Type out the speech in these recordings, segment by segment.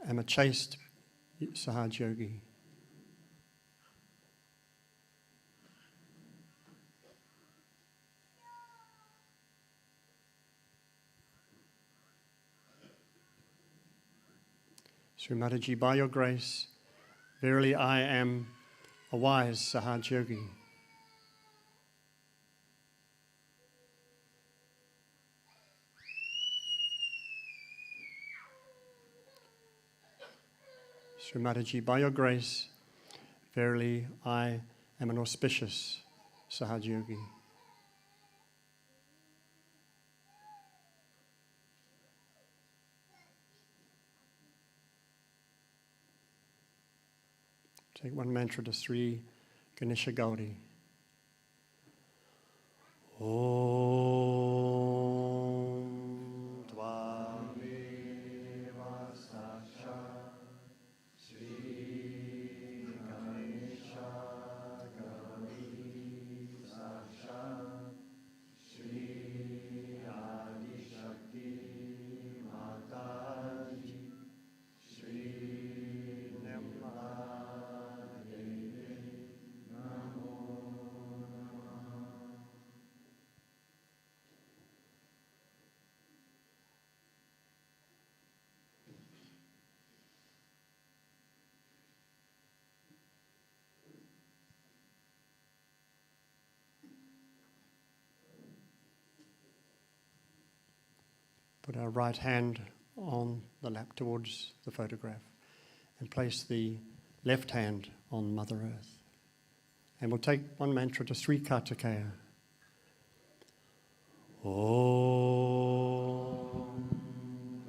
am a chaste Sahaj Yogi. Shri Mataji, by your grace, verily I am a wise Sahaj Yogi. Shri Mataji, by your grace, verily I am an auspicious Sahaj Yogi. Take one mantra to Shri Ganesha Gaudi. Om Tvameva Sakshat Shri Ganesha Gaudi Sakshat Shri Adi Shakti Mataji Shri Nirmala Devi Namo Namaha. Put our right hand on the lap towards the photograph and place the left hand on Mother Earth. And we'll take one mantra to Sri Kartikeya. Om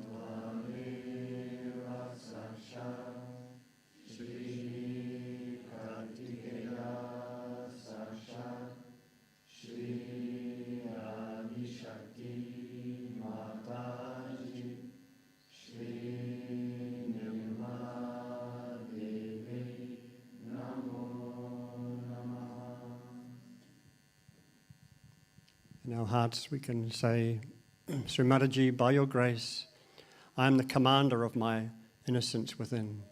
Tvameva Sakshat Shri Kartikeya Sakshat Shri Adi Shakti Mataji Shri Nirmala Devi Namo Namaha. In our hearts we can say, Shri Mataji, by your grace, I am the commander of my innocence within.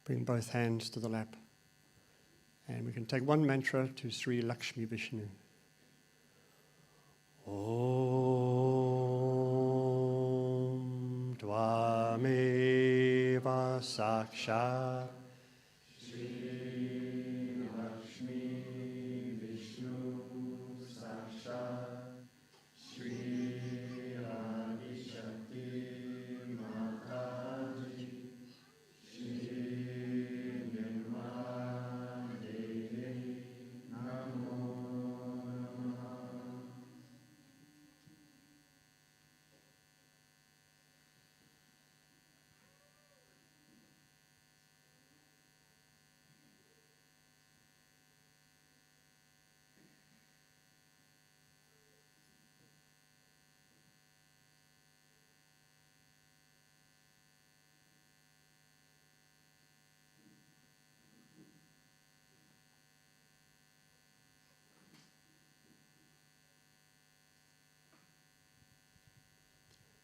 Bring both hands to the lap. And we can take one mantra to Sri Lakshmi Vishnu. Om Tvameva Sakshat Shri Lakshmi Vishnu Sakshat Shri Adi Shakti Mataji Shri Nirmala Devi Namo Namaha.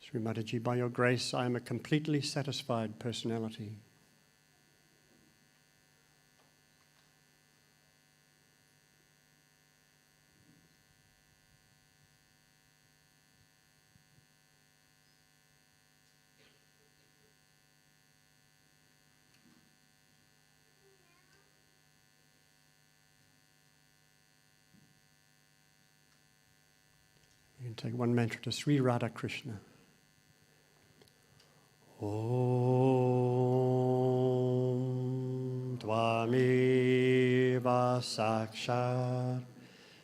Shri Mataji, by your grace, I am a completely satisfied personality. can take one mantra to Sri Radha Krishna. Om Tvameva Sakshat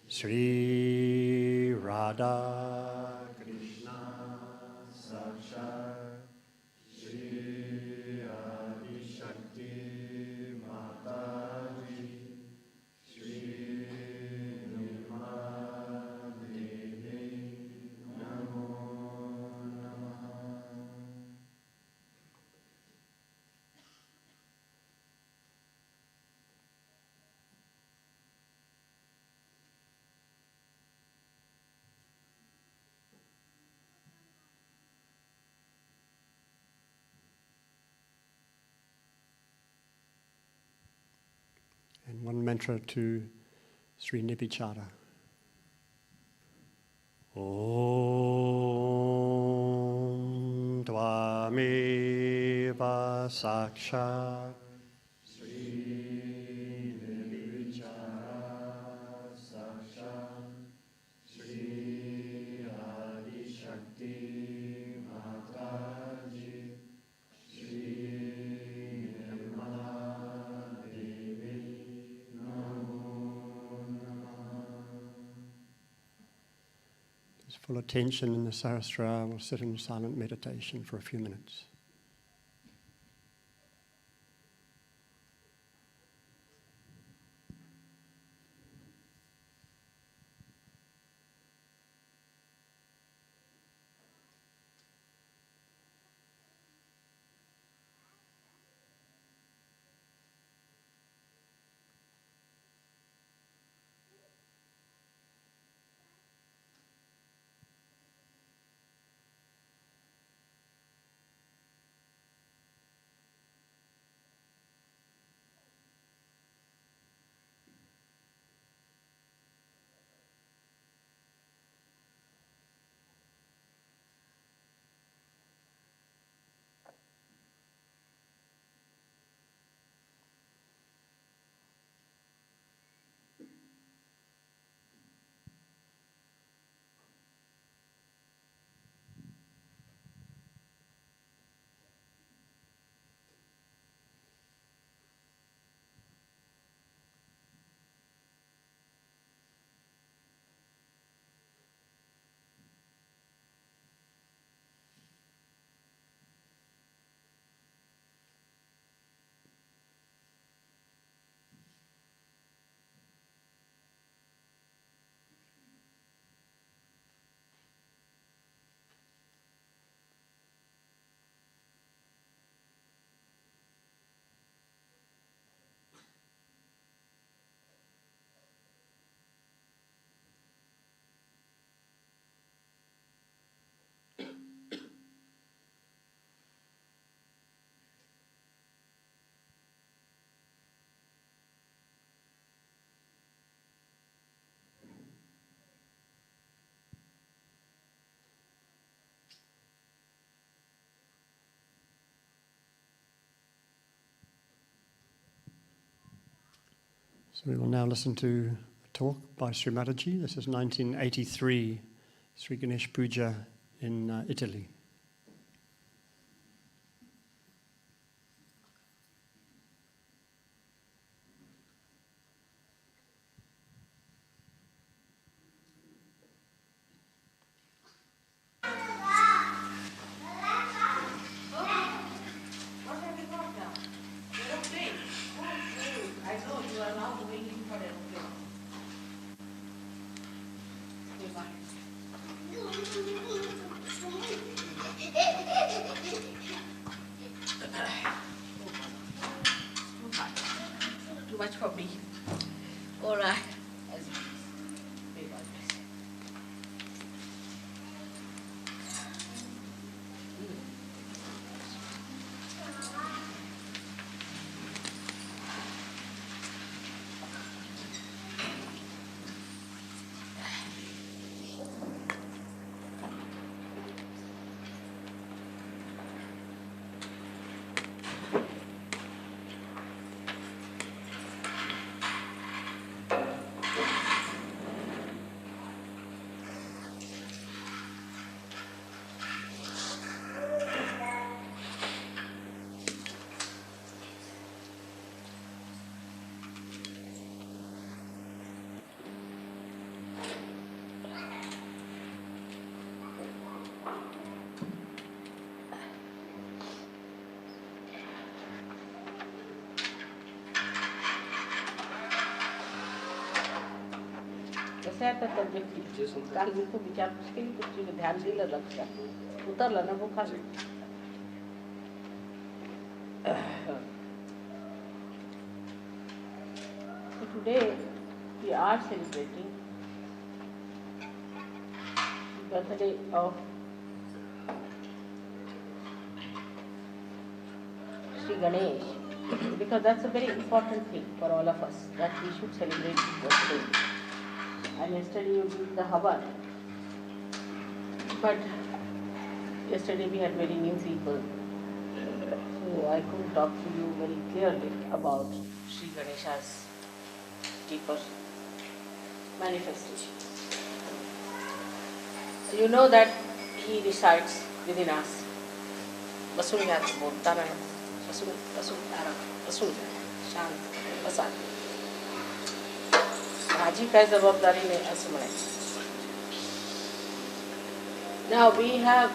Shri Radha Krishna Sakshat Shri Adi Shakti Mataji Shri Nirmala Devi Namo Namaha. And one mantra to Sri Nipichara. Om Tvameva Sakshat Sri Nipichara Sakshat Sri Adi Shakti Mataji Shri Nirmala Devi Namo Namaha. There's full attention in the Sahasrara. We'll sit in silent meditation for a few minutes. So we will now listen to a talk by Shri Mataji. This is 1983, Shri Ganesha Puja in Italy. Too much for me. All right. कसं आहे आता तब्येत काल मी खूप विचारपूस केली तुझी ध्यान दिलं लक्षात उतरलं ना बुखार So today we are celebrating the birthday of Shri Ganesha because that's a very important thing for all of us that we should celebrate his birthday. And yesterday you did the Havan, but yesterday we had very new people, so I couldn't talk to you very clearly about Shri Ganesha's deeper manifestation. You know that he resides within us. बसून घ्या बोलताना बसून बसून आराम बसून घ्या शांत बसा माझी काय जबाबदारी नाही असं म्हणायचं. Now we have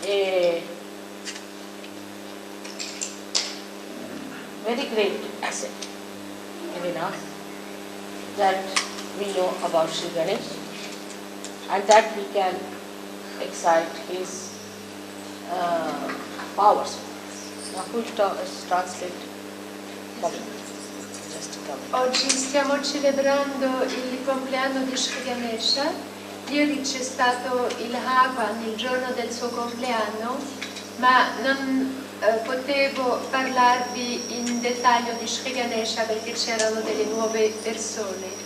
a very great asset within us that we know about Shri Ganesha and that we can excite his powers. Now who will translate? Just come. Oggi stiamo celebrando il compleanno di Shri Ganesha. Ieri c'è stato il Havan, il giorno del suo compleanno, ma non potevo parlarvi in dettaglio di Shri Ganesha perché c'erano delle nuove persone.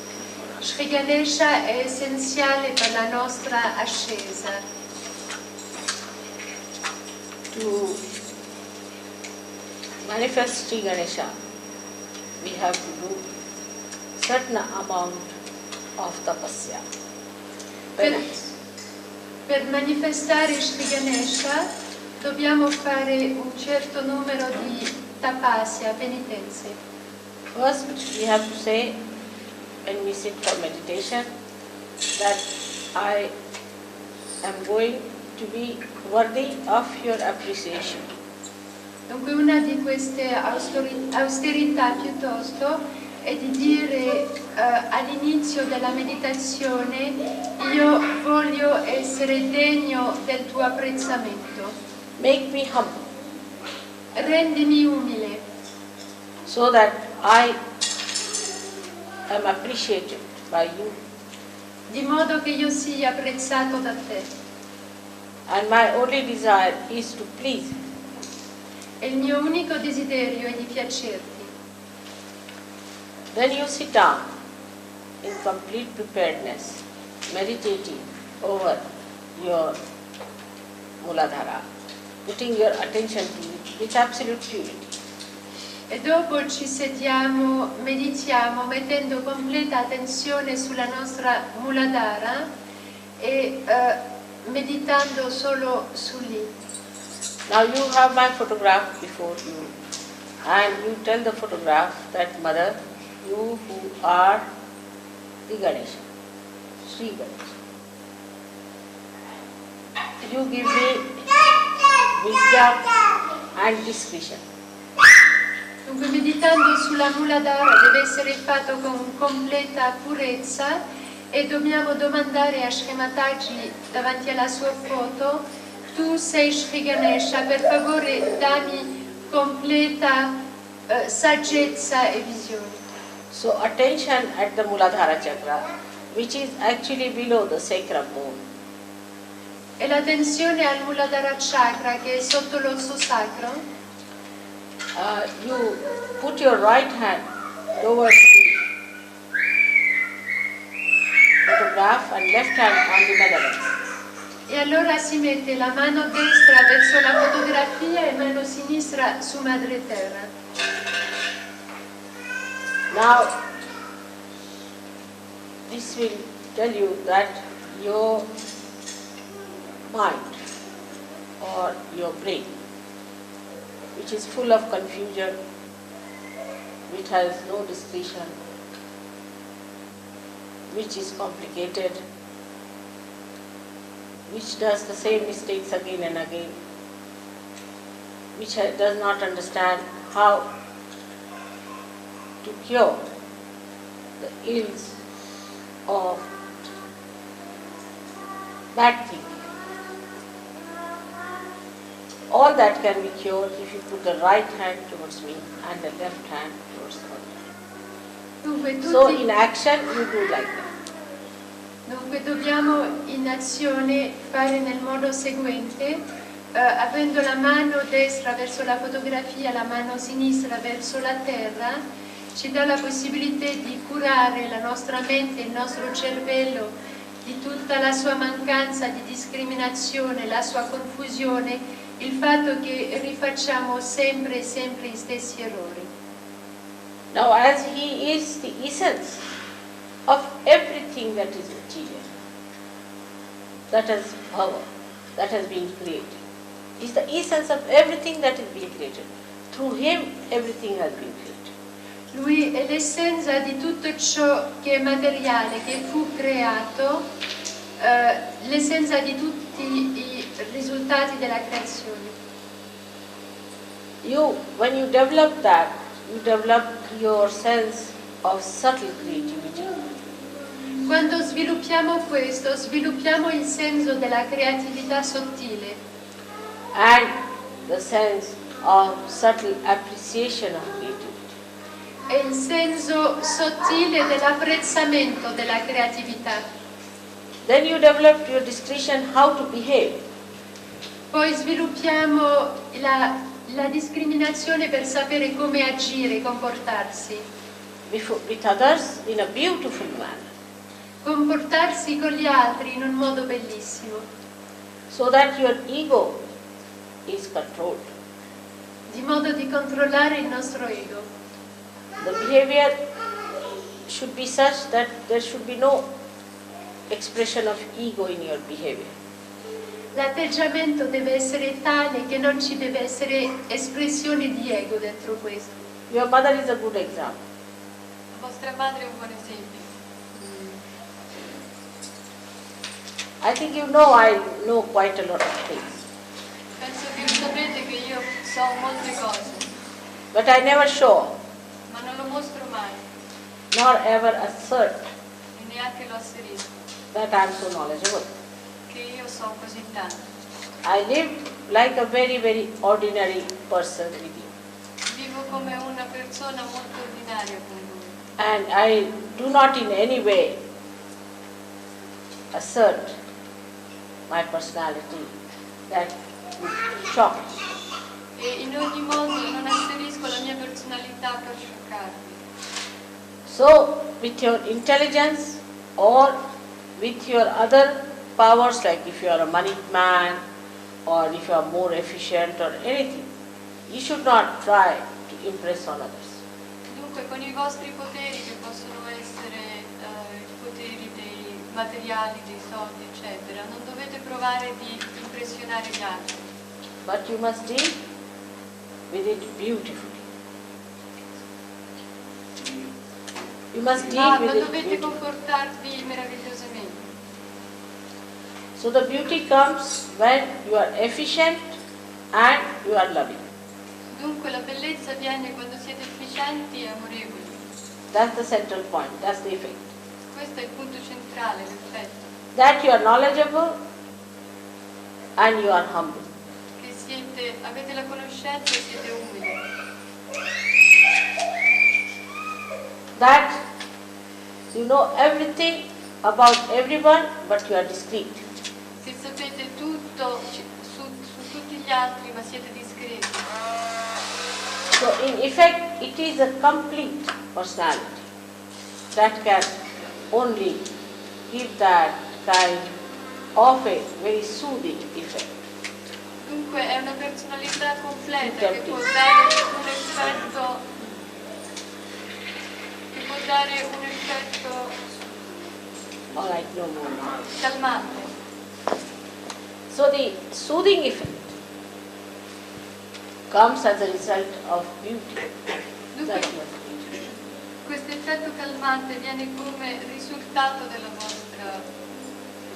Shri Ganesha è essenziale per la nostra ascesa. To manifest Shri Ganesha, we have to do certain amount of tapasya. Per manifestare Shri Ganesha dobbiamo fare un certo numero di tapasya, penitenze. First, we have to say when we sit for meditation that I am going to be worthy of your appreciation. Dunque una di queste austerità piuttosto è di dire all'inizio della meditazione io voglio essere degno del tuo apprezzamento. Make me humble. Rendimi umile. So that I am appreciated by you. Di modo che io sia apprezzato da te. And my only desire is to please. E il mio unico desiderio è di piacerti. Then you sit down in complete preparedness, meditating over your Muladhara, putting your attention to it with absolute purity. E dopo ci sediamo, meditiamo, mettendo completa attenzione sulla nostra Muladhara e meditando solo su lì. Now you have my photograph before you and you tell the photograph that Mother, you who are the Ganesha, Shri Ganesha, you give me wisdom and discretion. Dunque meditando sulla Muladhara deve essere fatto con completa purezza e dobbiamo domandare a Shri Mataji davanti alla sua foto: tu sei Shri Ganesha, per favore dammi completa saggezza e visione. So attention at the Muladhara chakra, which is actually below the sacrum bone. E l'attenzione al Muladhara chakra che è sotto l'osso sacro. You put your right hand towards the photograph and left hand on the mother. E allora si mette la mano destra verso la fotografia e mano sinistra su madre terra. Now, this will tell you that your mind or your brain, which is full of confusion, which has no discretion, which is complicated, which does the same mistakes again and again, which does not understand how to cure the ills of bad thinking. All that can be cured if you put the right hand towards me and the left hand towards the other. Dunque, So tutti- in action you do like that. Dunque dobbiamo in azione fare nel modo seguente, avendo la mano destra verso la fotografia, la mano sinistra verso la terra, ci dà la possibilità di curare la nostra mente, il nostro cervello, di tutta la sua mancanza di discriminazione, la sua confusione, il fatto che rifacciamo sempre e sempre gli stessi errori. Now as he is the essence of everything that is material, that has power, that has been created. He is the essence of everything that is being created. Through him everything has been created. Lui è l'essenza di tutto ciò che è materiale, che fu creato, l'essenza di tutti i risultati della creazione. When you develop that, you develop your sense of subtle creativity. Quando sviluppiamo questo, sviluppiamo il senso della creatività sottile And the sense of subtle appreciation of creativity. e il senso sottile dell'apprezzamento della creatività. Then you develop your discretion how to behave. Poi sviluppiamo la discriminazione per sapere come agire, comportarsi. With others in a beautiful manner, Comportarsi con gli altri in un modo bellissimo, so that your ego is controlled. di modo di controllare il nostro ego. The behavior should be such that there should be no expression of ego in your behavior. L'atteggiamento deve essere tale che non ci deve essere espressione di ego dentro questo. Your mother is a good example. Vostra madre è un buon esempio. I think you know I know quite a lot of things, Penso che lo sapete che io so molte cose, but I never show ma non lo mostro mai nor ever assert e neanche lo asserisco, that I am so knowledgeable. che io so così tanto. I live like a very, very ordinary person with you. Vivo come una persona molto ordinaria con voi And I do not in any way assert my personality that would shock you. e in ogni modo non asserisco la mia personalità per scioccarvi. So, with your intelligence or with your other powers, like if you are a money man or if you are more efficient or anything, you should not try to impress on others. Dunque con i vostri poteri, che possono essere i poteri dei materiali, dei soldi, eccetera, non dovete provare di impressionare gli altri, But you must deal with it beautifully. You must deal ma with it dovete beautifully. comportarvi meravigliosamente. So the beauty comes when you are efficient and you are loving. Dunque la bellezza viene quando siete efficienti e amorevoli. That's the central point, that's the effect. Questo è il punto centrale, l'effetto. That you are knowledgeable and you are humble. Che avete la conoscenza e siete umili. That you know everything about everyone but you are discreet. Che sapete tutto su tutti gli altri, ma siete discreti. So in effect it is a complete personality that can only give that kind of a very soothing effect. Dunque è una personalità completa che può dare un effetto All right, no more now. calmante. So the soothing effect comes as a result of beauty. Dunque That you have created. questo effetto calmante viene come risultato della vostra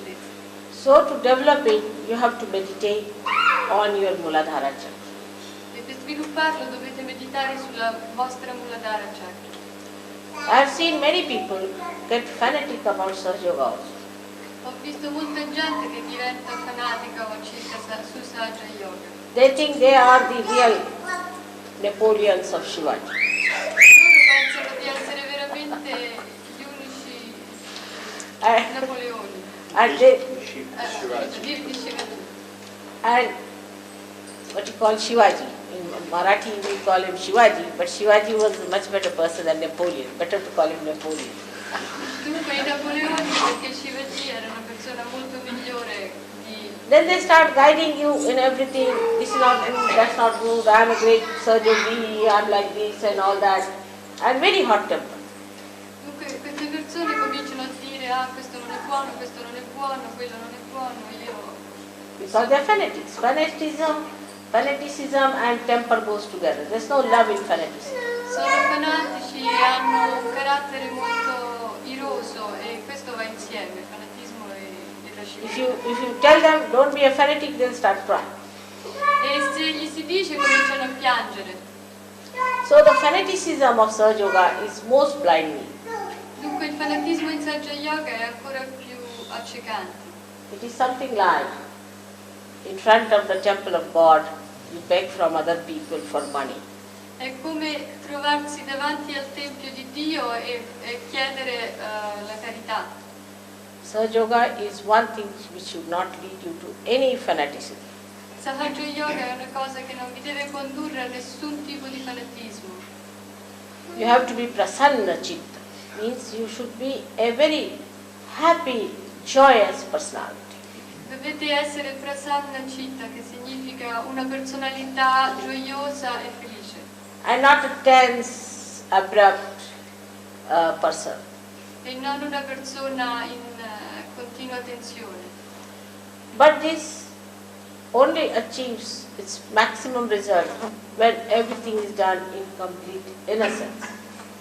bellezza. So to develop it, you have to meditate on your Muladhara chakra. E per svilupparlo dovete meditare sulla vostra Muladhara Chakra. I have seen many people get fanatic about Sahaja Yoga also. Ho visto molta gente che diventa fanatica su Sahaja Yoga. They think they are the real Napoleons of Shivaji. Loro pensano di essere veramente gli unici Napoleoni. And they, Di Shivaji. and what you call Shivaji. In Marathi we call him Shivaji, but Shivaji was a much better person than Napoleon. Better to call him Napoleon. Dunque i Napoleoni, perché Shivaji era una persona molto migliore di... Then they start guiding you in everything. This is not good, that's not good. I am a great surgeon, I am like this and all that. And very hot tempered. Dunque queste persone cominciano a dire ah questo non è buono, quello non è buono, io... Because they are fanatics. Fanaticism and temper goes together. There's no love in fanaticism. Sono fanatici, hanno un carattere molto iroso e questo va insieme, fanatismo e lascivismo. If you tell them don't be a fanatic, they'll start crying. E se gli si dice cominciano a piangere. So the fanaticism of Sahaja Yoga is most blinding. Dunque il fanatismo in Sahaja Yoga è ancora più accecante. It is something like in front of the temple of God, you beg from other people for money. È come trovarsi davanti al Tempio di Dio e chiedere la carità. Sahaja Yoga is one thing which should not lead you to any fanaticism. Sahaja Yoga è una cosa che non vi deve condurre a nessun tipo di fanatismo. You have to be prasanna citta, means you should be a very happy, joyous personality. Dovete essere prasanna citta, che significa una personalità gioiosa e felice. And not a tense, abrupt person. E non una persona in continua tensione. But this only achieves its maximum result when everything is done in complete innocence.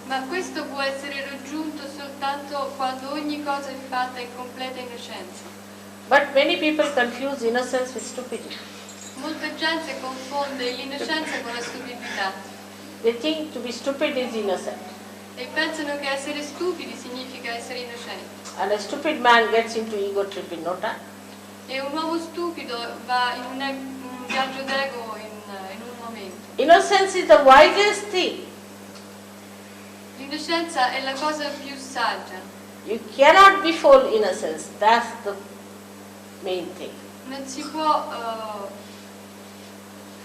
Ma questo può essere raggiunto soltanto quando ogni cosa è fatta in completa innocenza. But many people confuse innocence with stupidity. Molta gente confonde l'innocenza con la stupidità They think to be stupid is innocent. e pensano che essere stupidi significa essere innocenti. And a stupid man gets into ego trip in no time. E un uomo stupido va in un viaggio d'ego in un momento. Innocence is the wisest thing. L'innocenza è la cosa più saggia. You cannot befool innocence. That's the main thing. Non si può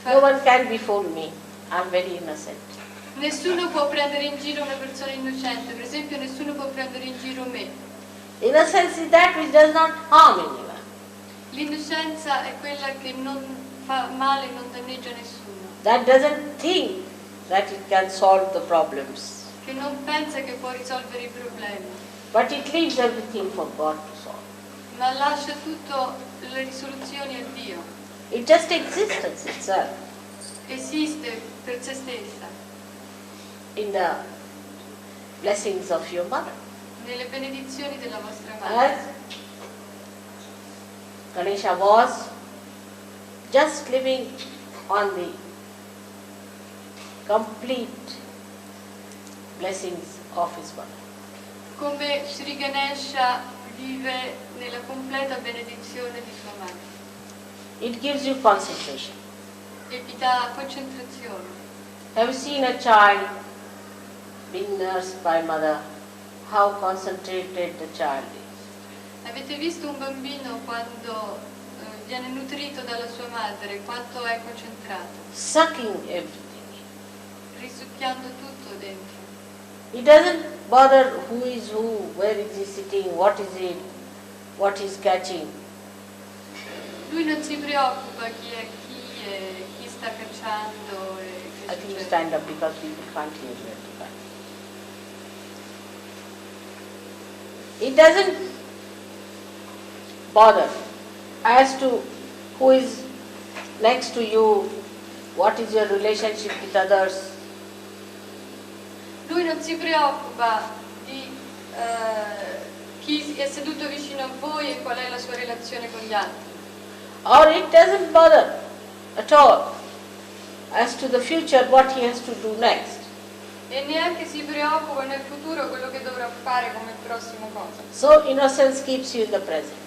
No one can befool me. I'm very innocent. Nessuno può prendere in giro una persona innocente, per esempio nessuno può prendere in giro me. Innocence is that which does not harm anyone. L'innocenza è quella che non fa male, non danneggia nessuno, That doesn't think that it can solve the problems. che non pensa che può risolvere i problemi, But it leaves everything for God to solve. ma lascia tutto le risoluzioni a Dio. It just exists itself Esiste per se stessa, in the blessings of your mother. nelle benedizioni della vostra madre. As Ganesha was just living on the complete blessings of his mother. Come Shri Ganesha vive nella completa benedizione di sua madre. It gives you concentration. E vi dà concentrazione. Have you seen a child being nursed by mother? How concentrated the child is. Avete visto un bambino quando viene nutrito dalla sua madre, quanto è concentrato, Sucking everything. risucchiando tutto dentro. It doesn't bother who is who, where is he sitting, what is it, what he's catching. Lui non si preoccupa chi è chi e chi sta cacciando e I che think you succede. stand up because people can't hear you. It doesn't bother as to who is next to you, what is your relationship with others. Lui non si preoccupa di chi è seduto vicino a voi e qual è la sua relazione con gli altri. Or it doesn't bother at all as to the future, what he has to do next. E neanche si preoccupa nel futuro quello che dovrà fare come prossima cosa. So innocence keeps you in the present.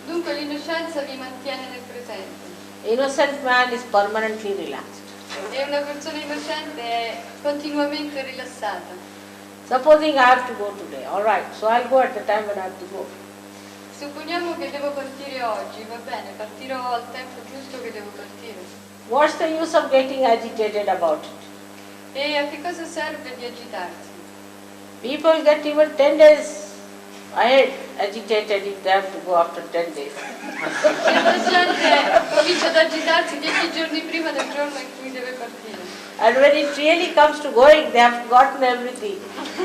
Dunque l'innocenza vi mantiene nel presente. Innocent man is permanently relaxed. E una persona innocente è continuamente rilassata. Supposing I have to go today, all right, so I'll go at the time when I have to go. Supponiamo che devo partire oggi, va bene, partirò al tempo giusto che devo partire. What's the use of getting agitated about it? E a che cosa serve di agitarsi? People get even 10 days ahead agitated if they have to go after 10 days. Certa gente comincia ad agitarsi 10 giorni prima del giorno in cui deve partire. And when it really comes to going, they have forgotten everything.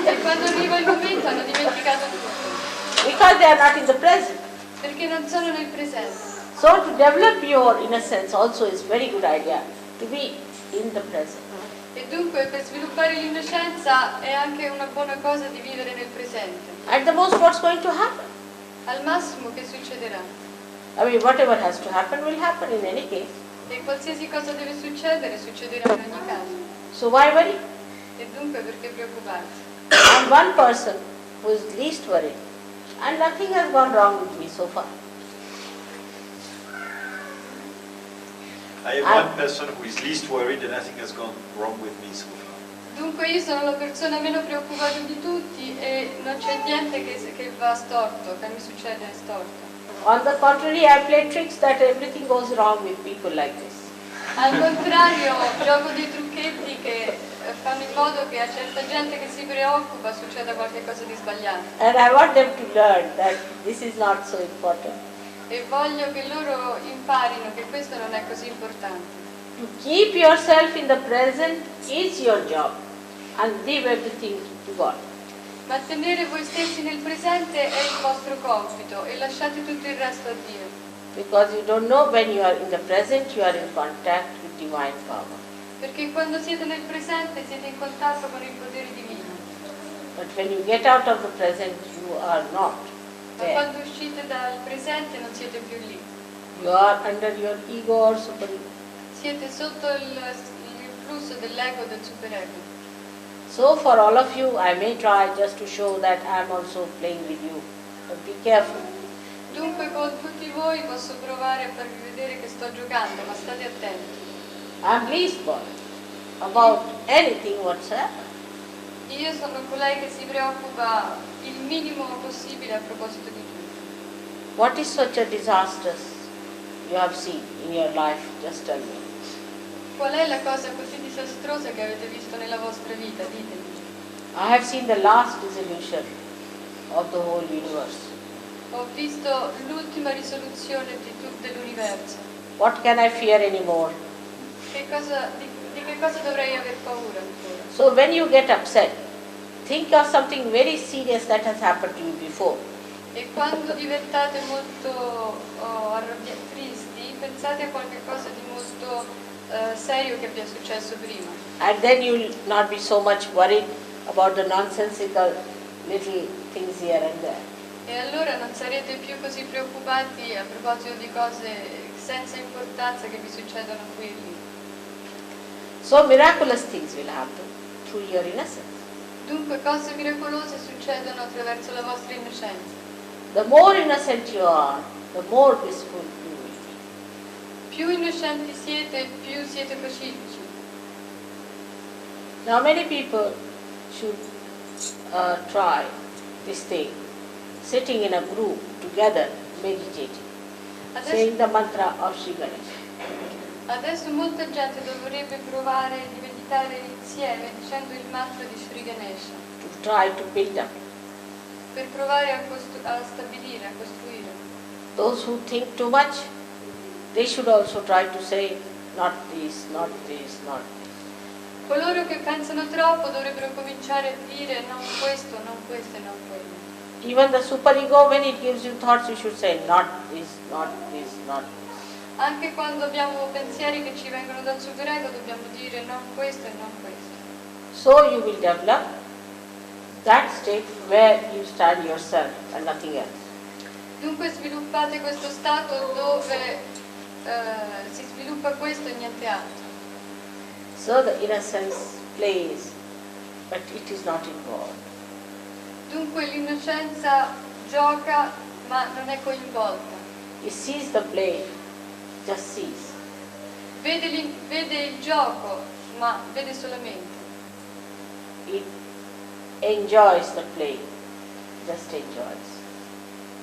E quando arriva il momento hanno dimenticato tutto. Because they are not in the present. Perché non sono nel presente. So to develop your innocence also is very good idea, to be in the present. E dunque per sviluppare l'innocenza è anche una buona cosa di vivere nel presente. At the most, what's going to happen? Al massimo che succederà. I mean, whatever has to happen will happen in any case. E qualsiasi cosa deve succedere, succederà in ogni caso. So why worry? E dunque perché preoccuparsi? I'm one person who is least worried, and nothing has gone wrong with me so far. I am one person who is least worried and nothing has gone wrong with me so far. Dunque io sono la persona meno preoccupata di tutti e non c'è niente che va storto, che mi succede storto. On the contrary, I play tricks that everything goes wrong with people like this. Al contrario, gioco dei trucchetti che fanno in modo che a certa gente che si preoccupa succeda qualcosa di sbagliato. And I want them to learn that this is not so important. E voglio che loro imparino che questo non è così importante. To keep yourself in the present is your job, and leave everything to God. Mantenere voi stessi nel presente è il vostro compito e lasciate tutto il resto a Dio. Because you don't know when you are in the present, you are in contact with divine power. Perché quando siete nel presente siete in contatto con il potere divino. But when you get out of the present, you are not Ma there. quando uscite dal presente non siete più lì. You are under your ego or superego. Siete sotto il flusso dell'ego, del superego. So for all of you, I may try just to show that I am also playing with you. But be careful. Dunque con tutti voi posso provare a farvi vedere che sto giocando, ma state attenti. I am least bothered about anything whatsoever. Io sono colei che si preoccupa il minimo possibile a proposito di tutto. What is such a disaster you have seen in your life? Just tell me. Qual è la cosa così disastrosa che avete visto nella vostra vita? Ditemi. I have seen the last dissolution of the whole universe. Ho visto l'ultima risoluzione dell'universo. What can I fear anymore? Di che cosa dovrei aver paura ancora? So when you get upset, think of something very serious that has happened to you before. E quando diventate molto tristi, pensate a qualche cosa di molto serio che vi è successo prima. And then you will not be so much worried about the nonsensical little things here and there. E allora non sarete più così preoccupati a proposito di cose senza importanza che vi succedono qui e lì. So miraculous things will happen through your innocence. Dunque cose miracolose succedono attraverso la vostra innocenza. The more innocent you are, the more blissful you will be. Più innocenti siete, più siete pacifici. Now many people should try this thing, sitting in a group together, meditating, saying the mantra of Shri Ganesha. Adesso molta gente dovrebbe provare di meditare insieme dicendo il mantra di Shri Ganesha. To try to build up. Per provare a stabilire, a costruire. Those who think too much, they should also try to say, not this, not this, not this. Coloro che pensano troppo dovrebbero cominciare a dire non questo e non quello. Even the superego, when it gives you thoughts, you should say, not this, not this, not this. Anche quando abbiamo pensieri che ci vengono dal superego dobbiamo dire non questo e non questo. So you will develop that state where you stand yourself and nothing else. Dunque sviluppate questo stato dove si sviluppa questo e niente altro. So the innocence plays but it is not involved. Dunque l'innocenza gioca ma non è coinvolta. He sees the play, just sees. Vede il gioco ma vede solamente. It enjoys the play, just enjoys.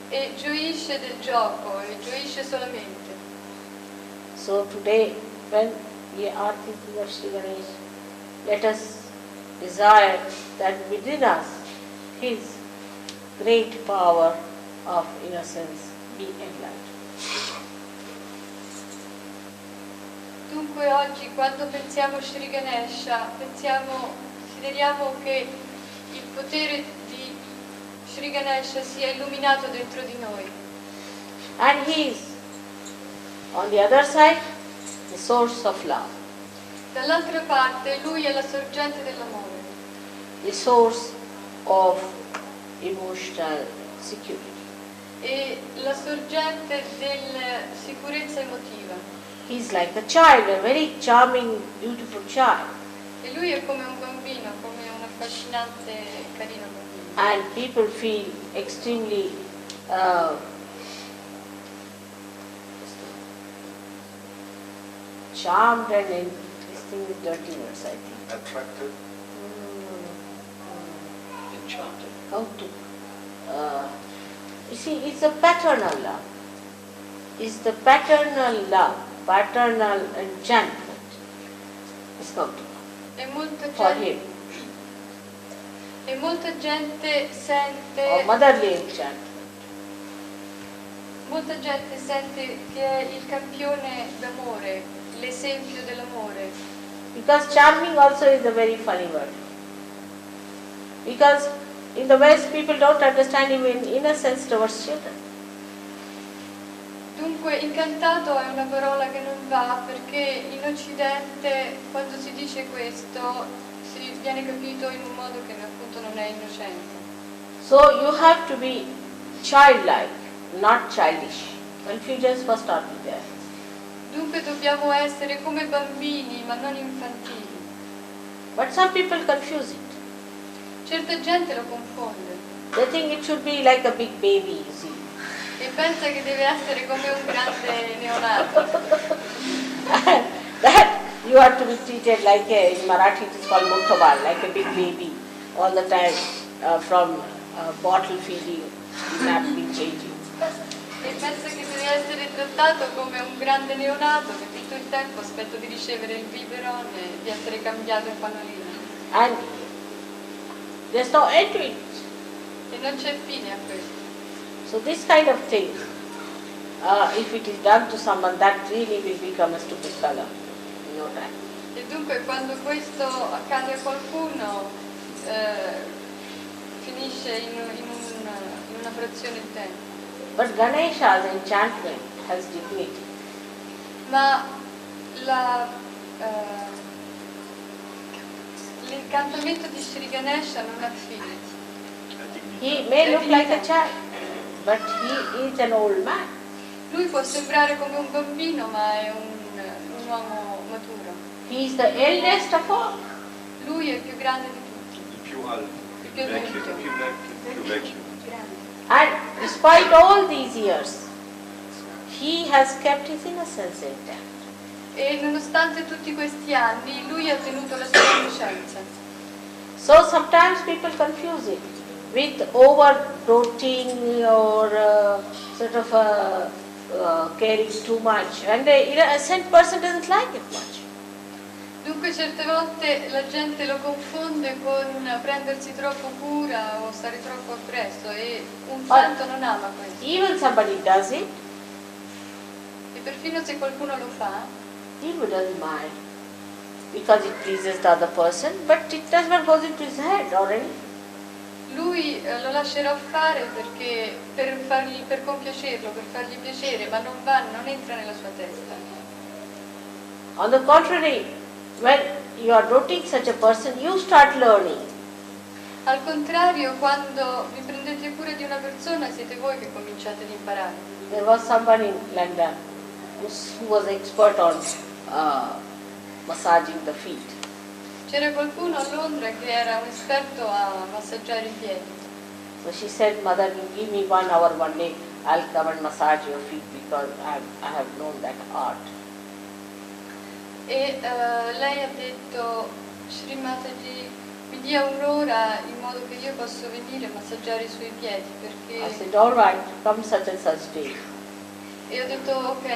E gioisce del gioco e gioisce solamente. So today, when we are thinking of Shri Ganesha, let us desire that within us His great power of innocence be enlightened. Dunque oggi quando pensiamo a Shri Ganesha, consideriamo che il potere di Shri Ganesha sia illuminato dentro di noi. And He is, on the other side, the source of love, Dall'altra parte lui è la sorgente dell'amore, the source of emotional security. e la sorgente della sicurezza emotiva. He is like a child, a very charming, beautiful child. E lui è come un bambino, come un affascinante e carino bambino. And people feel extremely charmed and this thing is dirty words, I think. Attracted, enchanted. How to? You see, it's a paternal love. It's the paternal love, paternal enchantment. It's come to E molta for gente, him, e molta gente or sente, motherly enchantment. molta gente sente che è il campione d'amore, l'esempio dell'amore. Because charming also is a very funny word. Because in the West people don't understand even innocence towards children. Dunque incantato è una parola che non va perché in Occidente quando si dice questo si viene capito in un modo che appunto non è innocenza. So you have to be childlike, not childish. Confusions must not be there. Dunque dobbiamo essere come bambini ma non infantili. But some people confuse it. Certa gente lo confonde They think it should be like a big baby, you see. e pensa che deve essere come un grande neonato. That you have to be treated like in Marathi it is called muttobal, like a big baby all the time from bottle feeding, napping, changing. E pensa che deve essere trattato come un grande neonato che tutto il tempo aspetta di ricevere il biberon e di essere cambiato in pannolino. And there's no end to it. E non c'è fine a questo. So this kind of thing, if it is done to someone, that really will become a stupid fellow in no time. E dunque quando questo accade a qualcuno finisce in una frazione di tempo. But Ganesha's enchantment has dignity. Ma l'incantamento di Shri Ganesha non ha fine. He may look like a child, but he is an old man. Lui può sembrare come un bambino ma è un uomo maturo. He is the eldest of all. Lui è il più grande di tutti, Il più alto, il più vecchio, adulto. più vecchio. Grande. And despite all these years, he has kept his innocence intact. E nonostante tutti questi anni, lui ha tenuto la sua innocenza. So sometimes people confuse it with over-doting or sort of caring too much. And a innocent person doesn't like it much. Dunque certe volte la gente lo confonde con prendersi troppo cura o stare troppo appresso e un santo non ama questo. Even somebody does it, E perfino se qualcuno lo fa, he doesn't mind because it pleases the other person, but it does not go into his head already. lui lo lascerà fare perché per compiacerlo, per fargli piacere, ma non entra nella sua testa. On the contrary, when you are doting such a person, you start learning. Al contrario, quando vi prendete cura di una persona, siete voi che cominciate ad imparare. There was someone in London who was expert on massaging the feet. C'era qualcuno a Londra che era un esperto a massaggiare i piedi. So she said, Mother, you give me 1 hour one day, I'll come and massage your feet because I have known that art. E lei ha detto, Shri Mataji, mi dia un'ora in modo che io posso venire a massaggiare i suoi piedi, I perché... said, all right, come such and such day. E ho detto, ok,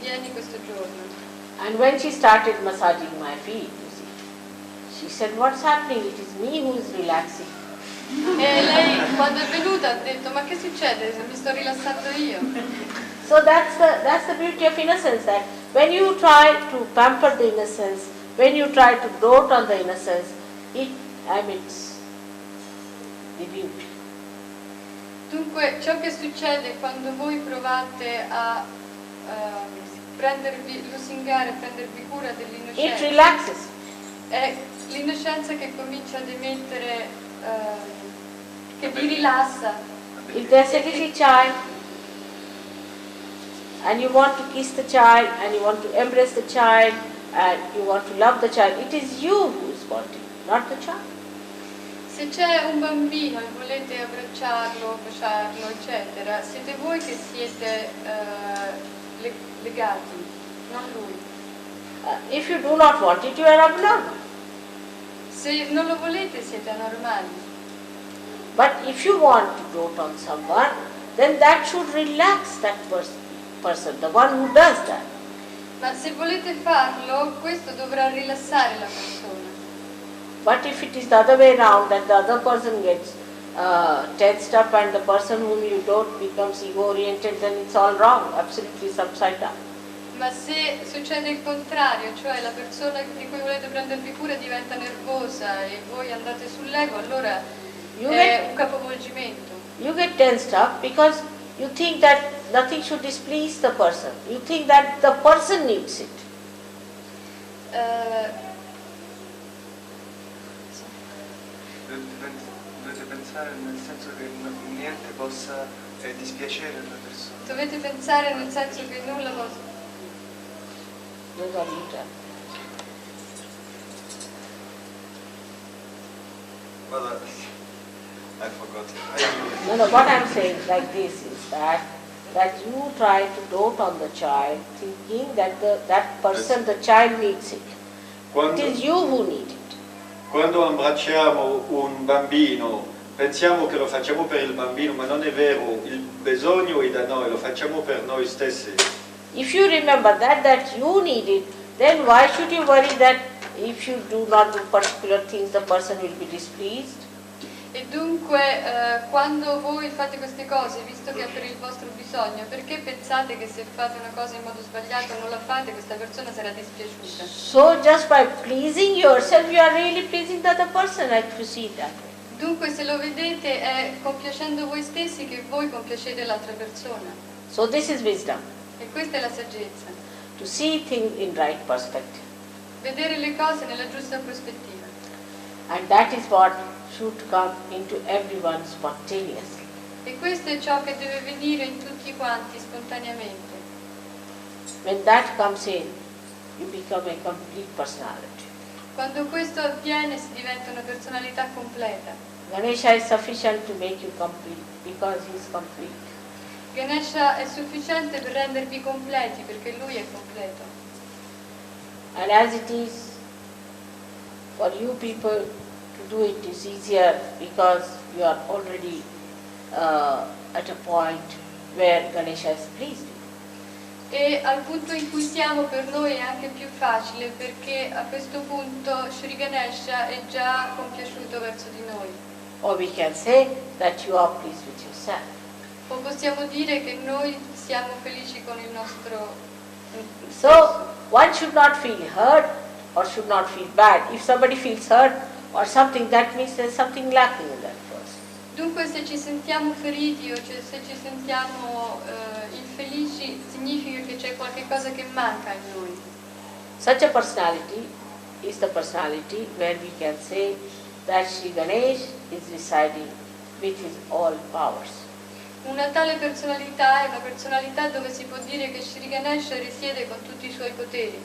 vieni questo giorno. And when she started massaging my feet, you see, she said, what's happening? It is me who is relaxing. E lei quando è venuta ha detto, ma che succede? Mi sto rilassando io. So that's the beauty of innocence, that when you try to pamper the innocence, when you try to dote on the innocence, it emits the beauty. Dunque, ciò che succede quando voi provate a lusingare, prendervi cura It dell'innocenza, relaxes. è l'innocenza che comincia ad emettere, che vi rilassa. If there's a little child and you want to kiss the child and you want to embrace the child and you want to love the child, it is you who is wanting, not the child. Se c'è un bambino e volete abbracciarlo, baciarlo, eccetera, siete voi che siete legati, non lui. If you do not want it, you are abnormal. Se non lo volete siete anormali. But if you want to dote on someone, then that should relax that person, the one who does that. Ma se volete farlo, questo dovrà rilassare la persona. But if it is the other way around, that the other person gets tensed up and the person whom you dote becomes ego-oriented, then it's all wrong, absolutely it's upside down. Ma se succede il contrario, cioè la persona di cui volete prendervi cura diventa nervosa e voi andate sull'ego, allora è un capovolgimento. You get tensed up because you think that nothing should displease the person. You think that the person needs it. Dovete pensare nel senso che niente possa dispiacere la persona. Dovete pensare nel senso che nulla possa... Those are neat. Well, I forgot. No, what I'm saying like this is that you try to dote on the child thinking that that person, the child needs it. It is you who need it. Quando abbracciamo un bambino, pensiamo che lo facciamo per il bambino, ma non è vero, il bisogno è da noi, lo facciamo per noi stessi. If you remember that you need it, then why should you worry that if you do not do particular things, the person will be displeased? E dunque, quando voi fate queste cose, visto che è per il vostro bisogno, perché pensate che se fate una cosa in modo sbagliato non la fate, questa persona sarà dispiaciuta? So just by pleasing yourself, you are really pleasing the other person, like you see that. Dunque, se lo vedete, è compiacendo voi stessi che voi compiacete l'altra persona. So this is wisdom, E questa è la saggezza. to see things in right perspective. Vedere le cose nella giusta prospettiva. And that is what should come into everyone spontaneously. E questo è ciò che deve venire in tutti quanti spontaneamente. When that comes in, you become a complete personality. Quando questo avviene si diventa una personalità completa. Ganesha is sufficient to make you complete because he is complete. Ganesha è sufficiente per rendervi completi perché lui è completo. And as it is for you people to do it is easier because you are already at a point where Ganesha is pleased. E al punto in cui siamo per noi è anche più facile perché a questo punto Shri Ganesha è già compiaciuto verso di noi. Or we can say that you are pleased with yourself. O possiamo dire che noi siamo felici con il nostro So one should not feel hurt or should not feel bad. If somebody feels hurt or something, that means there's something lacking in that person. Dunque se ci sentiamo feriti o se ci sentiamo infelici significa che c'è qualche cosa che manca in noi. Such a personality is the personality where we can say that Shri Ganesha is residing with his all powers. Una tale personalità è una personalità dove si può dire che Shri Ganesha risiede con tutti i suoi poteri.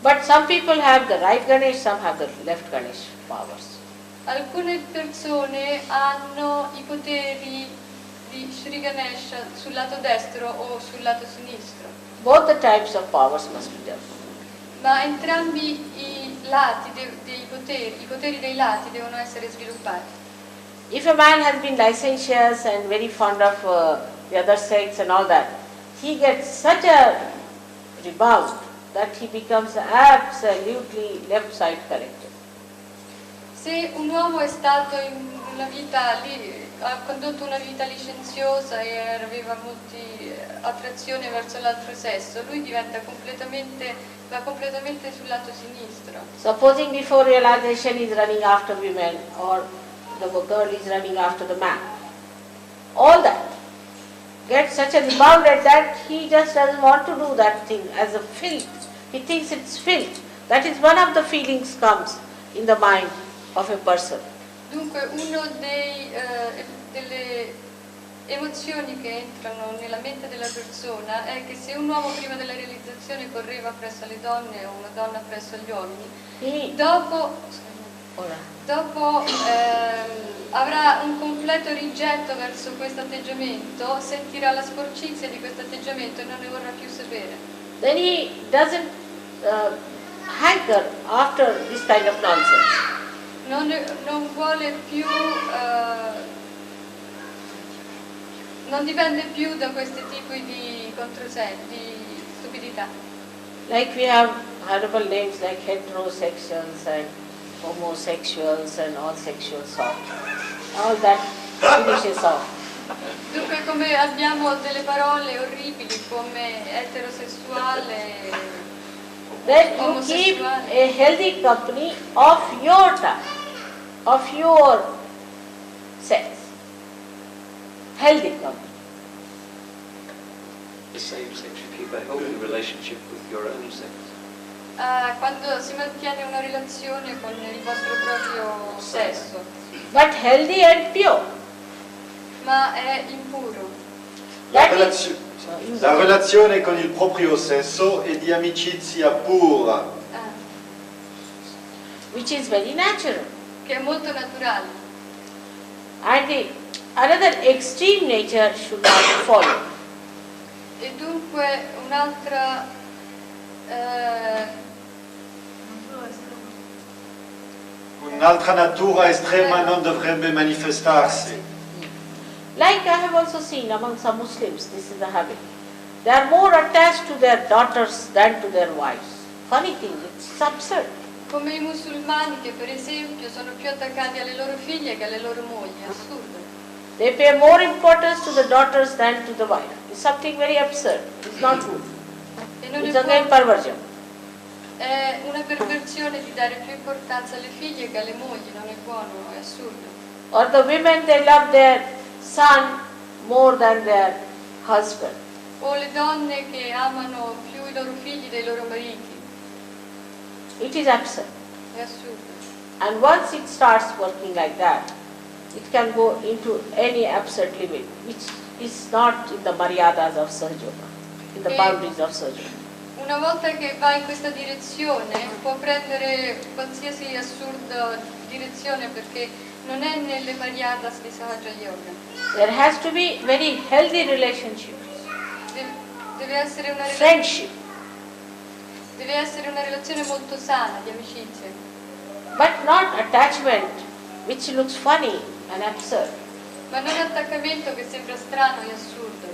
But some people have the right Ganesh, some have the left Ganesh powers. Alcune persone hanno i poteri di Shri Ganesha sul lato destro o sul lato sinistro, Both the types of powers must be there. ma entrambi i lati dei poteri, i poteri dei lati devono essere sviluppati. If a man has been licentious and very fond of the other sex and all that, he gets such a rebound that he becomes absolutely left side corrected. Se un uomo è stato in una vita ha condotto una vita licenziosa e aveva molte attrazioni verso l'altro sesso, lui va completamente sul lato sinistro. Supposing before realization he is running after women or the girl is running after the man. All that gets such a rebound at that he just doesn't want to do that thing as a filth. He thinks it's filth. That is one of the feelings comes in the mind of a person. Dunque, una delle emozioni che entrano nella mente della persona è che se un uomo prima della realizzazione correva presso le donne o una donna presso gli uomini, dopo avrà un completo rigetto verso questo atteggiamento, sentirà la sporcizia di questo atteggiamento e non ne vorrà più sapere. Then he doesn't hanker after this kind of nonsense. Non vuole più, non dipende più da questi tipi di stupidità. Like we have horrible names like heterosexuals and homosexuals and all sexuals off. All that finishes off. Dunque, come abbiamo delle parole orribili come eterosessuale, Then you keep a healthy company of your type, of your sex. Healthy company. The same sex, you keep a healthy relationship with your own sex. quando si mantiene una relazione con il vostro proprio sesso, But healthy and pure. ma è impuro. La relazione con il proprio sesso è di amicizia pura. Which is very natural. Che è molto naturale. And another extreme nature should not follow. E dunque un'altra Un'altra natura estrema non dovrebbe manifestarsi. Like I have also seen among some Muslims, this is the habit. They are more attached to their daughters than to their wives. Funny thing, it's absurd. come i musulmani che per esempio sono più attaccati alle loro figlie che alle loro mogli, è assurdo. They pay more importance to the daughters than to the wife. It's something very absurd. It's not good. E non It's è again buono. perversion. È una perversione di dare più importanza alle figlie che alle mogli, non è buono, è assurdo. Or the women, they love their son more than their husband. O le donne che amano più i loro figli dei loro mariti, It is absurd. è assurdo. And once it starts working like that, it can go into any absurd limit, which is not in the maryadas of Sahajoga, in the boundaries of Sahajoga. Una volta che va in questa direzione può prendere qualsiasi assurda direzione perché non è nelle Maryadas di Sahaja Yoga. There has to be very healthy relationships, Deve essere una friendship, relazione molto sana di amicizia, but not attachment, which looks funny and absurd. ma non attaccamento che sembra strano e assurdo.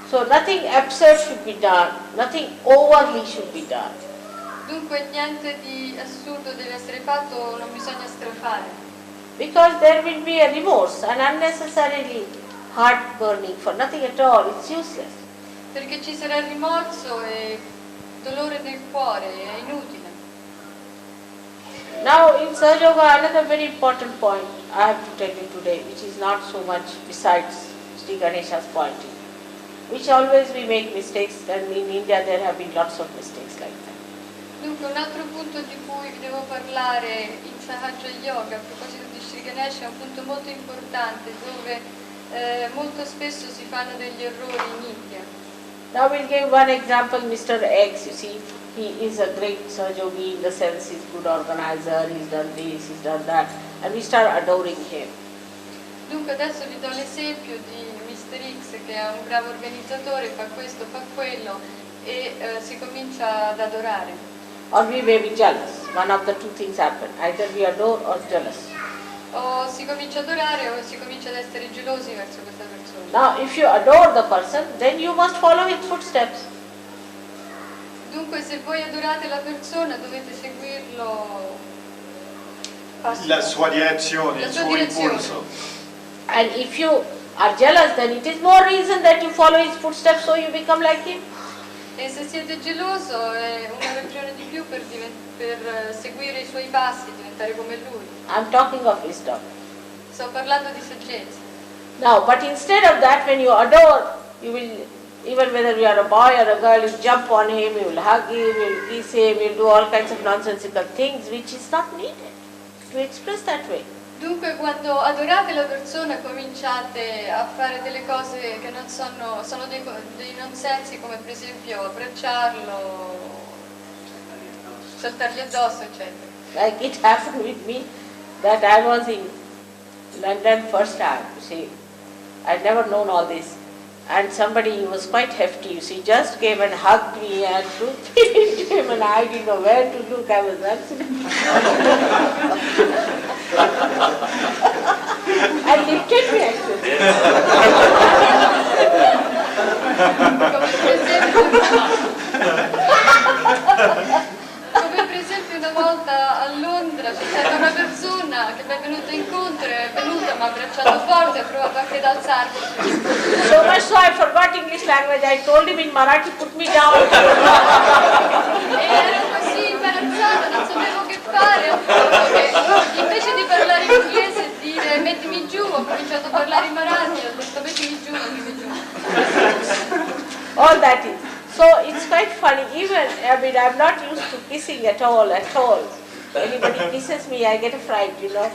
So nothing absurd should be done, nothing overly should be done. Dunque niente di assurdo deve essere fatto, non bisogna strafare, Because there will be a remorse and unnecessarily heart burning for nothing at all, it's useless. perché ci sarà rimorso e dolore nel cuore, è inutile. Now in Sahajoga, another very important point I have to tell you today, which is not so much besides Shri Ganesha's pointing, which always we make mistakes, and in India there have been lots of mistakes like that. Dunque un altro punto di cui vi devo parlare in Sahaja Yoga a proposito di Shri Ganesha è un punto molto importante dove molto spesso si fanno degli errori in India. Now we'll give one example, Mr. X, you see, he is a great Sahajogi in the sense he's good organizer, he's done this, he's done that, and we start adoring him. Dunque adesso vi do l'esempio di Mr. X che è un bravo organizzatore, fa questo, fa quello e si comincia ad adorare. Or we may be jealous. One of the two things happen. Either we adore or jealous. O si comincia ad adorare o si comincia ad essere gelosi verso questa persona. Now, if you adore the person, then you must follow his footsteps. Dunque se voi adorate la persona dovete seguirlo passo La passo. sua direzione, La il sua suo direzione. impulso. And if you are jealous, then it is more reason that you follow his footsteps so you become like him. E se siete geloso è una ragione di più per seguire i suoi passi, diventare come lui. I'm talking of wisdom. Sto parlando di saggezza. Now, but instead of that, when you adore, you will, even whether you are a boy or a girl, you jump on him, you will hug him, you will kiss him, you will do all kinds of nonsensical things which is not needed to express that way. Dunque quando adorate la persona cominciate a fare delle cose che non sono dei non sensi, come per esempio abbracciarlo, saltargli addosso, eccetera. Like it happened with me that I was in London first time, you see. I'd never known all this. And somebody was quite hefty, you see, just came and hugged me and threw into him and I didn't know where to look. I was absolutely and lifted me actually. Come per esempio una volta a Londra c'è stata una persona che mi è venuta incontro, è venuta, mi ha abbracciato forte, ha provato anche ad alzarmi. So much so I forgot English language. I told him in Marathi, put me down. E ero così imbarazzata, non sapevo che fare, ho detto che invece di parlare in inglese e dire mettimi giù, ho cominciato a parlare in Marathi, ho detto mettimi giù. All that is. So it's quite funny. Even, I mean, I'm not used to kissing at all. Anybody kisses me, I get a fright, you know.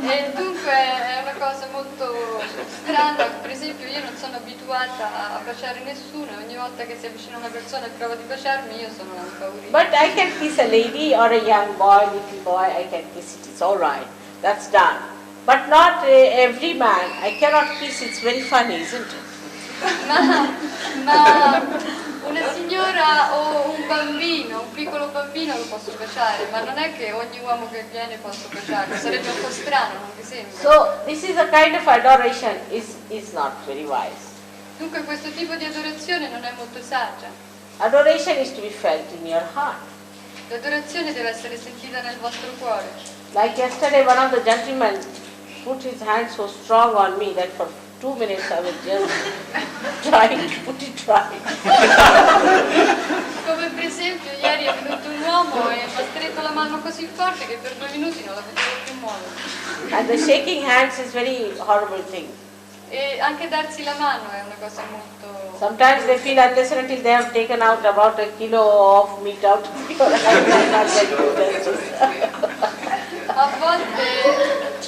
E dunque è una cosa molto strana, per esempio io non sono abituata a baciare nessuno, ogni volta che si avvicina una persona e prova di baciarmi io sono impaurita. But I can kiss a lady or a young boy, little boy, I can kiss it, it's all right. That's done. But not every man. I cannot kiss, it's very funny, isn't it? Ma una signora o un bambino, un piccolo bambino lo posso baciare, ma non è che ogni uomo che viene posso baciarlo, sarebbe un po' strano, non vi sembra? So this is a kind of adoration is not very wise. Dunque questo tipo di adorazione non è molto saggia. Adoration is to be felt in your heart. L'adorazione deve essere sentita nel vostro cuore. Like yesterday, one of the gentlemen put his hand so strong on me that for 2 minutes I was just trying to put it right. Come per esempio ieri è venuto un uomo e mi ha stretto la mano così forte che per 2 minuti non la potevo più muovere. And the shaking hands is very horrible thing. E anche darsi la mano è una cosa molto... Sometimes they feel unless and until they have taken out about a kilo of meat out of your hand, they are not that good. A volte...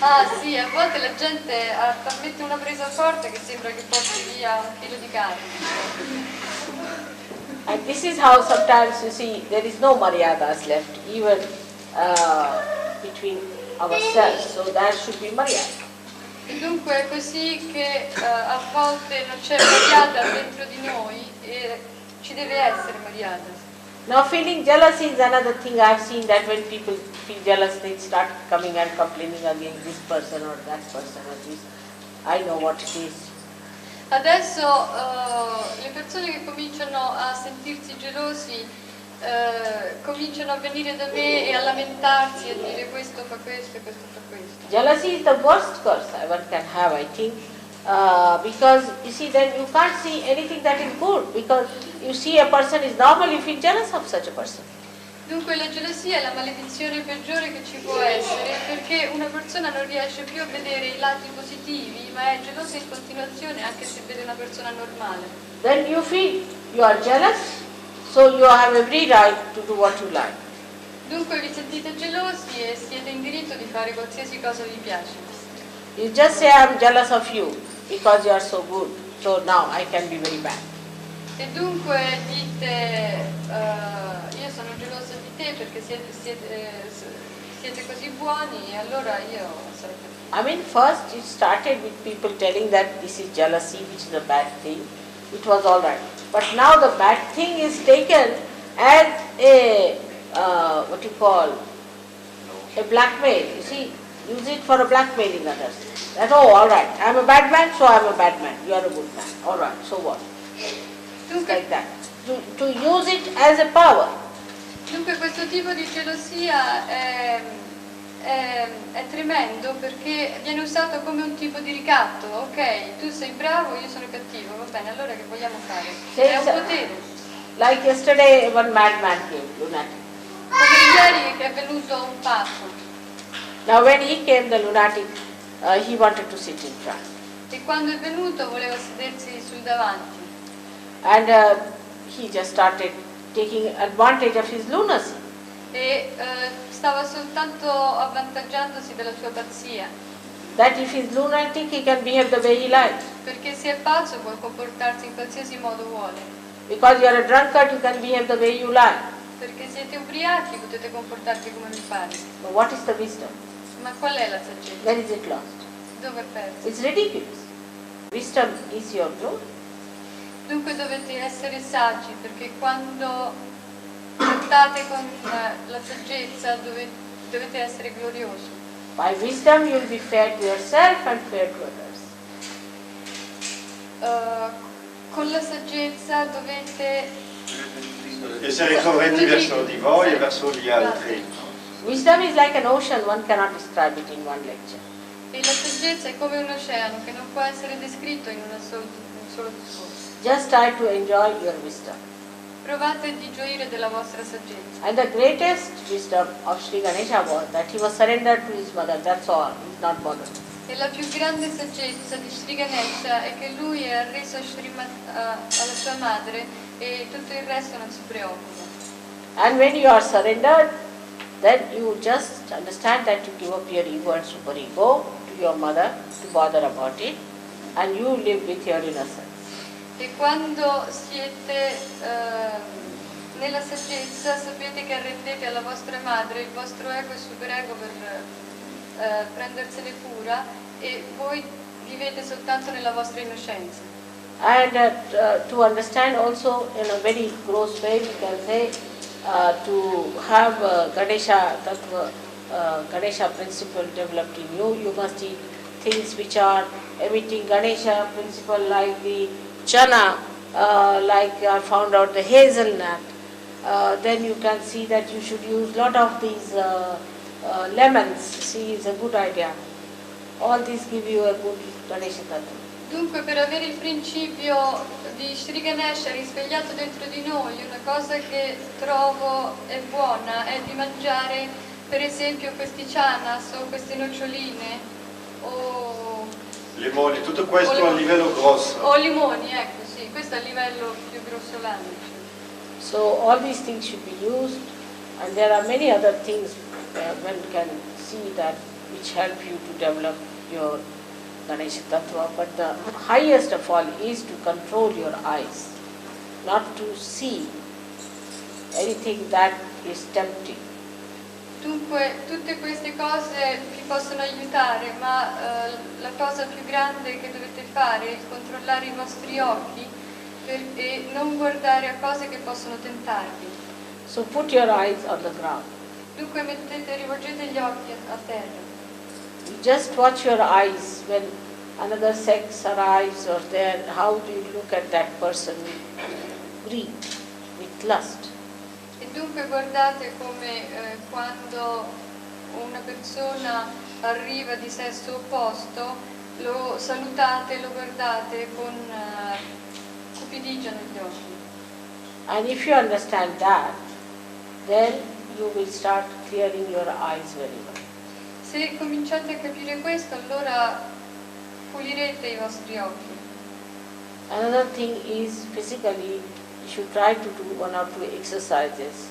Ah sì, a volte la gente ha talmente una presa forte che sembra che porti via 1 chilo di carne. And this is how sometimes you see there is no maryadas left, even between ourselves. So there should be maryada. E dunque è così che a volte non c'è Mariada dentro di noi e ci deve essere Mariada. Now feeling jealousy is another thing. I've seen that when people feel jealous, they start coming and complaining against this person or that person or this. I know what it is. Adesso le persone che cominciano a sentirsi gelosi cominciano a venire da me e a lamentarsi, a dire questo fa questo e questo fa questo. Jealousy is the worst curse one can have, I think, because you see then you can't see anything that is good, because you see a person is normal, you feel jealous of such a person. Dunque la gelosia è la maledizione peggiore che ci può essere, perché una persona non riesce più a vedere i lati positivi, ma è gelosa in continuazione anche se vede una persona normale. Then you feel you are jealous, so you have every right to do what you like. Dunque vi sentite gelosi e siete in diritto di fare qualsiasi cosa vi piace. You just say, I am jealous of you because you are so good, so now I can be very bad. E dunque dite, io sono gelosa di te perché siete così buoni e allora io sarò cattivo. I mean, first it started with people telling that this is jealousy, which is a bad thing. It was all right. But now the bad thing is taken as a, what you call, a blackmail. You see, use it for a blackmailing others. That, oh, all right, I am a bad man, so I am a bad man. You are a good man. All right, so what? It's like that. To use it as a power. Dunque questo tipo di gelosia è tremendo perché viene usato come un tipo di ricatto. Ok, tu sei bravo, io sono cattivo, va bene, allora che vogliamo fare? È un potere. Like yesterday, one madman came, lunatic. Come ieri che è venuto un pazzo. Now when he came, the lunatic, he wanted to sit in front. E quando è venuto voleva sedersi sul davanti. And he just started taking advantage of his lunacy. E stava soltanto avvantaggiandosi della sua pazzia. That if he's lunatic, he can behave the way he likes. Perché se è pazzo può comportarsi in qualsiasi modo vuole. Because you are a drunkard, you can behave the way you like. Perché siete ubriachi, potete comportarvi come vi pare. But what is the wisdom? Ma qual è la saggezza? Where is it lost? Dove è persa? It's ridiculous. Wisdom is your glory. Dunque dovete essere saggi, perché quando trattate con la saggezza dovete essere gloriosi. By wisdom you will be fair to yourself and fair to others. Con la saggezza dovete essere corretti verso di voi e verso gli altri. Wisdom is like an ocean, one cannot describe it in one lecture. E la saggezza è come un oceano che non può essere descritto in un solo discorso. Just try to enjoy your wisdom. Provate di gioire della vostra saggezza. And the greatest wisdom of Shri Ganesha was that he was surrendered to his mother, that's all, he's not bothered. E la più grande saggezza di Shri Ganesha è che lui è arreso alla sua madre e tutto il resto non si preoccupa. And when you are surrendered, then you just understand that you give up your ego and superego to your mother to bother about it, and you live with your innocence. E quando siete nella saggezza sapete che arrendete alla vostra madre il vostro ego e superego per prendersene cura e voi vivete soltanto nella vostra innocenza. And to understand also in a very gross way, we can say to have Ganesha principle developed in you, you must eat things which are emitting Ganesha principle like the chana, like I found out the hazelnut. Then you can see that you should use lot of these lemons. See, it's a good idea. All these give you a good Ganesha tattva. Dunque per avere il principio di Shri Ganesha risvegliato dentro di noi, una cosa che trovo è buona è di mangiare per esempio questi chanas o queste noccioline o Limoni, tutto questo a livello grosso. o limoni, ecco sì, questo è a livello più grossolano. So all these things should be used, and there are many other things one can see that which help you to develop your Ganesha Tattva, but the highest of all is to control your eyes, not to see anything that is tempting. Dunque tutte queste cose vi possono aiutare, ma la cosa più grande che dovete fare è controllare i vostri occhi e non guardare a cose che possono tentarvi. So put your eyes on the ground. Dunque rivolgete gli occhi a terra. You just watch your eyes when another sex arrives or there, how do you look at that person with greed, with lust? E dunque guardate come quando una persona arriva di sesso opposto, lo salutate, lo guardate con cupidigia negli occhi. And if you understand that, then you will start clearing your eyes very well. Se cominciate a capire questo, allora pulirete i vostri occhi. Another thing is physically, you should try to do 1 or 2 exercises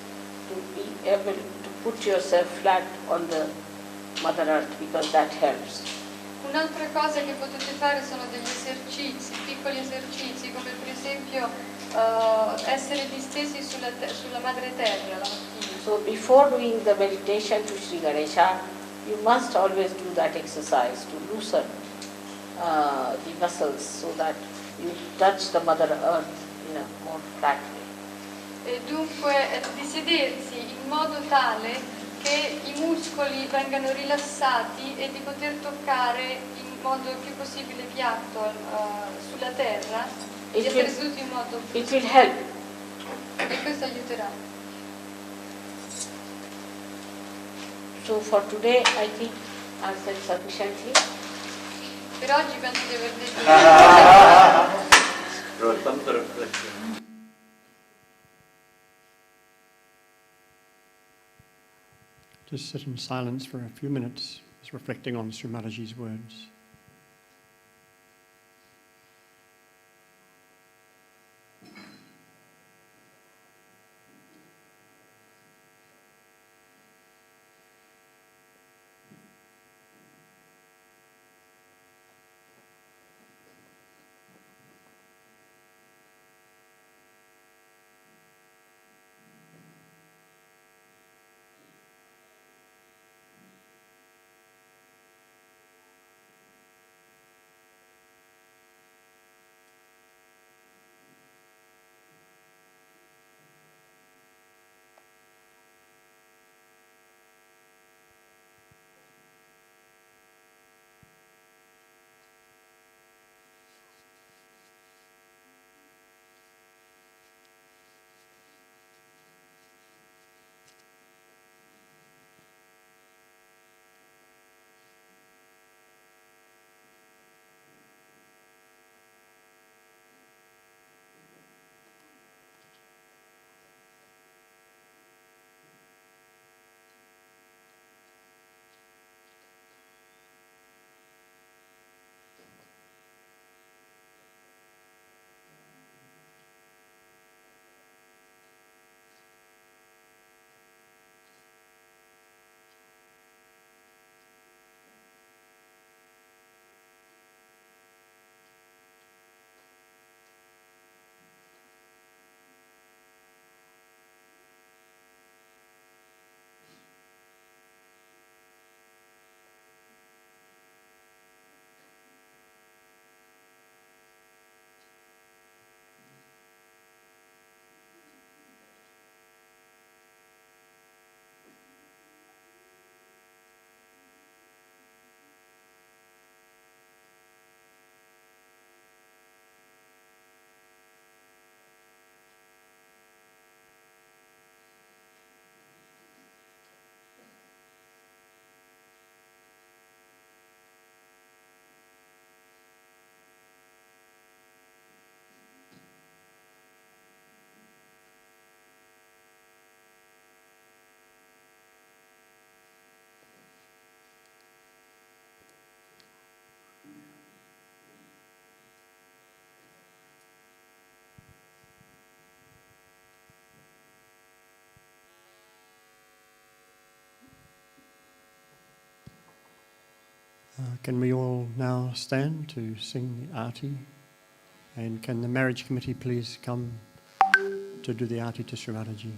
to be able to put yourself flat on the Mother Earth, because that helps. Un'altra cosa che potete fare sono degli esercizi, piccoli esercizi, come per esempio essere distesi sulla madre terra la mattina. So before doing the meditation to Shri Ganesha, you must always do that exercise to loosen the muscles so that you touch the Mother Earth in a more flat way. E dunque di sedersi in modo tale che i muscoli vengano rilassati e di poter toccare in modo il più possibile piatto sulla terra, di essere seduti in modo It will help. e questo aiuterà. So for today, I think I've said sufficiently. Per oggi penso di aver detto Profonda riflessione. Just sit in silence for a few minutes, just reflecting on Shri Mataji's words. Can we all now stand to sing the Arty? And can the marriage committee please come to do the Arty to Shri Mataji?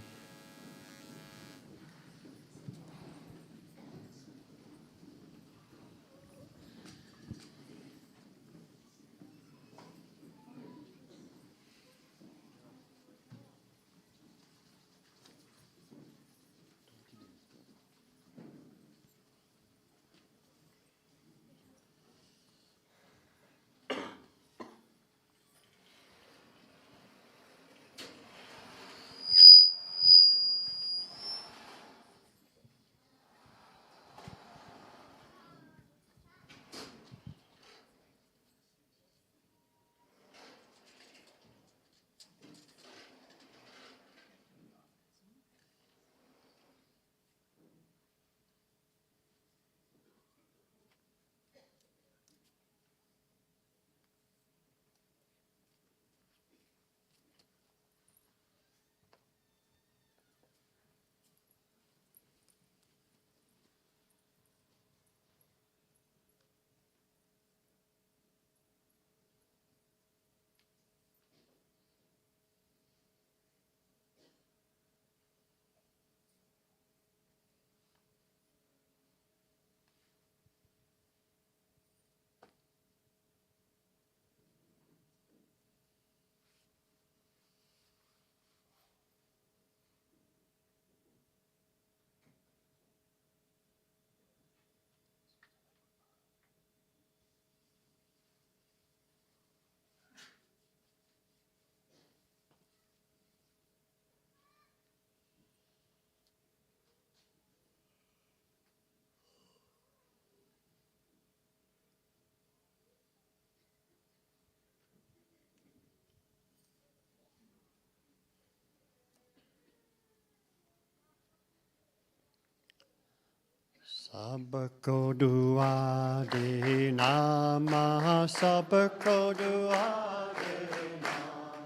Sabako dua de nama, sabako dua de nama,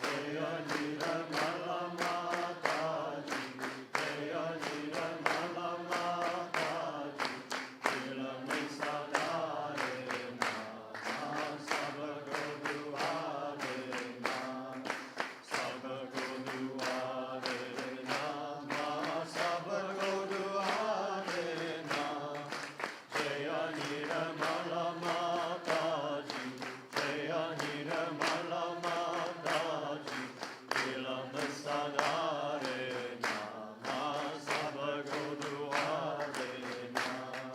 Jaya Niramala Mataji, Jaya Niramala Mataji, Jila Misadare Nama, sabako dua de nama, sabako dua de nama, sabako dua de nama, Jaya Niramala Mataji, Jaya Niramala Mataji, Jila Misadare Nama, sabako dua de nama,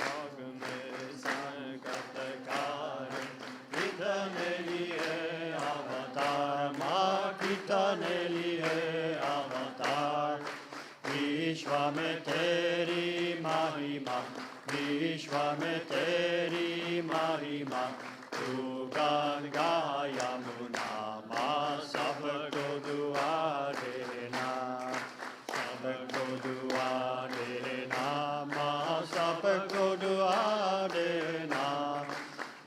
Agame Sankatakare, Kitaneliye Avatar, Ma Kitaneliye Avatar, Vishwa में तेरी महिमा, विश्व में तेरी महिमा, तू गान गाया मुना, माँ सबको दुआ देना, सबको दुआ देना, माँ सबको दुआ देना,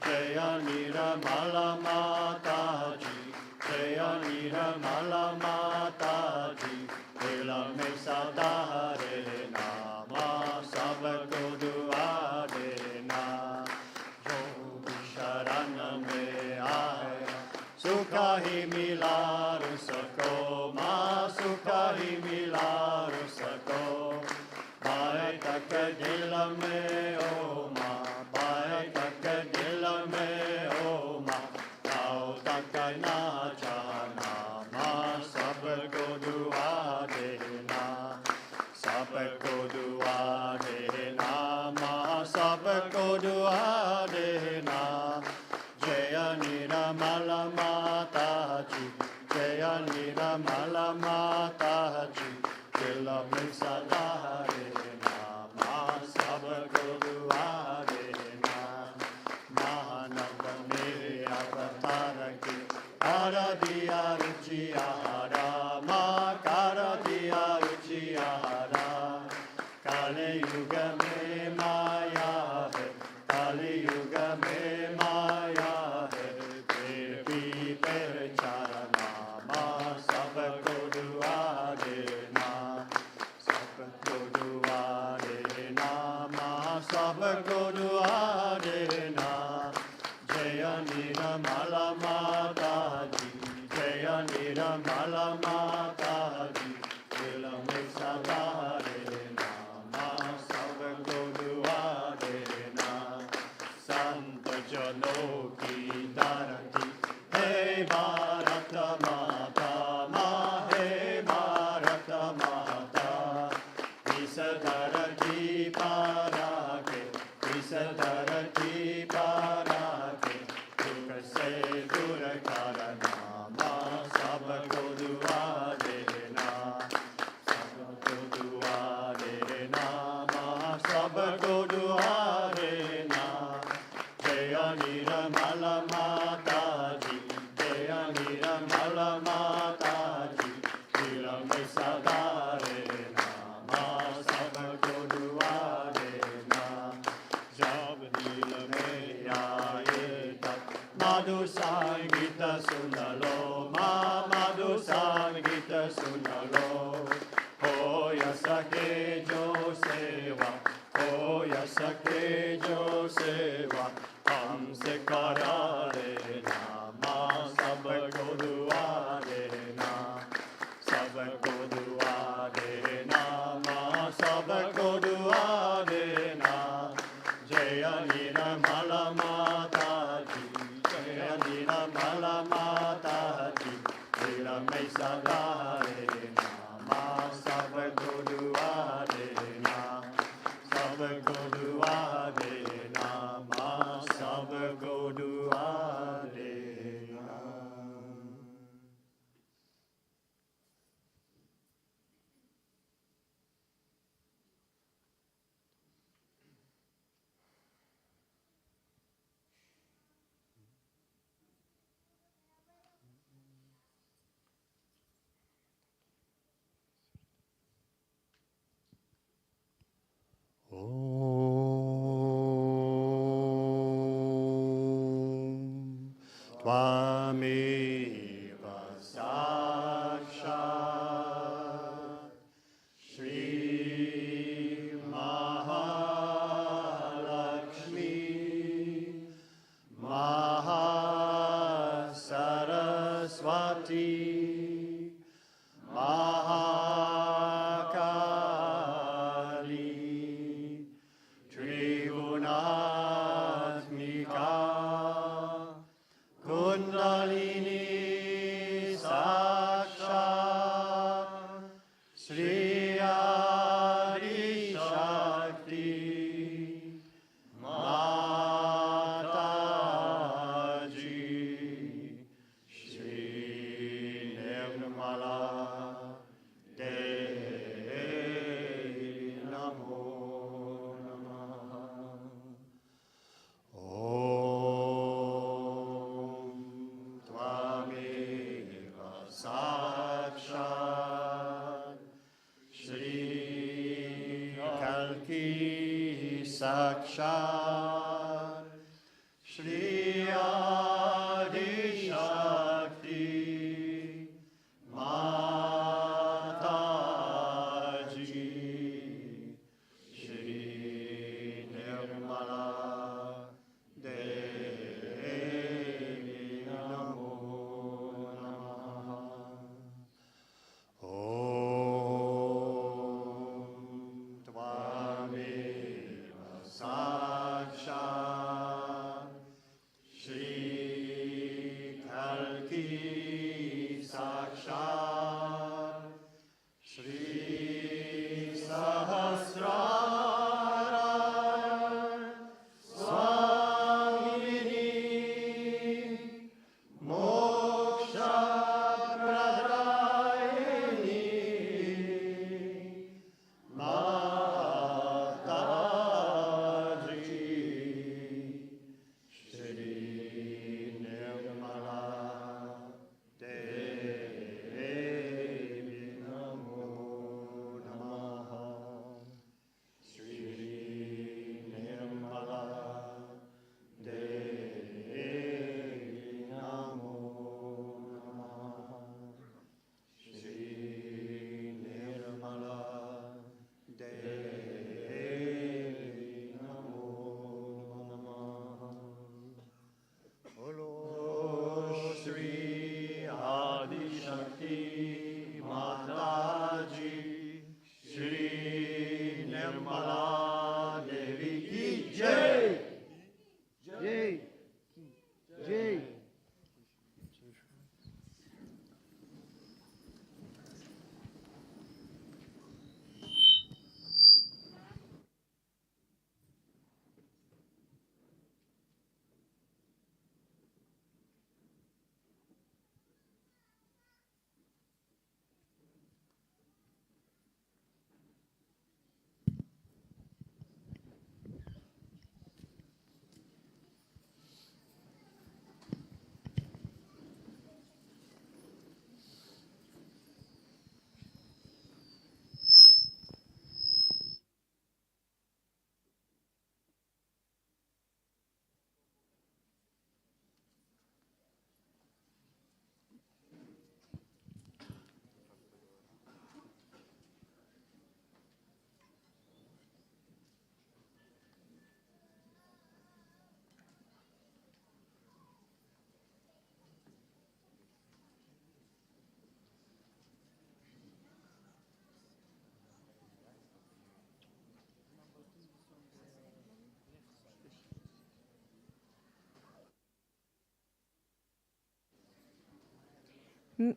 जय निरमला माता जी, जय निरमला माता जी, दिल में सदा रहना, माँ सबको दुआ देना, जो भी शरण में आया सुख ही मिला उसको, माँ सुख ही मिला उसको, पाए तक दिल में ओ माँ, पाए तक दिल में ओ माँ, आओ तक ना जाना, माँ सबको दुआ देना, सबको दुआ देना, माँ सबको दुआ देना, जय निरमला माता जी, जय निरमला माता जी, दिल में सदा रहना, माँ सबको दुआ देना, मानव ने अवतार की कर दिया रुचि आहारा, माँ कर दिया रुचि आहारा, काले युग में माया है, काले युग में माया है, फिर भी पहचाना, माँ सबको दुआ देना, सबको दुआ देना, माँ सबको दुआ देना, जय निरमला माता जी, जय निरमला माता जी, दिल में सदा रहना, माँ सबको दुआ देना, संत जनों की धरती है भारत माता, माँ है भारत माता, इस धरती पर आके, इस धरती पर आके, दुख से दूर करना, माँ सबको दुआ देना, सबको दुआ देना, माँ सबको दुआ देना, जय निरमला माता जी, जय निरमला माता जी, दिल में सदा रहना, माँ सबको दुआ देना, जब दिल में आए तब मधुर संगीत सुन लो, माँ मधुर संगीत सुन लो, हो या सके जो सेवा, हो या सके जो सेवा, हमसे करा लेना, माँ सबको दुआ देना, सबको दुआ देना, माँ सबको दुआ देना, जय निरमला माता जी, जय निरमला माता जी, दिल में सदा रहना, माँ सबको दुआ देना, सबको दुआ देना, माँ सबको दुआ देना. Sakshat Shri Adi Shakti Mataji Shri Nirmala Devi Namo Namaha. Om Tvameva Sakshat Shri Kalki Sakshat Shri Sahasrara Swamini Moksha Pradayini Mataji Shri Nirmala Devi Namo Namaha. Shri Nirmala Devi Namo Namaha. Shri Nirmala Devi Namo Namaha. Bolo Shri Adi Shakti Mataji Shri Nirmala Devi Ki Jai. Jai. Jai.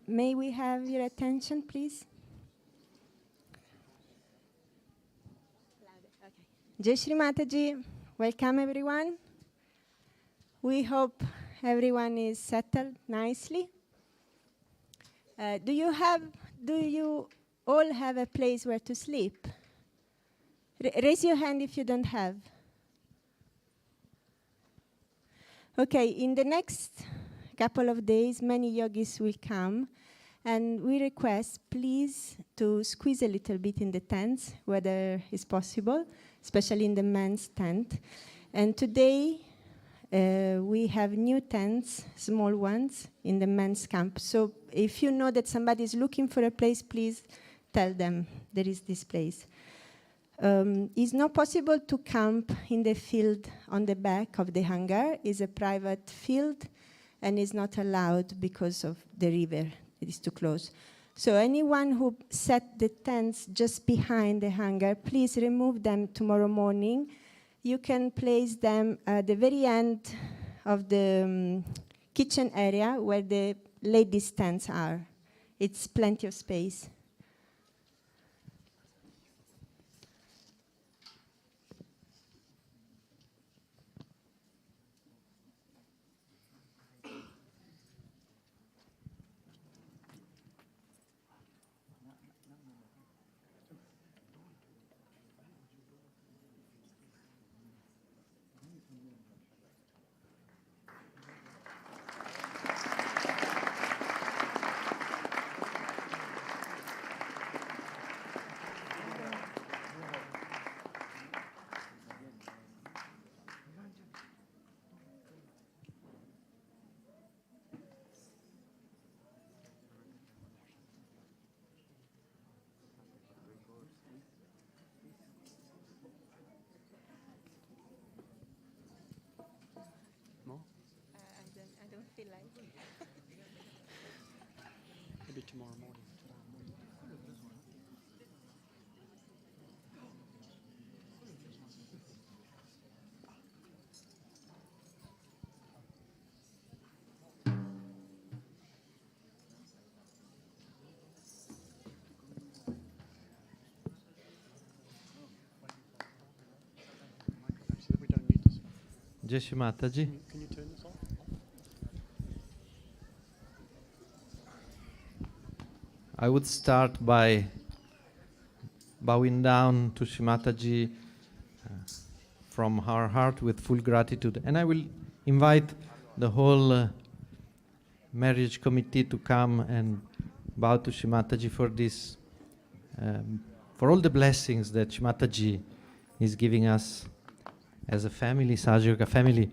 May we have your attention, please? Jai Shri Mataji. Welcome, everyone. We hope everyone is settled nicely. Do you all have a place where to sleep? Raise your hand if you don't have. Okay, in the next couple of days, many yogis will come, and we request, please, to squeeze a little bit in the tents, whether it's possible, especially in the men's tent. And today, we have new tents, small ones, in the men's camp. So if you know that somebody is looking for a place, please tell them there is this place. It's not possible to camp in the field on the back of the hangar. It's a private field, and is not allowed because of the river. It is too close. So anyone who set the tents just behind the hangar, please remove them tomorrow morning. You can place them at the very end of the kitchen area where the ladies' tents are. It's plenty of space. Maybe tomorrow morning. We don't need this. Jai Shri Mataji. Can you turn this off? I would start by bowing down to Shri Mataji from our heart with full gratitude. And I will invite the whole marriage committee to come and bow to Shri Mataji for this, for all the blessings that Shri Mataji is giving us as a family, Sahaja family,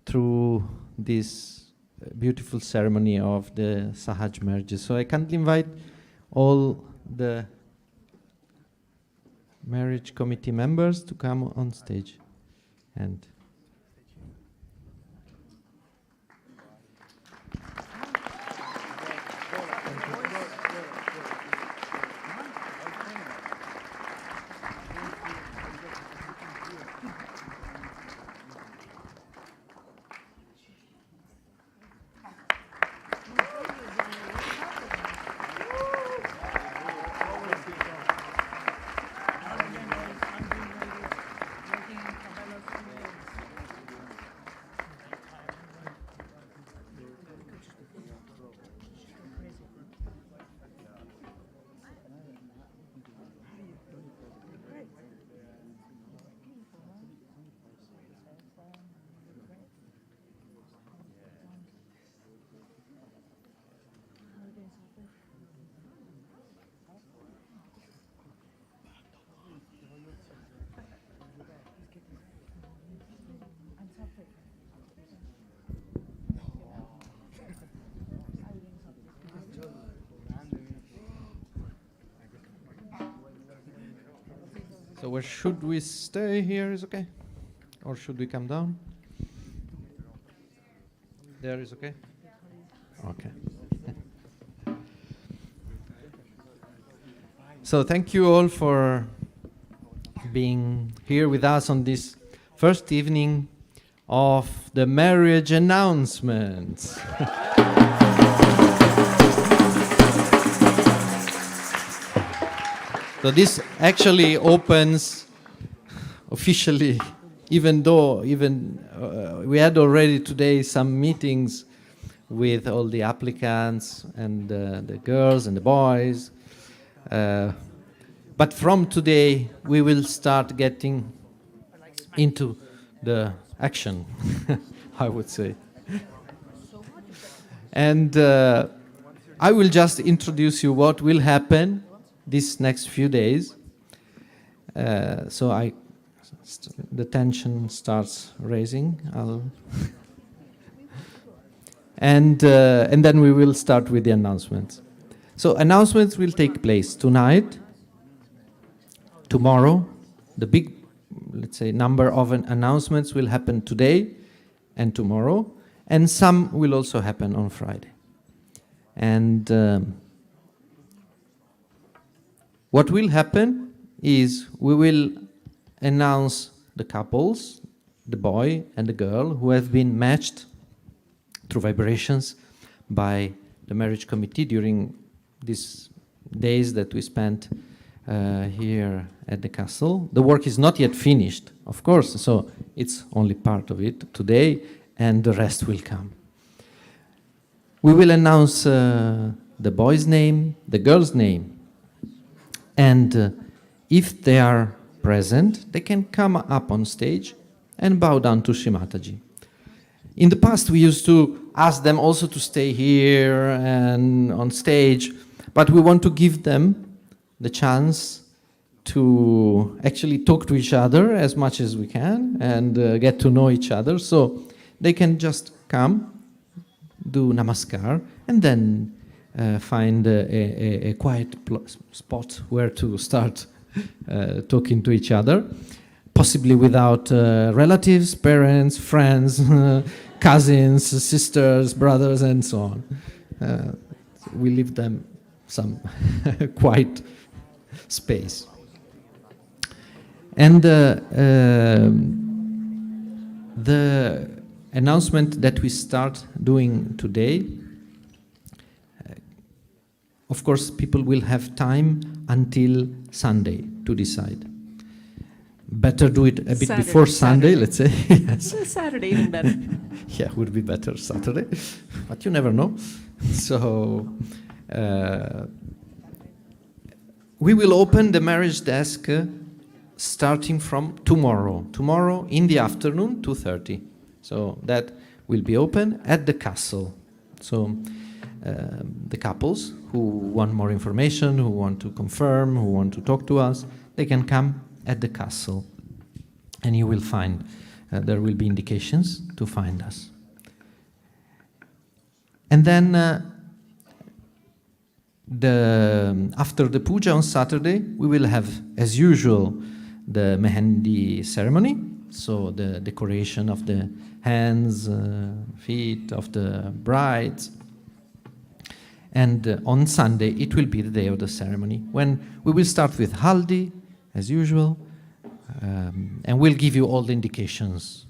through this beautiful ceremony of the Sahaj marriages. So I kindly invite all the marriage committee members to come on stage. And so where should we stay? Here is okay? Or should we come down? There is okay? Okay. So thank you all for being here with us on this first evening of the marriage announcements. So this actually opens officially, even though we had already today some meetings with all the applicants and the girls and the boys. But from today, we will start getting into the action, I would say. And I will just introduce you what will happen these next few days. So the tension starts raising. And then we will start with the announcements. So announcements will take place tonight, tomorrow. The big, let's say, number of announcements will happen today and tomorrow, and some will also happen on Friday. And what will happen is we will announce the couples, the boy and the girl, who have been matched through vibrations by the marriage committee during these days that we spent here at the castle. The work is not yet finished, of course, so it's only part of it today, and the rest will come. We will announce the boy's name, the girl's name, and if they are present, they can come up on stage and bow down to Shri Mataji. In the past, we used to ask them also to stay here and on stage, but we want to give them the chance to actually talk to each other as much as we can and get to know each other. So they can just come, do namaskar, and then find a quiet spot where to start talking to each other, possibly without relatives, parents, friends, cousins, sisters, brothers, and so on. We leave them some quiet space. And the announcement that we start doing today, of course, people will have time until Sunday to decide. Better do it a bit before Sunday, let's say. Yes. Saturday, even better. Yeah, would be better Saturday, but you never know. So we will open the marriage desk starting from tomorrow. Tomorrow in the afternoon, 2:30. So that will be open at the castle. So the couples who want more information, who want to confirm, who want to talk to us, they can come at the castle. And you will find, there will be indications to find us. And then after the puja on Saturday, we will have, as usual, the mehendi ceremony, so the decoration of the hands, feet of the brides. And on Sunday, it will be the day of the ceremony, when we will start with haldi, as usual, and we'll give you all the indications.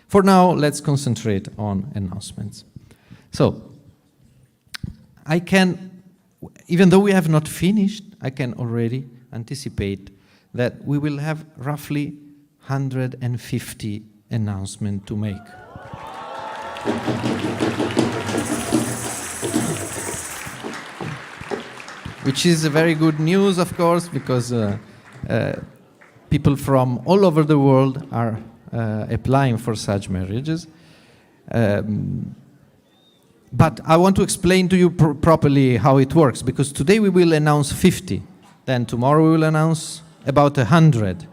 For now, let's concentrate on announcements. So, I can, even though we have not finished, I can already anticipate that we will have roughly 150 announcements to make. Which is very good news, of course, because people from all over the world are applying for such marriages. But I want to explain to you properly how it works, because today we will announce 50, then tomorrow we will announce about 100.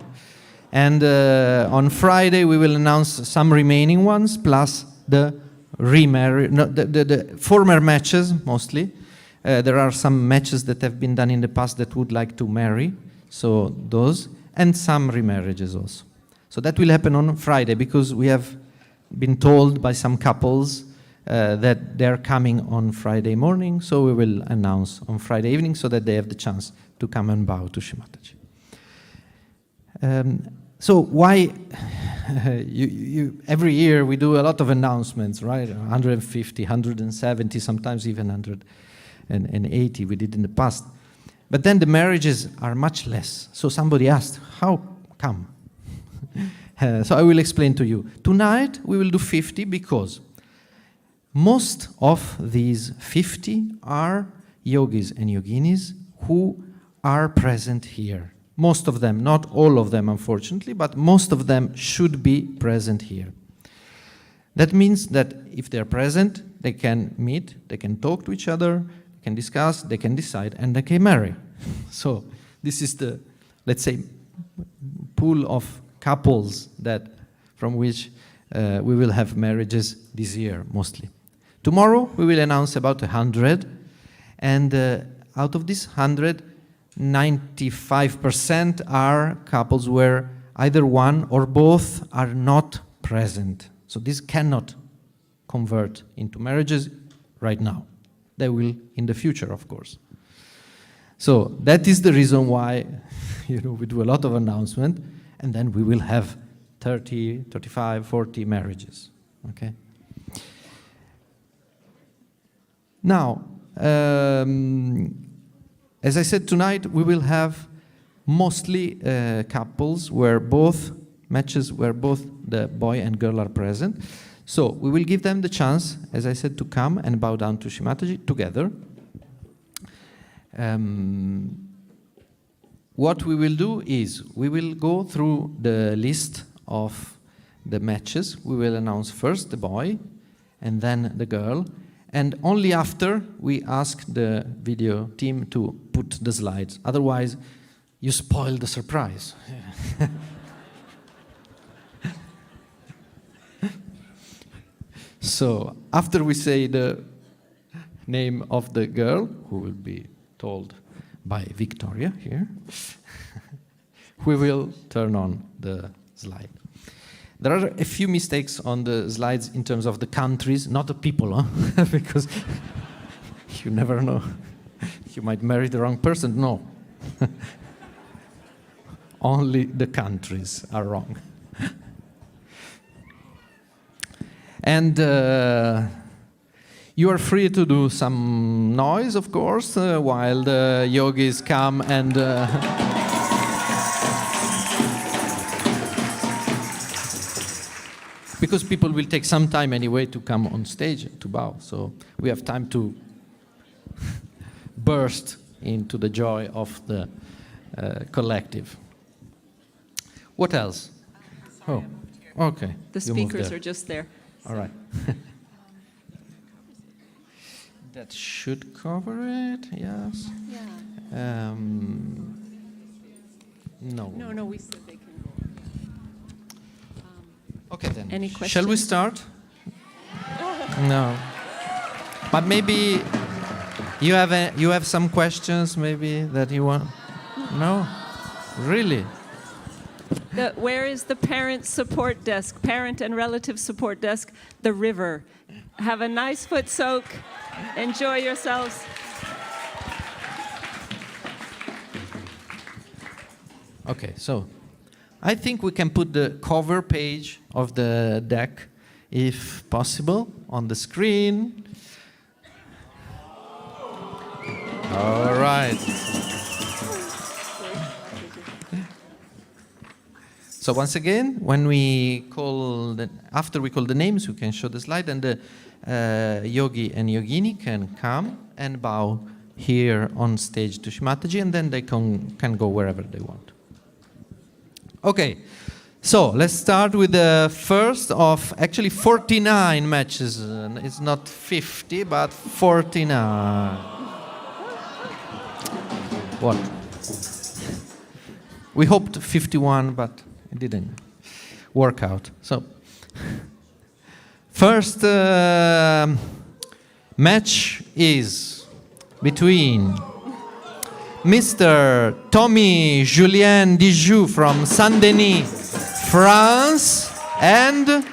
And on Friday we will announce some remaining ones, plus the former matches, mostly. There are some matches that have been done in the past that would like to marry, so those, and some remarriages also. So that will happen on Friday, because we have been told by some couples that they're coming on Friday morning, so we will announce on Friday evening so that they have the chance to come and bow to Shri Mataji. So why, every year we do a lot of announcements, right? 150, 170, sometimes even 180 we did in the past. But then the marriages are much less. So somebody asked, how come? So I will explain to you. Tonight we will do 50 because most of these 50 are yogis and yoginis who are present here. Most of them, not all of them unfortunately, but most of them should be present here. That means that if they're present, they can meet, they can talk to each other, they can discuss, they can decide, and they can marry. So this is the, let's say, pool of couples that from which we will have marriages this year mostly. Tomorrow we will announce about 100, and out of this 100, 95% are couples where either one or both are not present. So this cannot convert into marriages right now. They will in the future, of course. So that is the reason why we do a lot of announcement, and then we will have 30, 35, 40 marriages. Okay. Now, as I said, tonight we will have mostly couples where both matches where both the boy and girl are present. So we will give them the chance, as I said, to come and bow down to Shri Mataji together. What we will do is we will go through the list of the matches. We will announce first the boy and then the girl. And only after we ask the video team to put the slides. Otherwise, you spoil the surprise. So, after we say the name of the girl, who will be told by Victoria here, we will turn on the slide. There are a few mistakes on the slides in terms of the countries, not the people, huh? Because you never know. You might marry the wrong person. No. Only the countries are wrong. And you are free to do some noise, of course, while the yogis come and... because people will take some time anyway to come on stage to bow, so we have time to burst into the joy of the collective. What else? Oh, okay. The speakers are just there. All right. That should cover it, yes. Yeah. No. No, we said they can go. Okay then. Any questions? Shall we start? No. But maybe you have some questions maybe that you want? No? Really? Where is the parent support desk, parent and relative support desk? The river. Have a nice foot soak. Enjoy yourselves. Okay, so I think we can put the cover page of the deck, if possible, on the screen. All right. So once again, when we call after we call the names, we can show the slide, and the yogi and yogini can come and bow here on stage to Shri Mataji, and then they can go wherever they want. Okay, so let's start with the first of actually 49 matches. It's not 50, but 49. What? We hoped 51, but it didn't work out. So, first match is between Mr. Tommy Julien Dijoux from Saint-Denis, France, and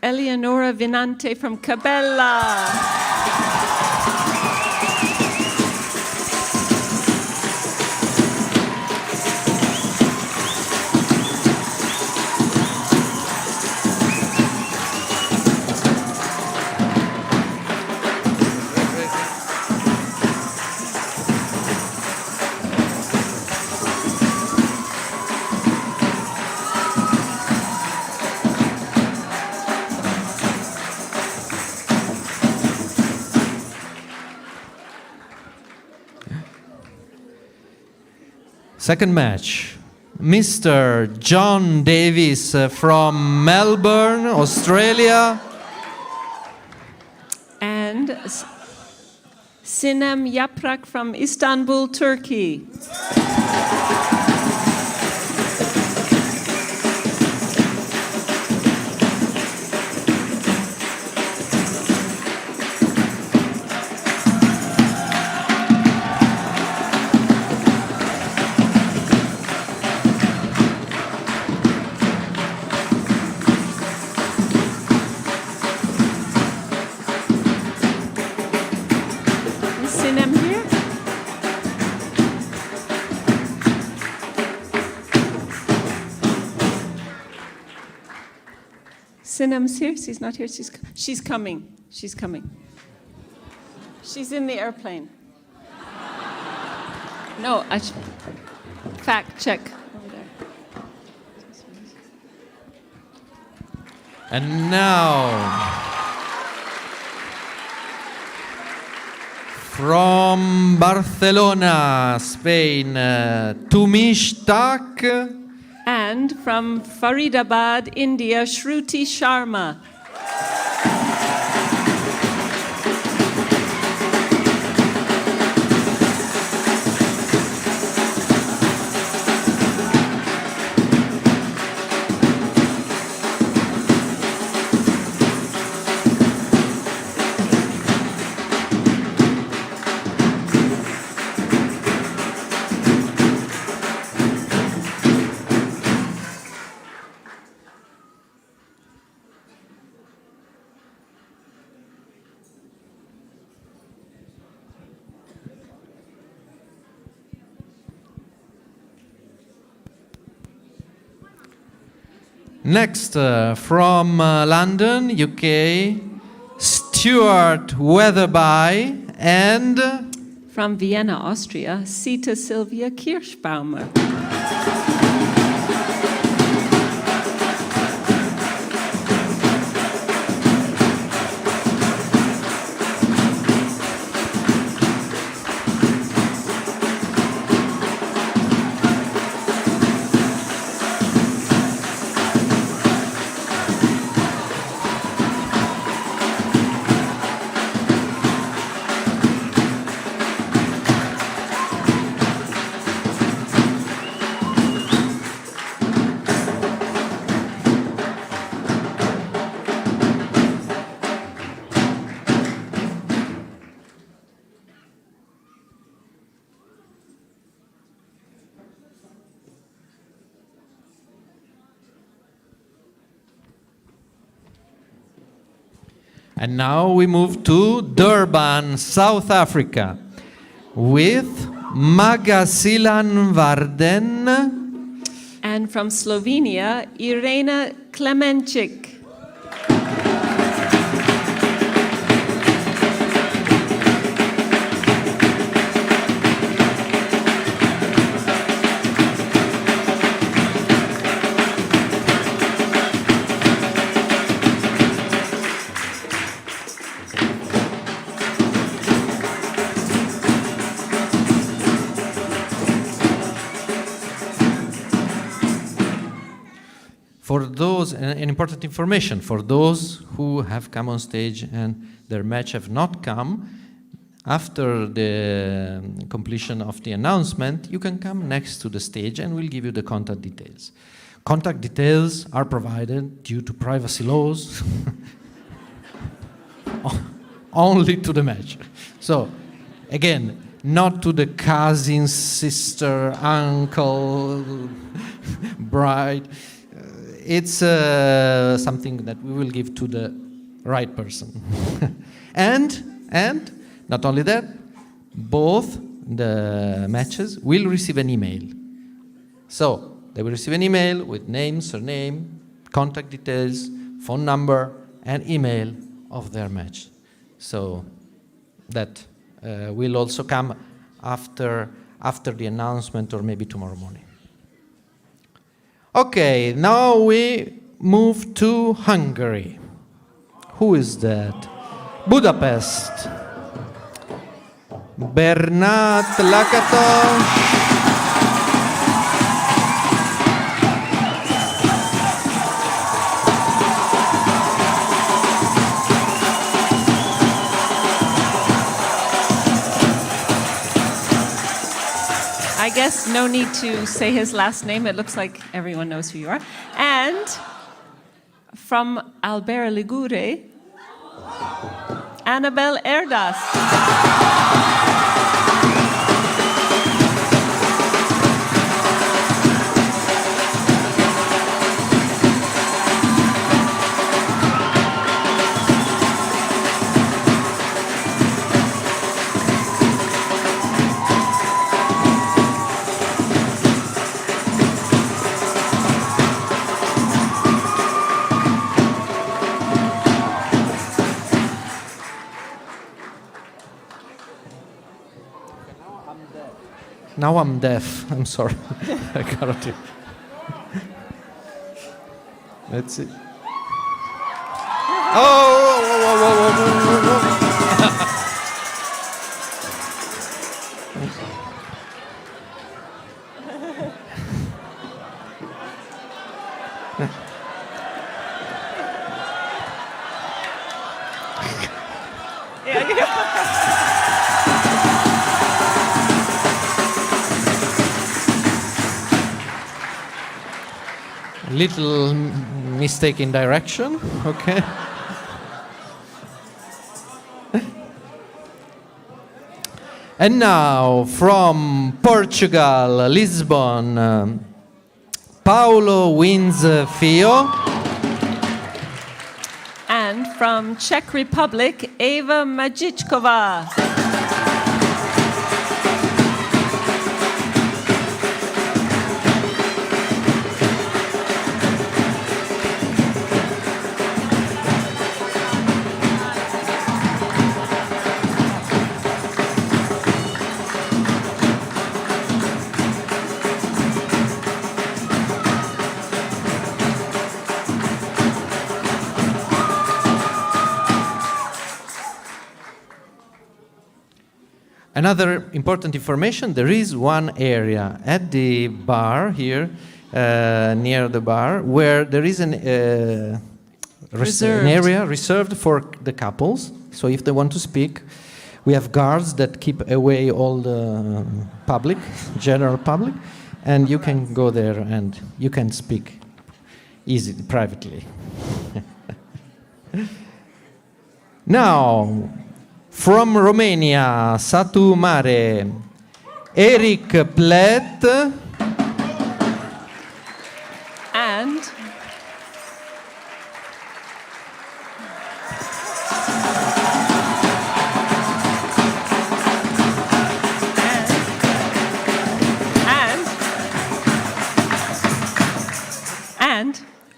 Eleonora Vinante from Cabella. Second match, Mr. John Davis from Melbourne, Australia. And Sinem Yaprak from Istanbul, Turkey. Sinem's here? She's not here? She's coming. She's coming. She's in the airplane. No, fact check. Over there. And now, from Barcelona, Spain, Tumish Tak. And from Faridabad, India, Shruti Sharma. Next, from London, UK, Stuart Weatherby, and from Vienna, Austria, Sita Sylvia Kirschbaumer. And now we move to Durban, South Africa, with Magasilan Varden. And from Slovenia, Irena Klemenchik. For those, an important information, for those who have come on stage and their match have not come, after the completion of the announcement, you can come next to the stage and we'll give you the contact details. Contact details are provided due to privacy laws only to the match. So, again, not to the cousin, sister, uncle, bride. It's something that we will give to the right person. and not only that, both the matches will receive an email. So they will receive an email with name, surname, contact details, phone number, and email of their match. So that will also come after the announcement or maybe tomorrow morning. Okay, now we move to Hungary. Who is that? Budapest. Bernat Lakatos. I guess no need to say his last name. It looks like everyone knows who you are. And from Albera Ligure, Annabelle Erdas. Now I'm deaf. I'm sorry. I got it. Let's see. Oh! Yeah, you go. Little mistake in direction, okay. And now from Portugal, Lisbon, Paulo Wins Fio. And from Czech Republic, Eva Majičková. Another important information, there is one area at the bar here, near the bar, where there is an area reserved for the couples. So if they want to speak, we have guards that keep away all the public, general public, and you can go there and you can speak easily, privately. Now, from Romania, Satu Mare, Eric Plet, and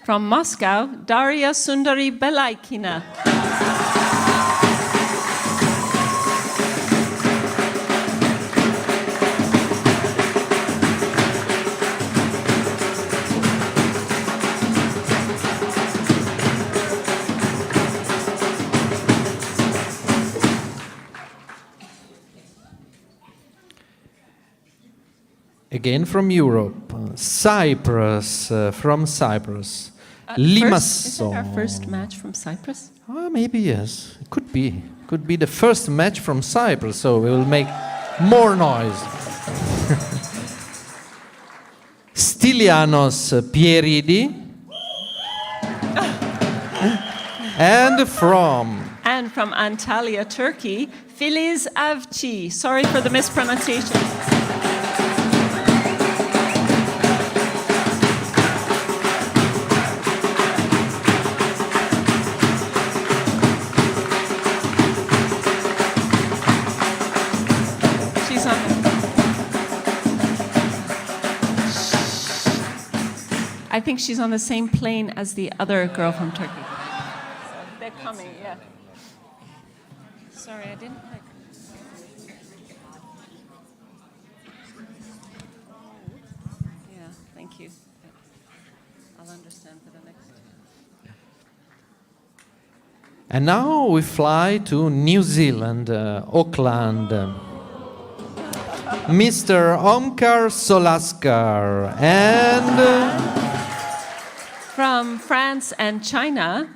from Moscow, Daria Sundari Belaikina. Again from Europe, Cyprus, from Cyprus, Limassol. Is it our first match from Cyprus? Maybe yes, it could be. Could be the first match from Cyprus, so we will make more noise. Stylianos Pieridi. And from Antalya, Turkey, Filiz Avci. Sorry for the mispronunciation. I think she's on the same plane as the other girl from Turkey. So they're coming, yeah. Sorry, I didn't like. Yeah, thank you. I'll understand for the next. And now we fly to New Zealand, Auckland. Mr. Omkar Solaskar and from France and China,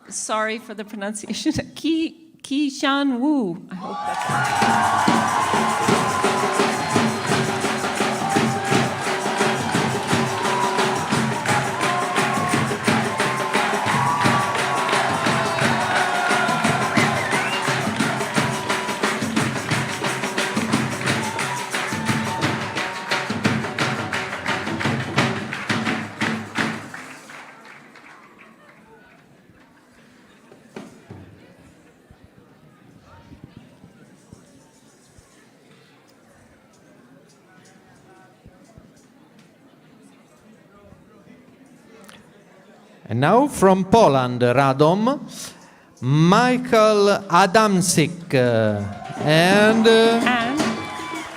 sorry for the pronunciation, Ki Shan Wu. I hope that's And now from Poland, Radom, Michael Adamsik,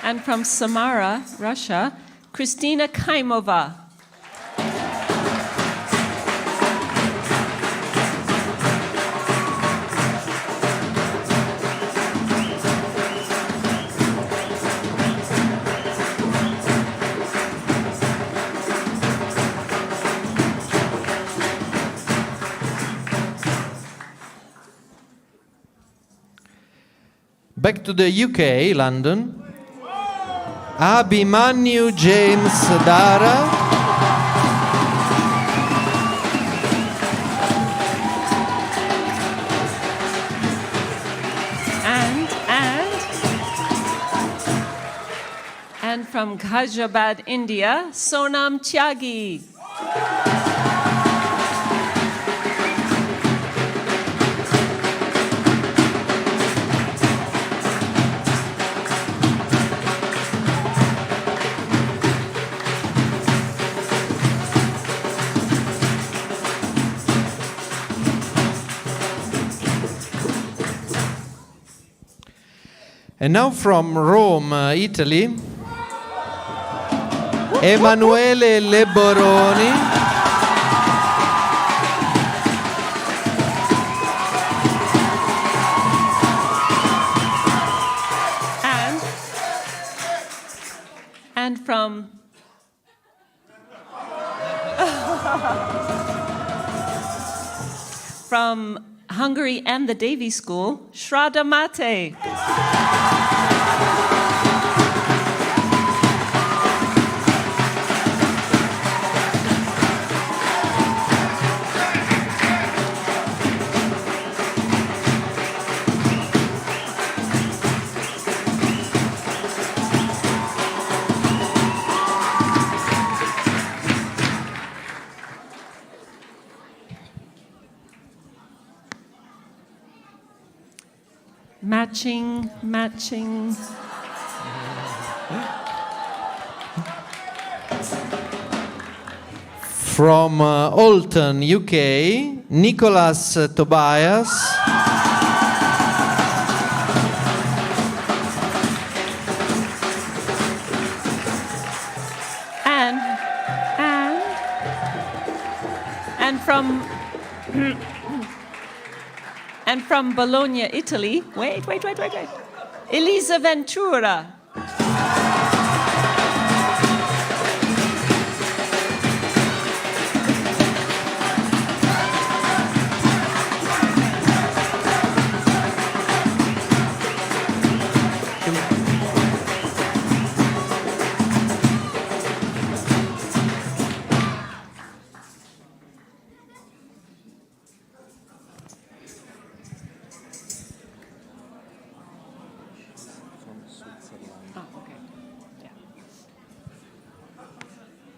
and from Samara, Russia, Kristina Kaimova. Back to the UK, London. Abhimanyu James Dara. And from Ghaziabad, India, Sonam Tyagi. And now from Rome, Italy, Emanuele Leboroni. from Hungary and the Devi School, Shraddha Mate. Matching, matching. From Alton, UK, Nicholas Tobias. And from Bologna, Italy, wait, Elisa Ventura.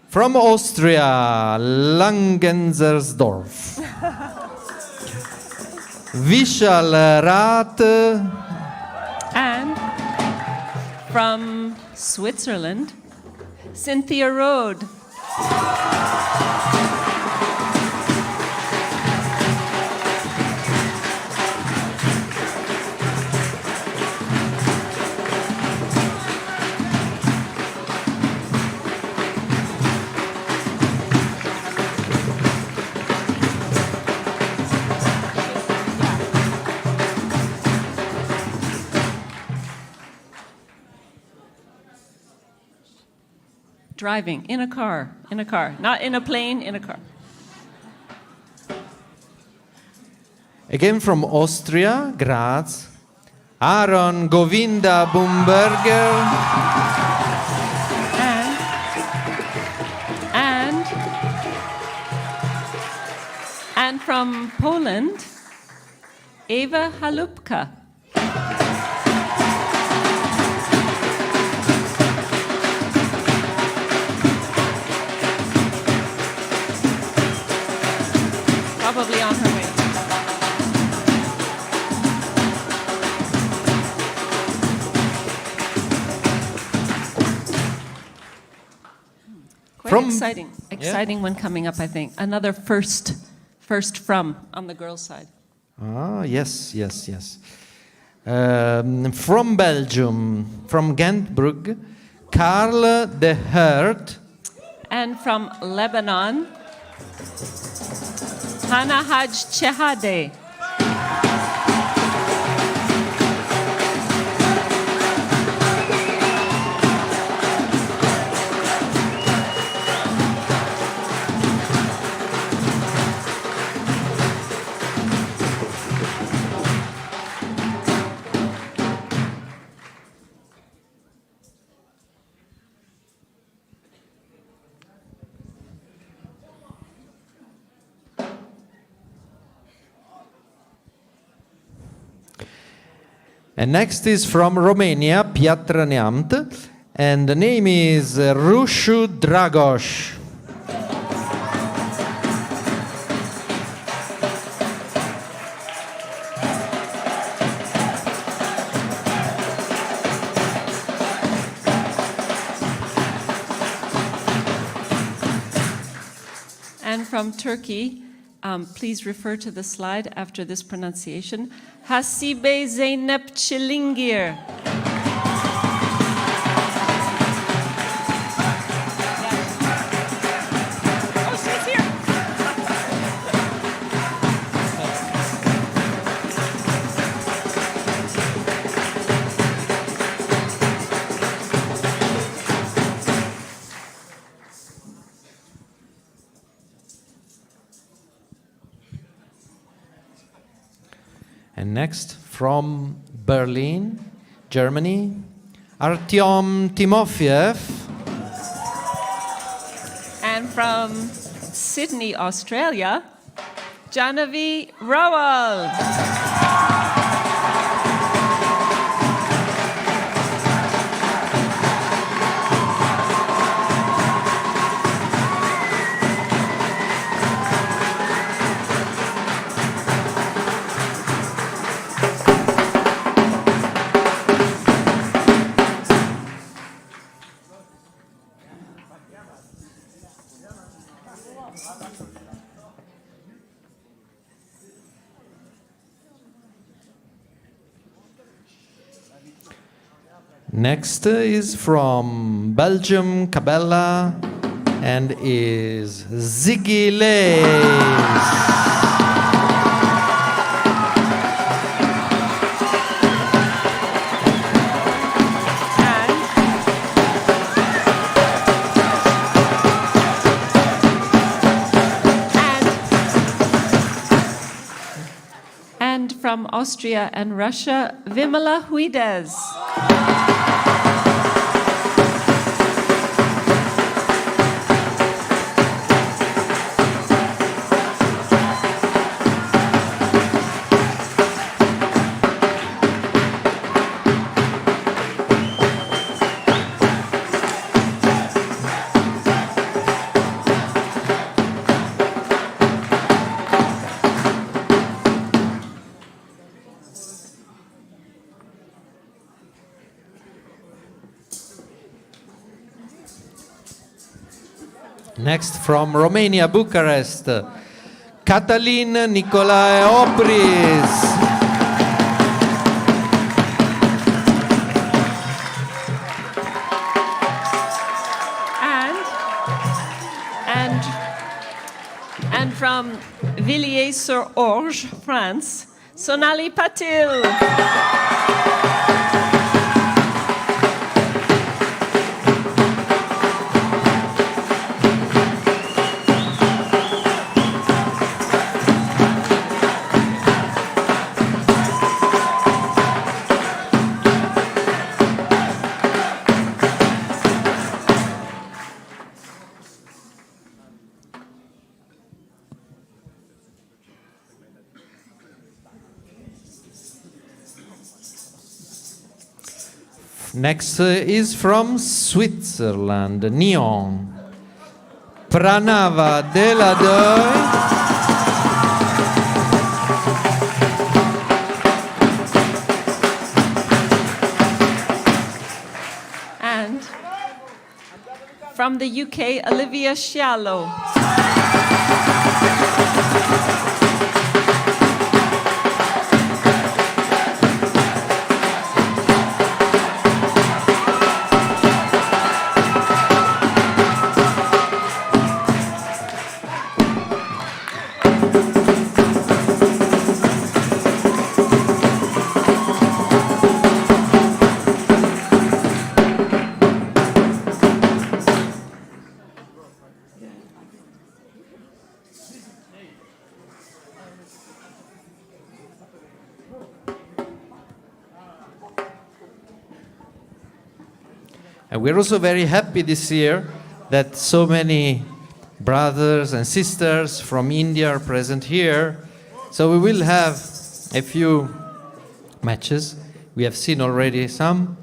From Austria, Langenzersdorf. Vishal Rat. And from Switzerland, Cynthia Rode. Driving in a car, not in a plane, in a car. Again from Austria, Graz, Aaron Govinda Bumberger. And from Poland, Eva Halupka. Probably on her way. Quite exciting one coming up, I think. Another first from on the girls' side. Ah, yes. From Belgium, from Gentbrugge, Karl de Hert. And from Lebanon, Hana Haj Chehade. And next is from Romania, Piatra Neamt, and the name is Rushu Dragos. And from Turkey, please refer to the slide after this pronunciation. Hasibe Zeynep Çilingir. Oh, she's here. And next, from Berlin, Germany, Artyom Timofeyev. And from Sydney, Australia, Janavi Rawal. Next is from Belgium, Cabella, and is Ziggy Lays. And from Austria and Russia, Vimala Huides. Next from Romania, Bucharest, Catalin Nicolae Opris. And from Villiers-sur-Orge, France, Sonali Patil. Next is from Switzerland, Nyon, Pranava Deladeuil. And from the UK, Olivia Shallow. And we're also very happy this year that so many brothers and sisters from India are present here. So we will have a few matches. We have seen already some.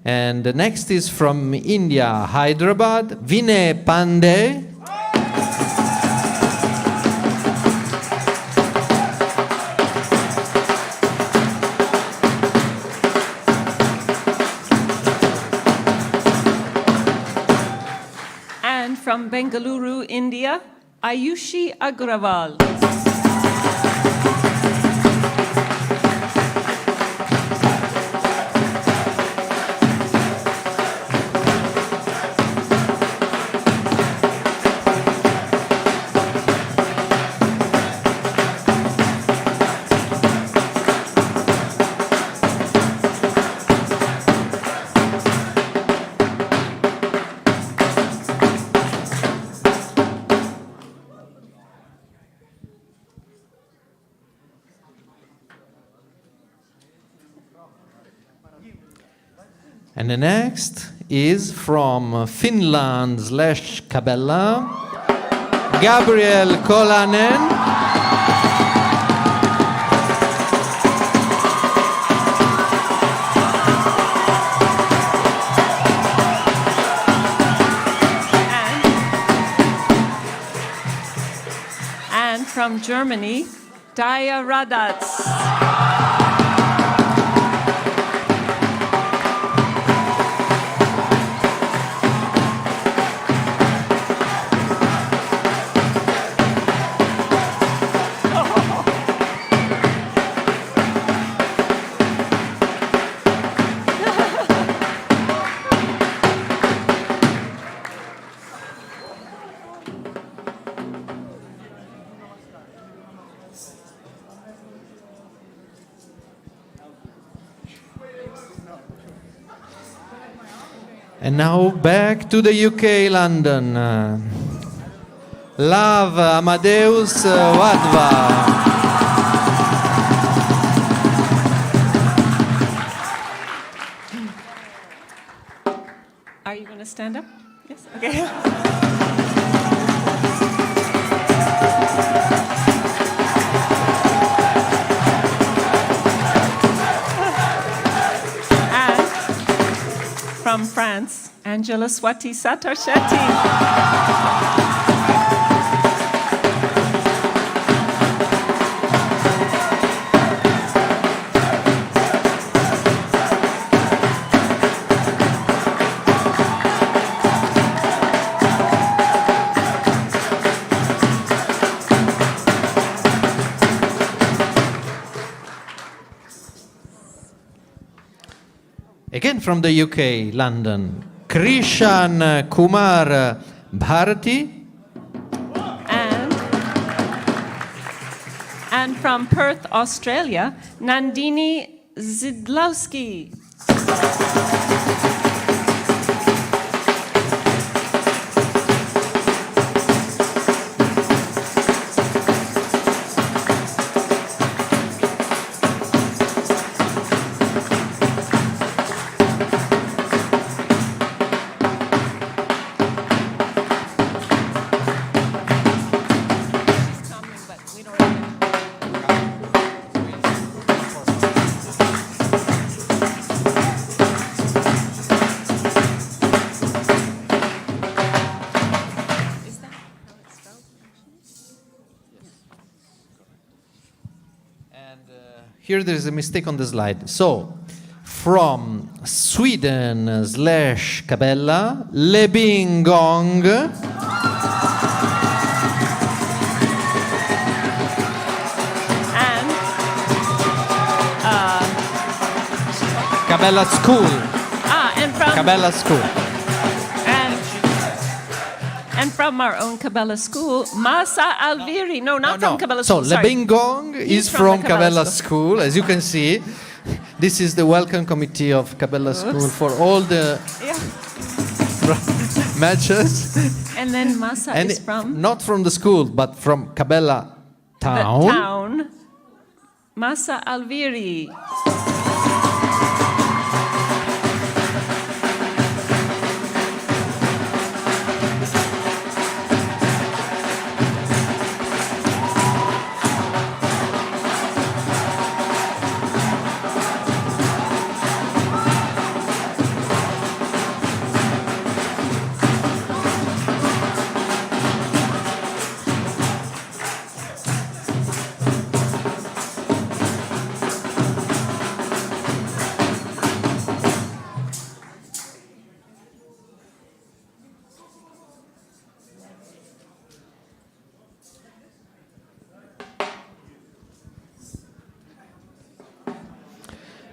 And the next is from India, Hyderabad, Vinay Pandey. From Bengaluru, India, Ayushi Agrawal. And the next is from Finland / Cabella, Gabriel Kolanen. And from Germany, Daya Radatz. And now back to the UK, London. Love Amadeus Wadva. Are you going to stand up? Yes? Okay. From France, Angela Swati Satarsheti. Again from the UK, London, Krishan Kumar Bharati. And from Perth, Australia, Nandini Zidlowski. Here there is a mistake on the slide. So, from Sweden / Cabella, Lebingong. And Cabella School. And from Cabella School. And from our own Cabella School, Masa Alviri. No, not from Cabella So School. Lebingong is from Cabella School. As you can see, this is the welcome committee of Cabella School for all the matches. And then Masa is from? Not from the school, but from Cabella town. The town. Masa Alviri.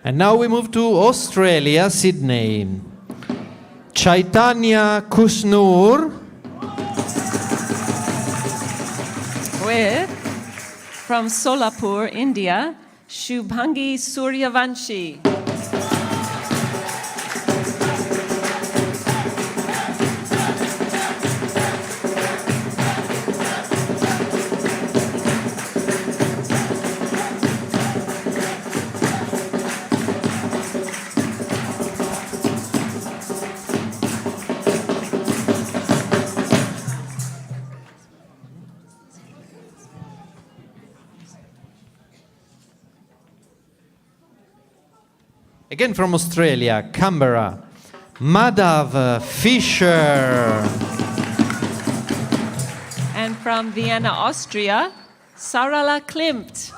And now we move to Australia, Sydney. Chaitanya Kusnur. With, from Solapur, India, Shubhangi Suryavanshi. Again from Australia, Canberra, Madhav Fisher. And from Vienna, Austria, Sarala Klimt.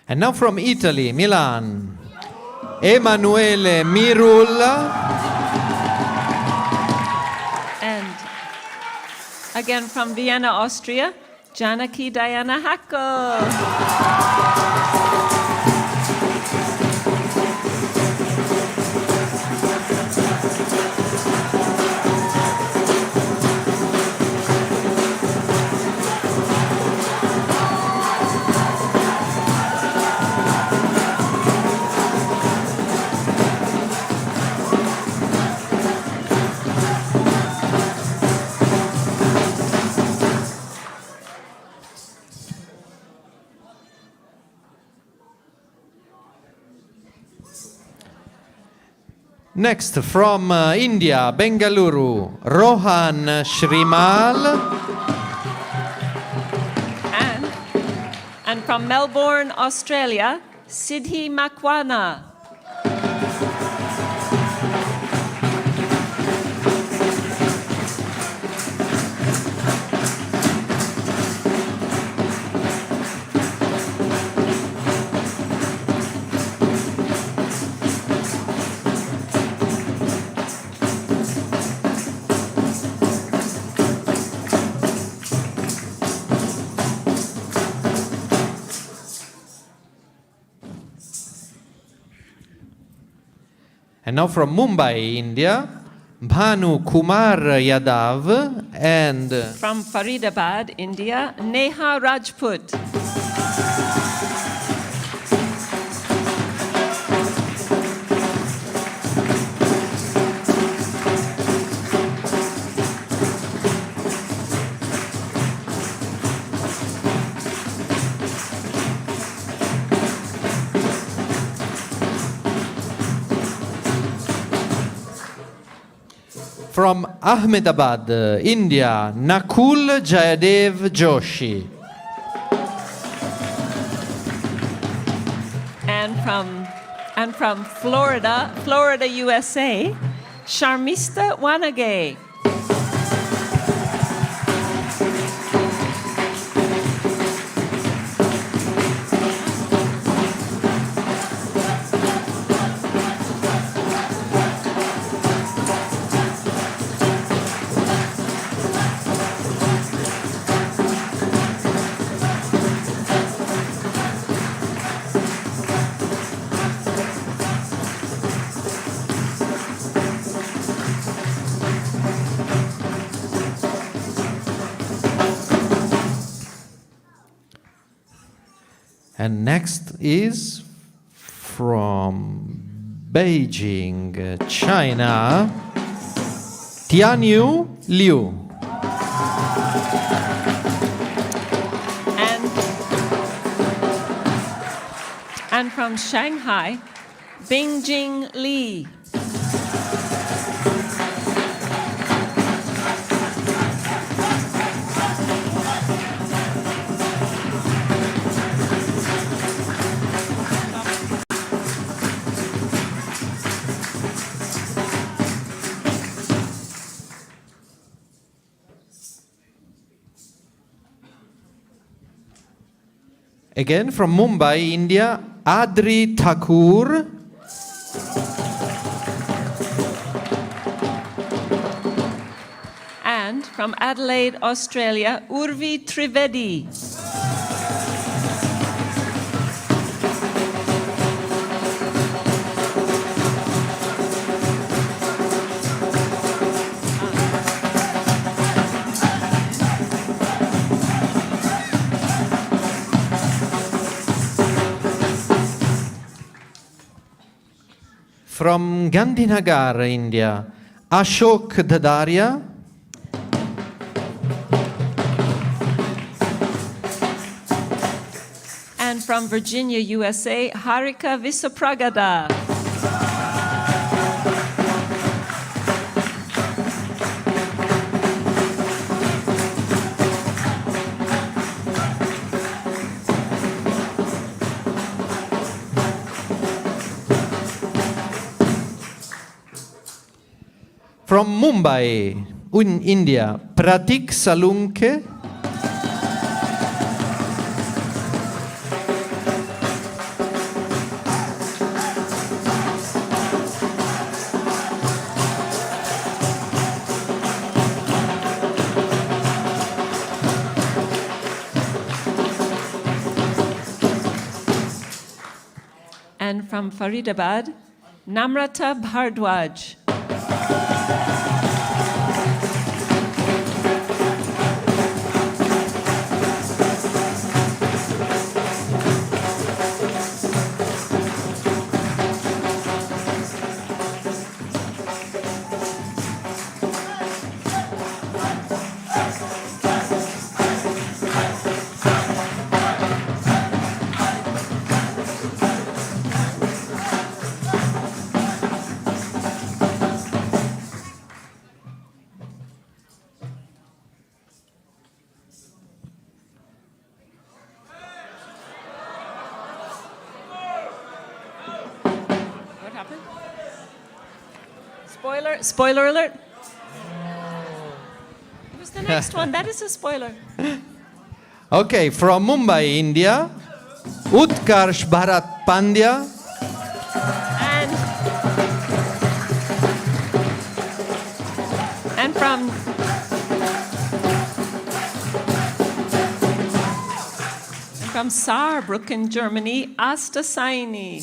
And now from Italy, Milan, Emanuele Mirul. And again from Vienna, Austria, Janaki Diana Hackel. Next, from India, Bengaluru, Rohan Shrimal. And from Melbourne, Australia, Siddhi Makwana. And now from Mumbai, India, Bhanu Kumar Yadav. And from Faridabad, India, Neha Rajput. from Ahmedabad, India, Nakul Jayadev Joshi. And from Florida, USA, Sharmista Wanagay. And next is from Beijing, China, Tianyu Liu. And from Shanghai, Bingjing Li. Again from Mumbai, India, Adri Thakur. And from Adelaide, Australia, Urvi Trivedi. From Gandhinagar, India, Ashok Dadaria. And from Virginia, USA, Harika Visapragada. From Mumbai, in India, Pratik Salunke. And from Faridabad, Namrata Bhardwaj. Spoiler alert. It was the next one. That is a spoiler. Okay, from Mumbai, India, Utkarsh Bharat Pandya. And from Saarbrücken, Germany, Asta Saini.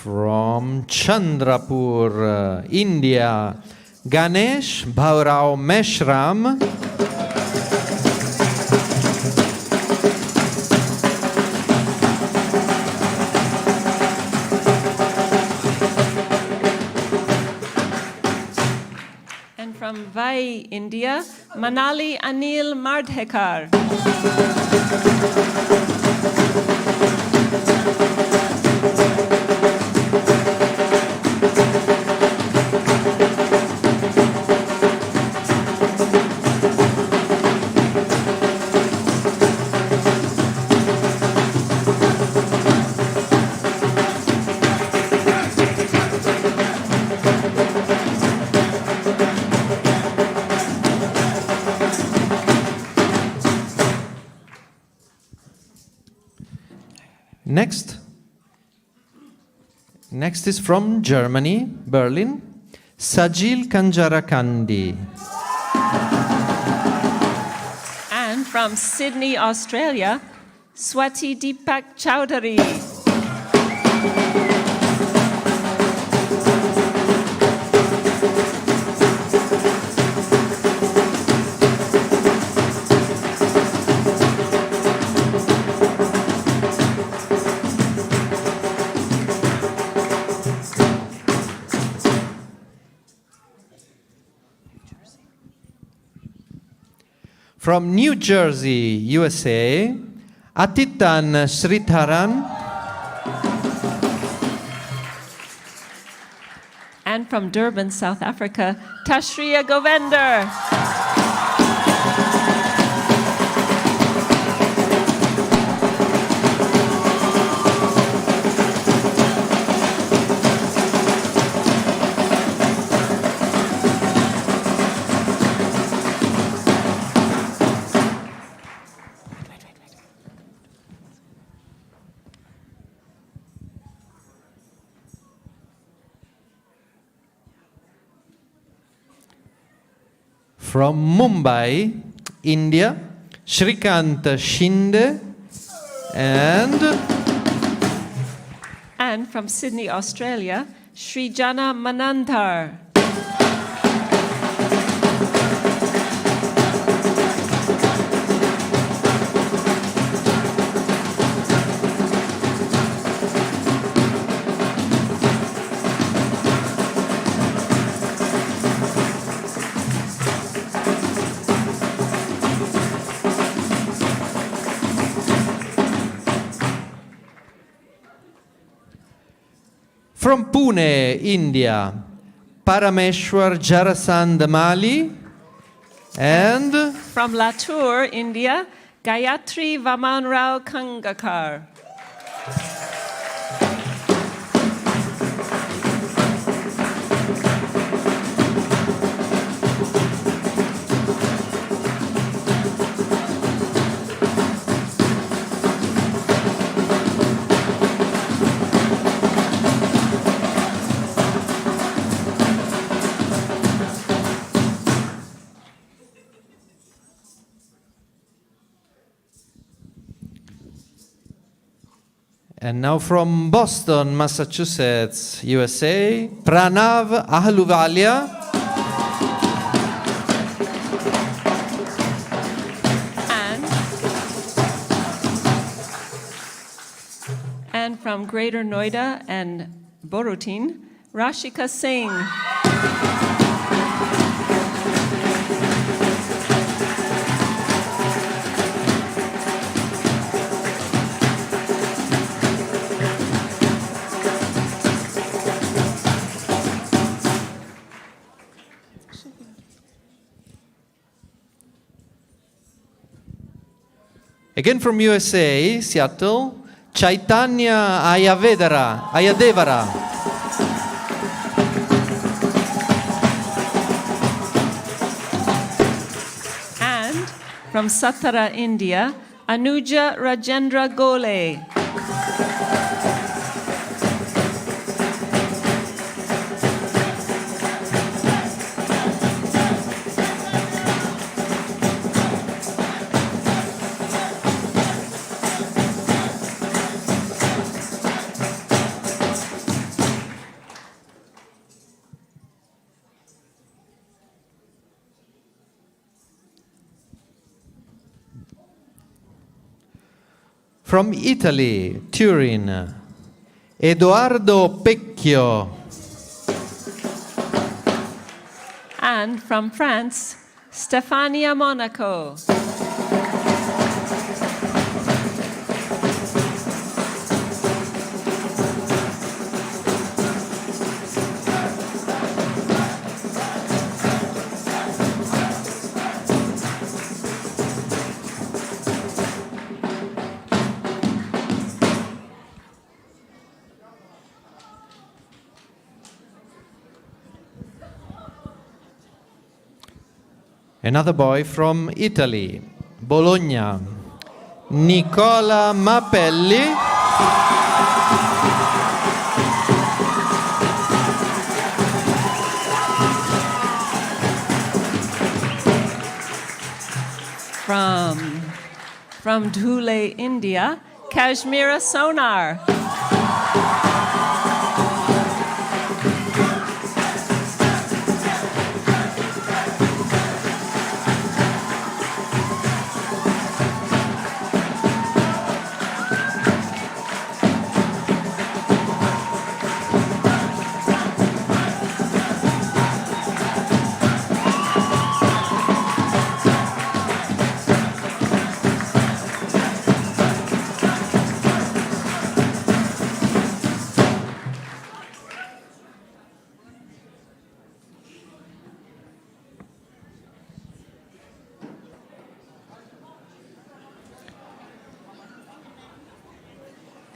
From Chandrapur, India, Ganesh Bhaurao Meshram. And from Vai, India, Manali Anil Mardhekar. Next is from Germany, Berlin, Sajil Kanjarakandi. And from Sydney, Australia, Swati Deepak Chowdhury. From New Jersey, USA, Atitan Sritharan. And from Durban, South Africa, Tashriya Govender. From Mumbai, India, Shrikant Shinde, and from Sydney, Australia, Shri Jana Manantar. From Pune, India, Parameshwar Jarasand Mali, and from Latur, India, Gayatri Vamanrao Kangakar. And now from Boston, Massachusetts, USA, Pranav Ahluwalia. And from Greater Noida and Borutin, Rashika Singh. Again from USA, Seattle, Chaitanya Ayadevara. And from Satara, India, Anuja Rajendra Gole. From Italy, Turin, Edoardo Pecchio. And from France, Stefania Monaco. Another boy from Italy, Bologna, Nicola Mapelli. From Dhule, India, Kashmira Sonar.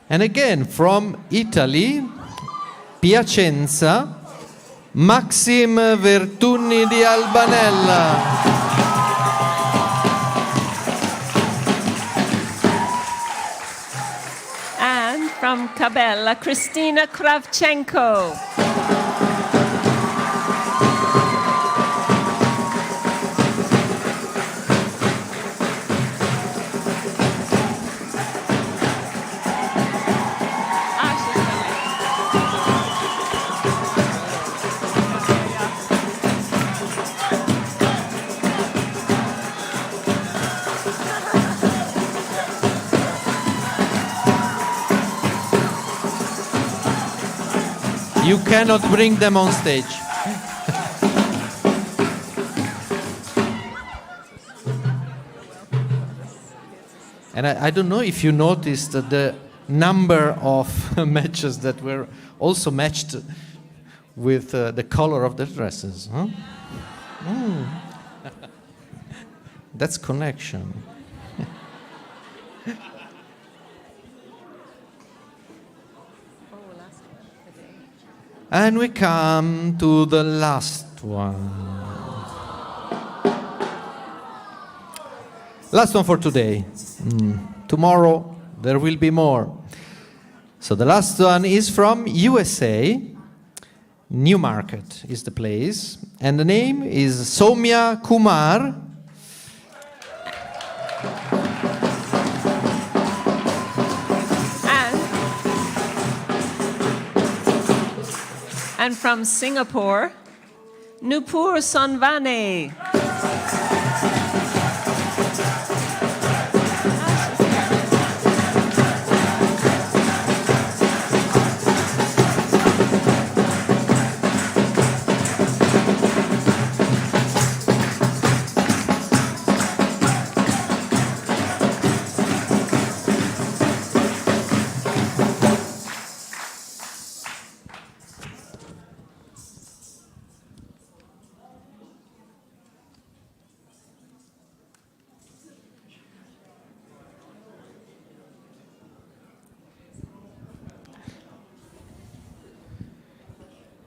And again from Italy, Piacenza, Maxim Vertunni di Albanella. And from Cabella, Christina Kravchenko. You cannot bring them on stage. And I don't know if you noticed the number of matches that were also matched with the color of the dresses. Huh? Mm. That's connection. And we come to the last one. Last one for today. Tomorrow there will be more. So the last one is from USA. Newmarket is the place. And the name is Soumya Kumar. And from Singapore, Nupur Sonvane.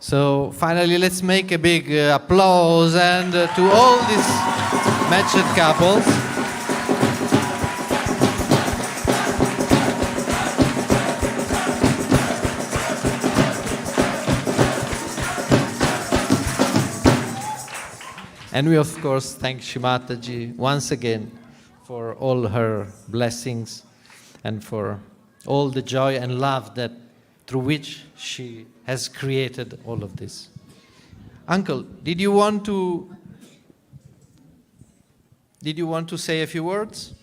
So finally, let's make a big applause and to all these matched couples. And we of course thank Shri Mataji once again for all her blessings and for all the joy and love that through which she has created all of this. Uncle, did you want to say a few words?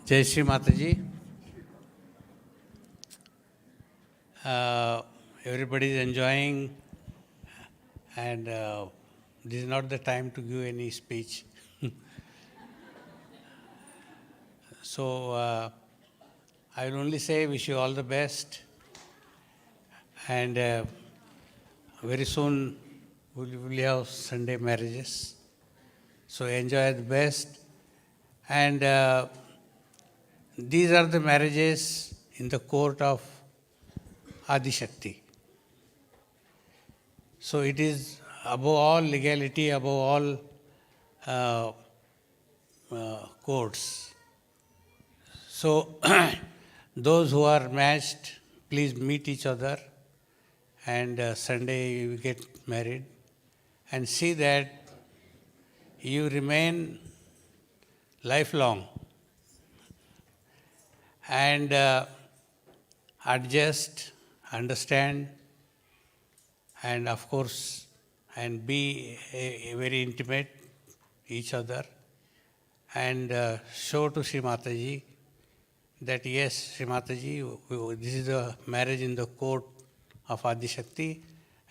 Jai Shri Mataji. Everybody is enjoying, and this is not the time to give any speech. So I will only say wish you all the best, and very soon we will have Sunday marriages. So enjoy the best, and these are the marriages in the court of Adi Shakti. So it is above all legality, above all courts. So those who are matched, please meet each other, and Sunday you get married, and see that you remain lifelong. And adjust, understand, and of course, and be a very intimate each other, and show to Shri Mataji that yes, Shri Mataji, this is a marriage in the court of Adi Shakti,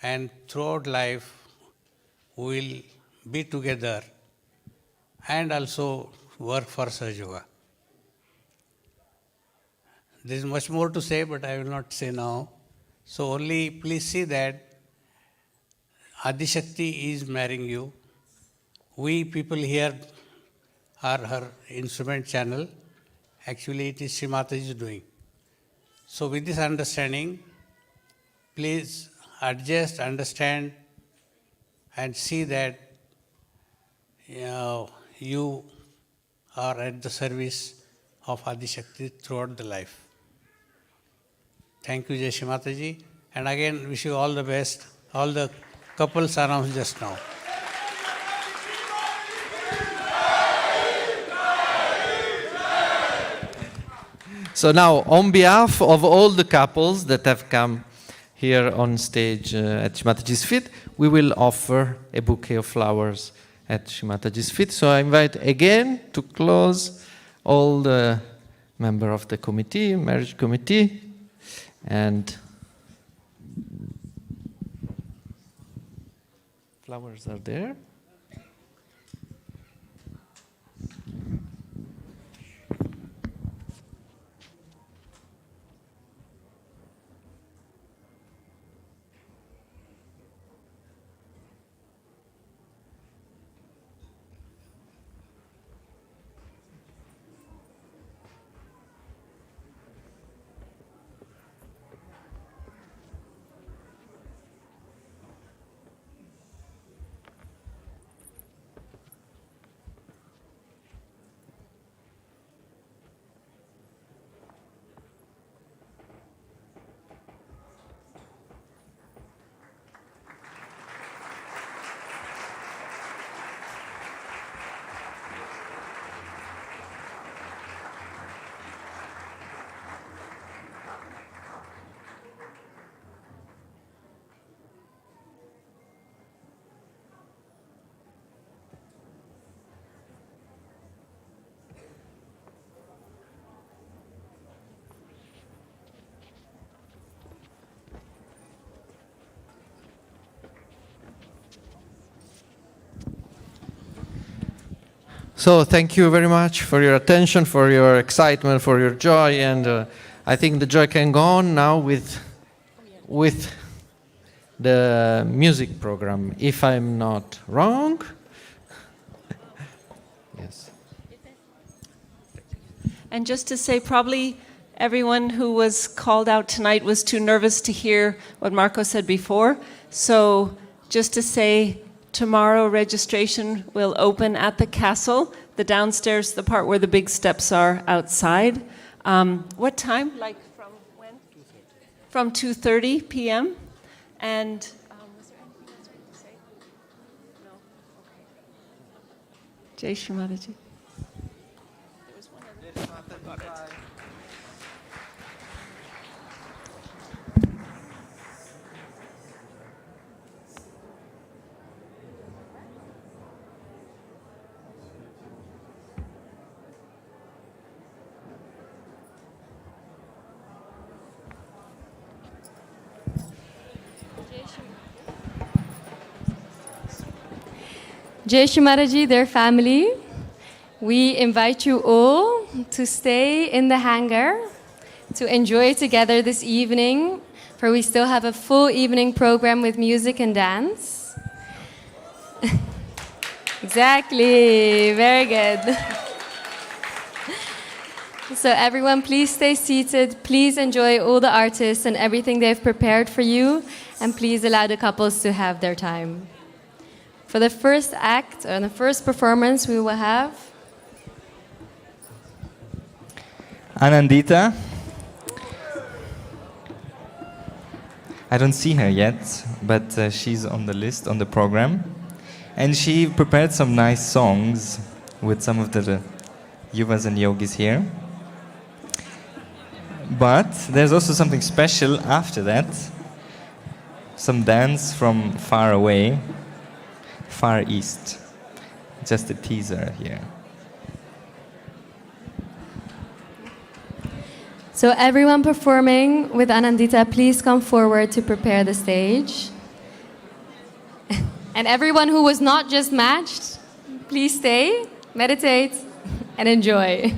and throughout life we will be together and also work for Sahaja Yoga. There is much more to say, but I will not say now. So only please see that Adi Shakti is marrying you. We people here are her instrument channel. Actually, it is Shri Mataji's doing. So with this understanding, please adjust, understand, and see that you are at the service of Adi Shakti throughout the life. Thank you, Jai Shri Mataji. And again, wish you all the best. All the couples announced just now. So now, on behalf of all the couples that have come here on stage at Shri Mataji's feet, we will offer a bouquet of flowers at Shri Mataji's feet. So I invite again to close all the members of the committee, marriage committee, and flowers are there. So thank you very much for your attention, for your excitement, for your joy, and I think the joy can go on now with the music program, if I'm not wrong. Yes. And just to say, probably everyone who was called out tonight was too nervous to hear what Marco said before. So just to say, tomorrow registration will open at the castle, the downstairs, the part where the big steps are outside. What time? Like from when? 2:30. From 2:30 p.m. And was there anything else we could say? No? Okay. Jai Shri Mataji. There was one other. Jai Shri Mataji, their family, we invite you all to stay in the hangar to enjoy together this evening, for we still have a full evening program with music and dance. Exactly, very good. So everyone, please stay seated. Please enjoy all the artists and everything they've prepared for you, and please allow the couples to have their time. For the first act, or the first performance, we will have Anandita. I don't see her yet, but she's on the list, on the program. And she prepared some nice songs with some of the yuvas and yogis here. But there's also something special after that. Some dance from far away. Far East. Just a teaser here. So everyone performing with Anandita, please come forward to prepare the stage. And everyone who was not just matched, please stay, meditate, and enjoy.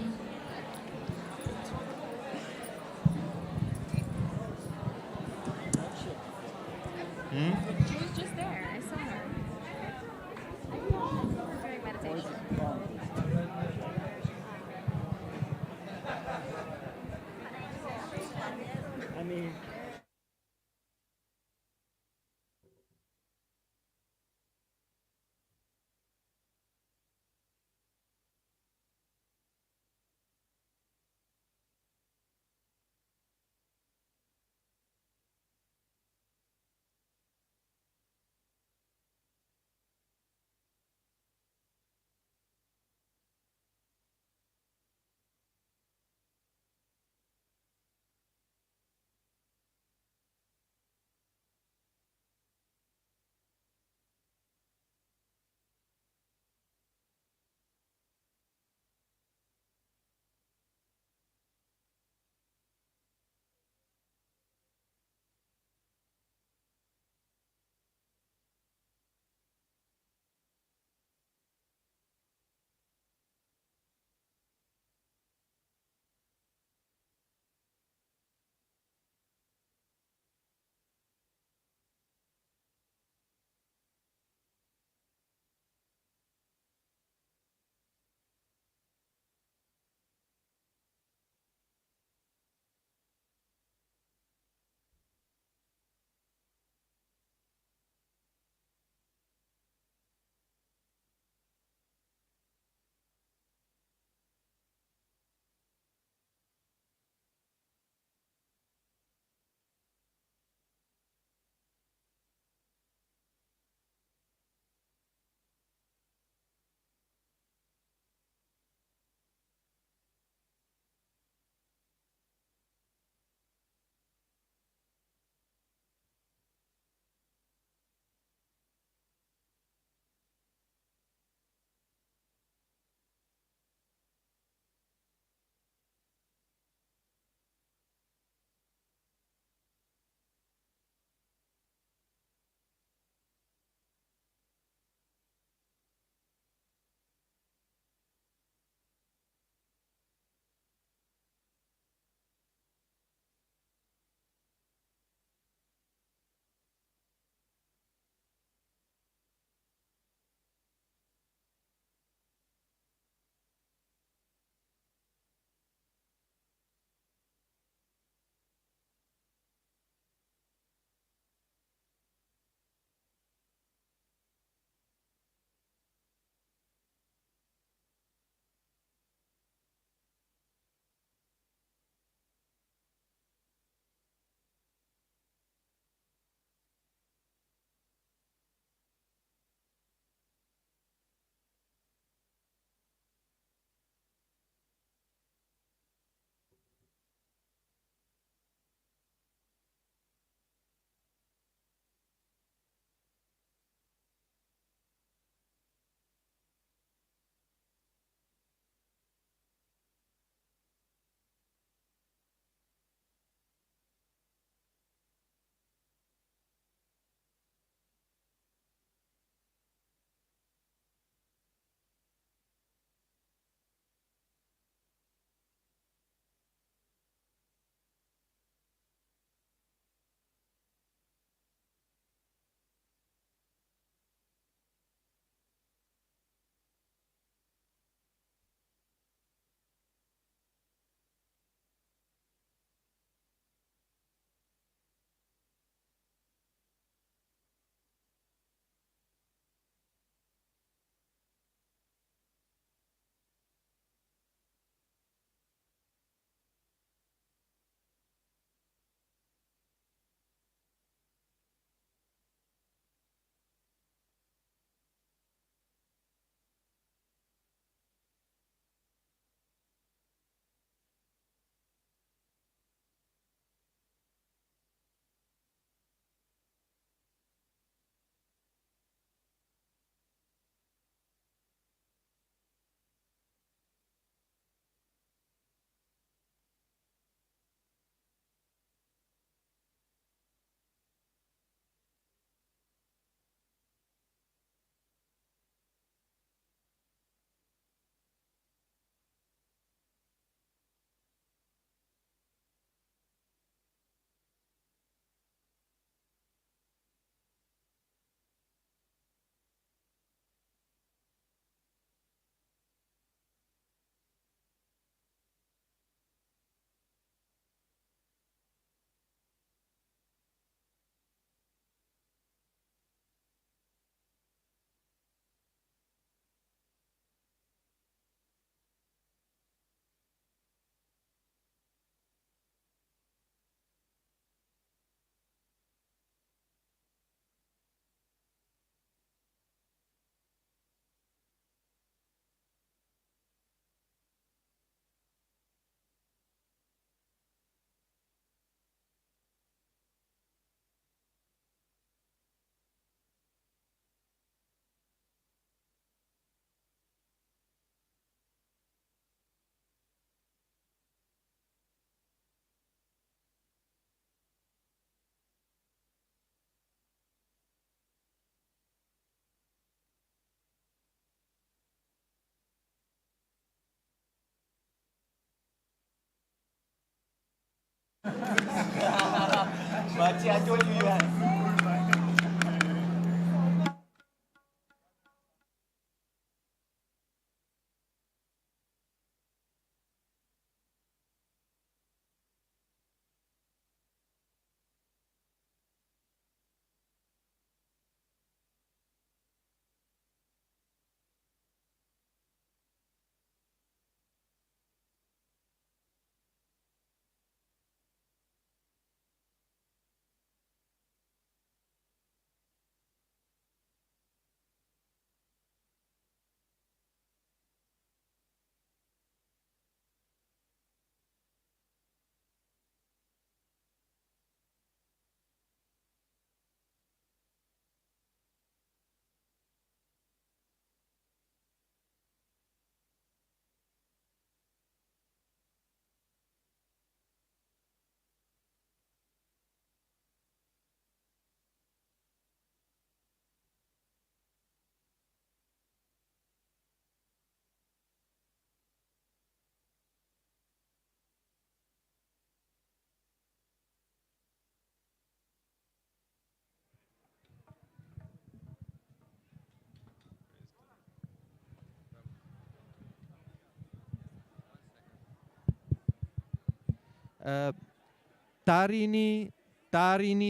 Tarini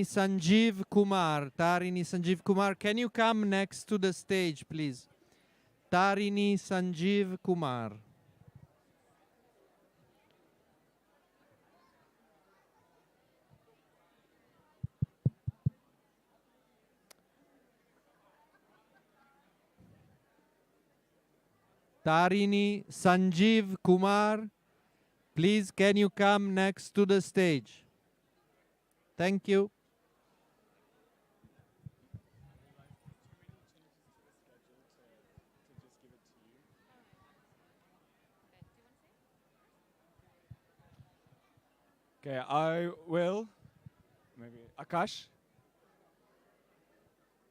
Sanjeev Kumar, can you come next to the stage, please? Tarini Sanjeev Kumar. Tarini Sanjeev Kumar, please can you come next to the stage? Thank you. Okay, I will. Maybe Akash.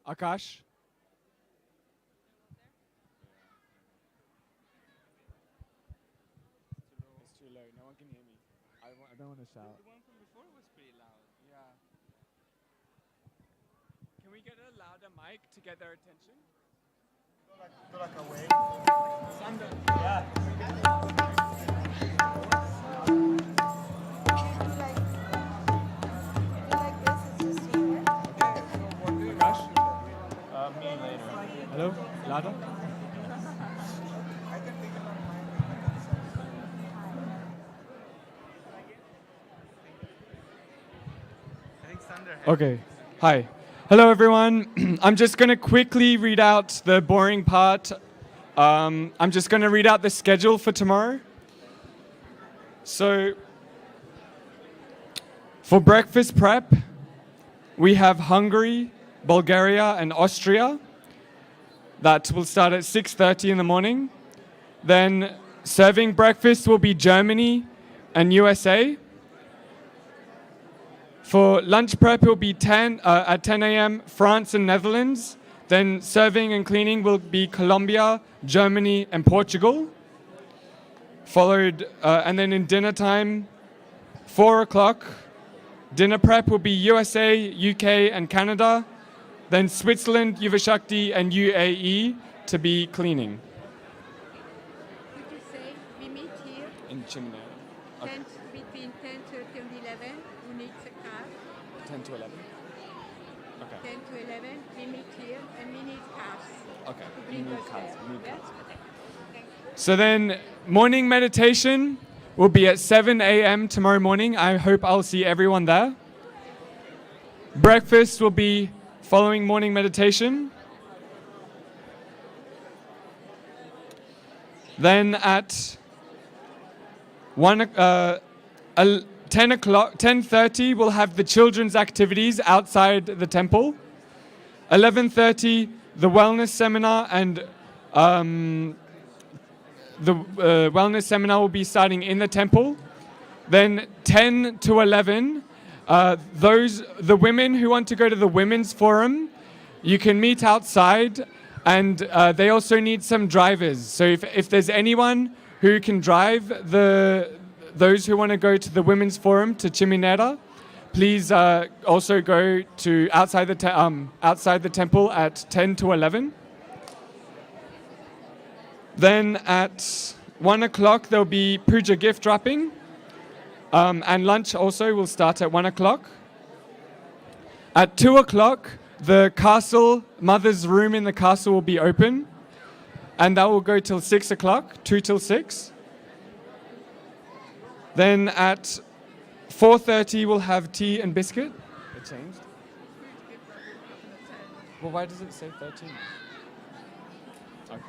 Akash. It's too low. No one can hear me. I don't want to shout. The one from before was pretty loud. Yeah. Can we get a louder mic to get their attention? Go like away. Sander. Yeah. Me later. Hello? Louder? Okay. Hi. Hello, everyone. I'm just going to quickly read out the boring part. I'm just going to read out the schedule for tomorrow. So, for breakfast prep, we have Hungary, Bulgaria, and Austria. That will start at 6:30 in the morning. Then serving breakfast will be Germany and USA. For lunch prep, it will be at 10 a.m. France and Netherlands. Then serving and cleaning will be Colombia, Germany, and Portugal. Followed, and then in dinner time, 4 o'clock, dinner prep will be USA, UK, and Canada. Then Switzerland, Yuvashakti, and UAE to be cleaning. Could you say we meet here? In Chimney. Okay. Between 10:30 and 11, who needs a car? 10 to 11. Okay. 10 to 11, we meet here, and we need cars. Okay. To bring us cars. there. You need Yes? cars. Thank you. So then morning meditation will be at 7 a.m. tomorrow morning. I hope I'll see everyone there. Breakfast will be following morning meditation. Then at 10:30 we'll have the children's activities outside the temple. 11:30 the wellness seminar, and the wellness seminar will be starting in the temple. Then 10 to 11, the women who want to go to the women's forum, you can meet outside, and they also need some drivers. So if there's anyone who can drive those who want to go to the women's forum to Chiminera, please also go to outside the temple at 10 to 11. Then at 1 o'clock there'll be puja gift wrapping, and lunch also will start at 1 o'clock. At 2 o'clock, the castle, mother's room in the castle will be open, and that will go till 6 o'clock, 2 till 6. Then at 4:30 we'll have tea and biscuit. It changed. Well, why does it say 13? Okay.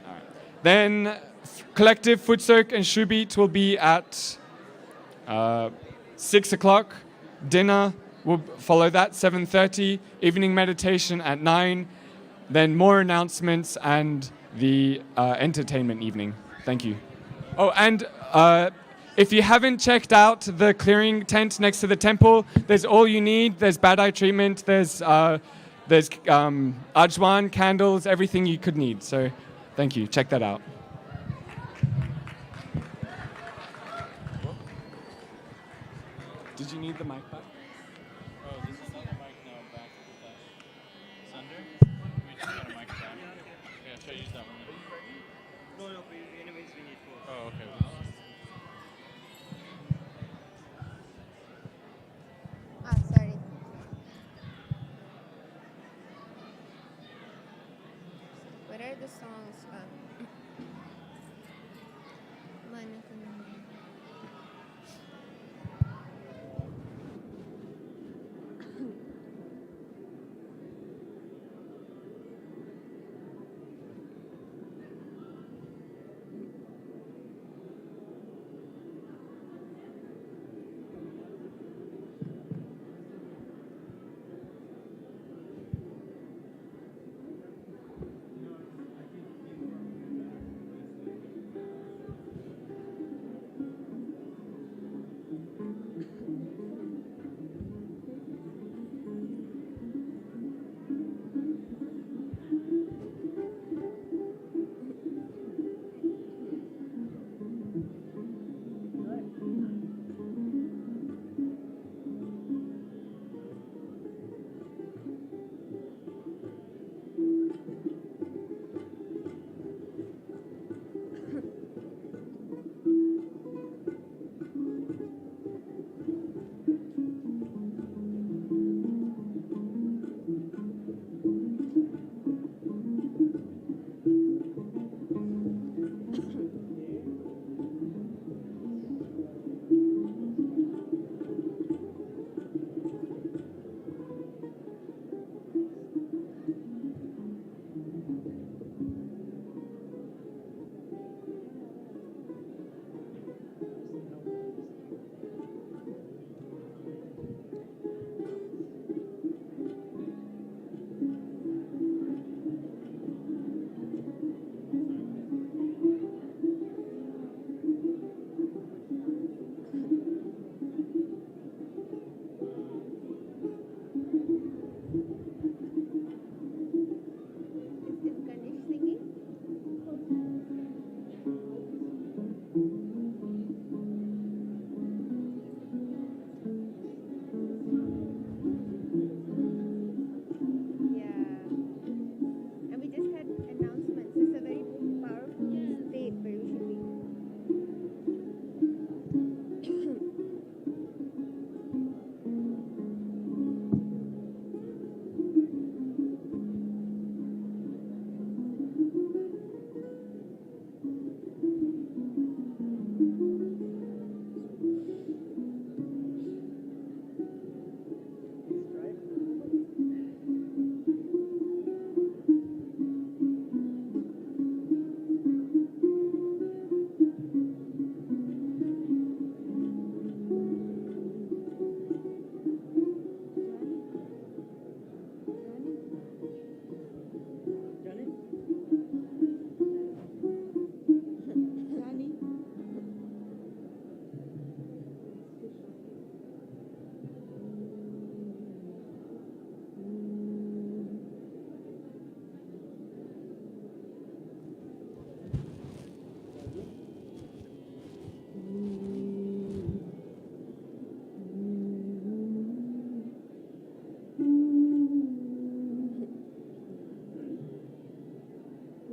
All right. Then collective foot soak and shoe beat will be at 6 o'clock. Dinner will follow that, 7:30. Evening meditation at 9. Then more announcements and the entertainment evening. Thank you. Oh, and if you haven't checked out the clearing tent next to the temple, there's all you need. There's bad eye treatment. There's ajwan, candles, everything you could need. So thank you. Check that out. Did you need the mic back? Oh, this is not the mic now, back with that. It's under? We just got a mic down. Yeah, should I use that one then? No, anyways, we need four. Oh, okay. Sorry. What are the songs?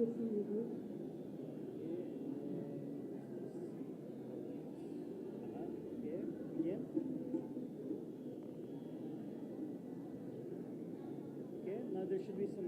Now there should be some.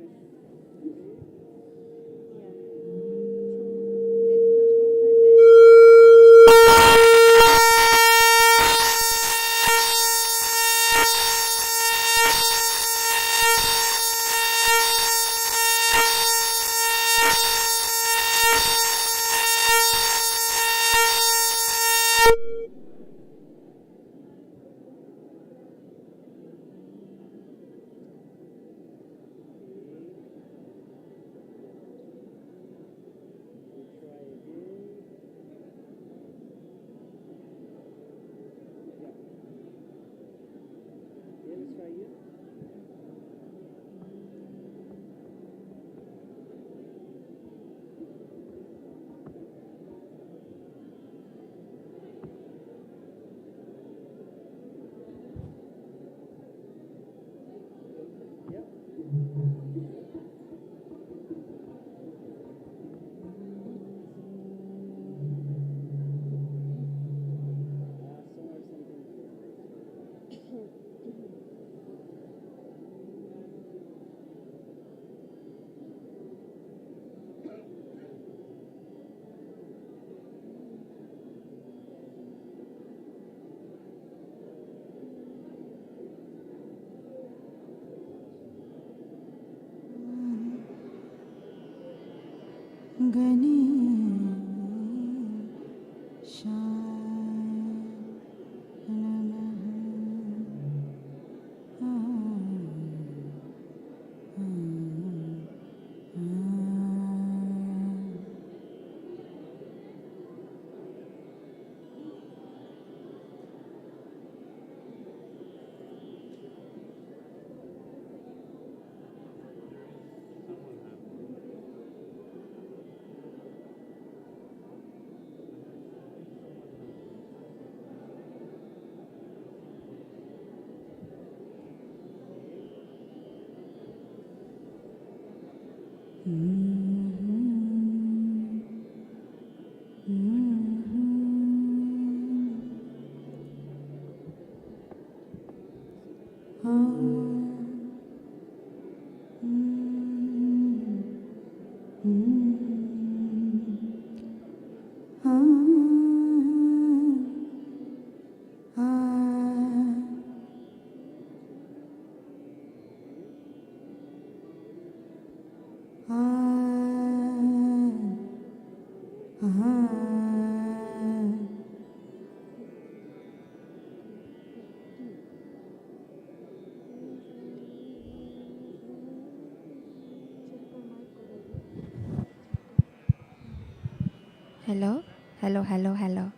Hello? Hello, hello, hello.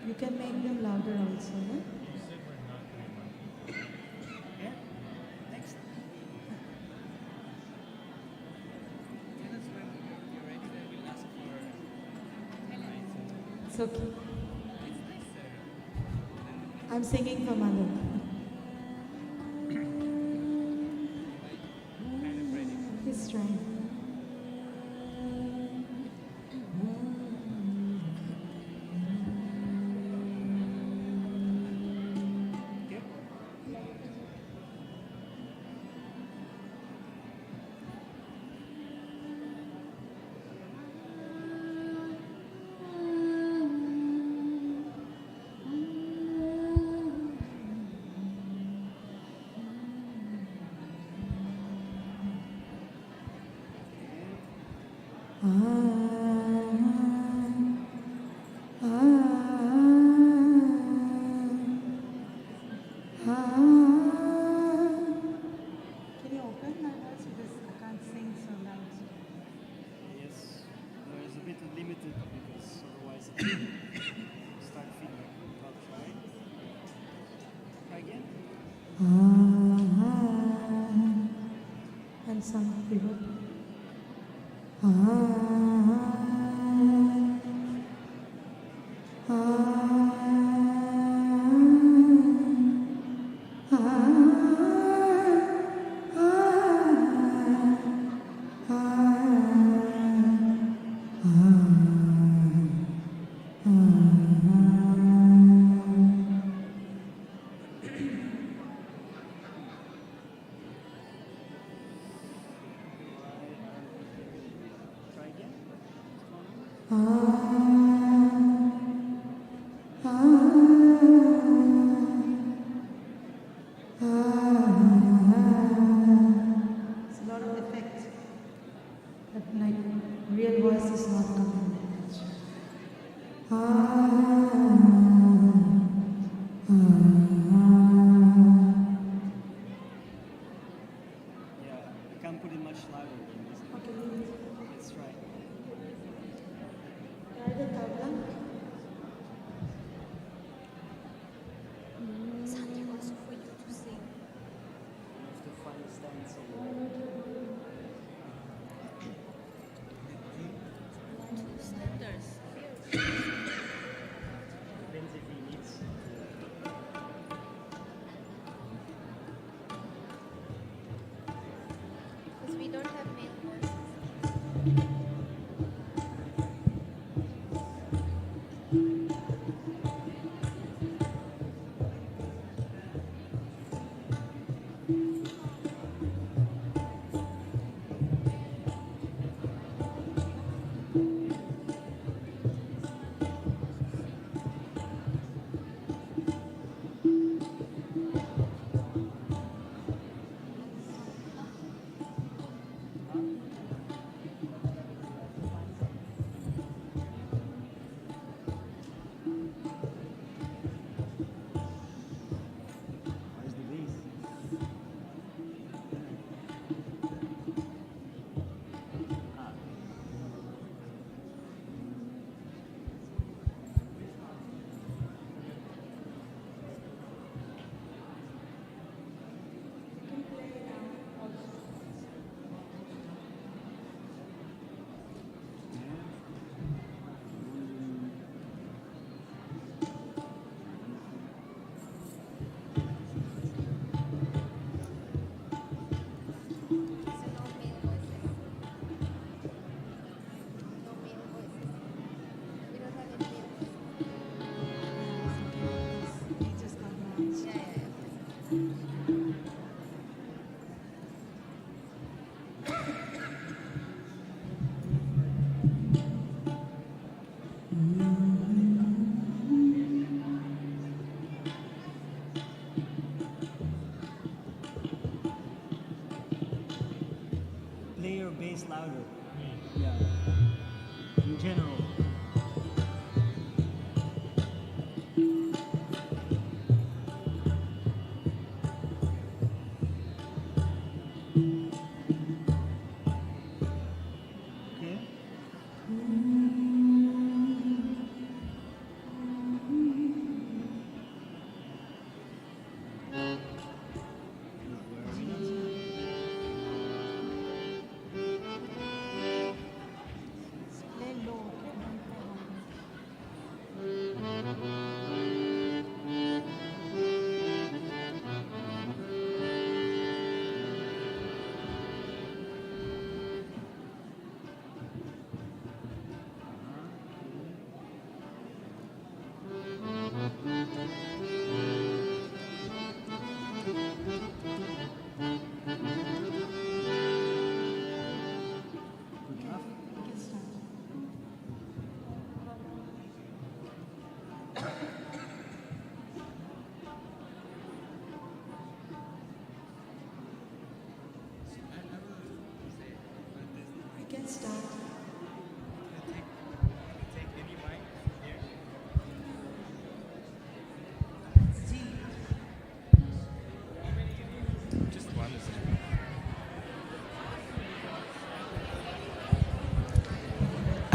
You can make them louder also, no? It's okay. I'm singing for Mother. He's trying.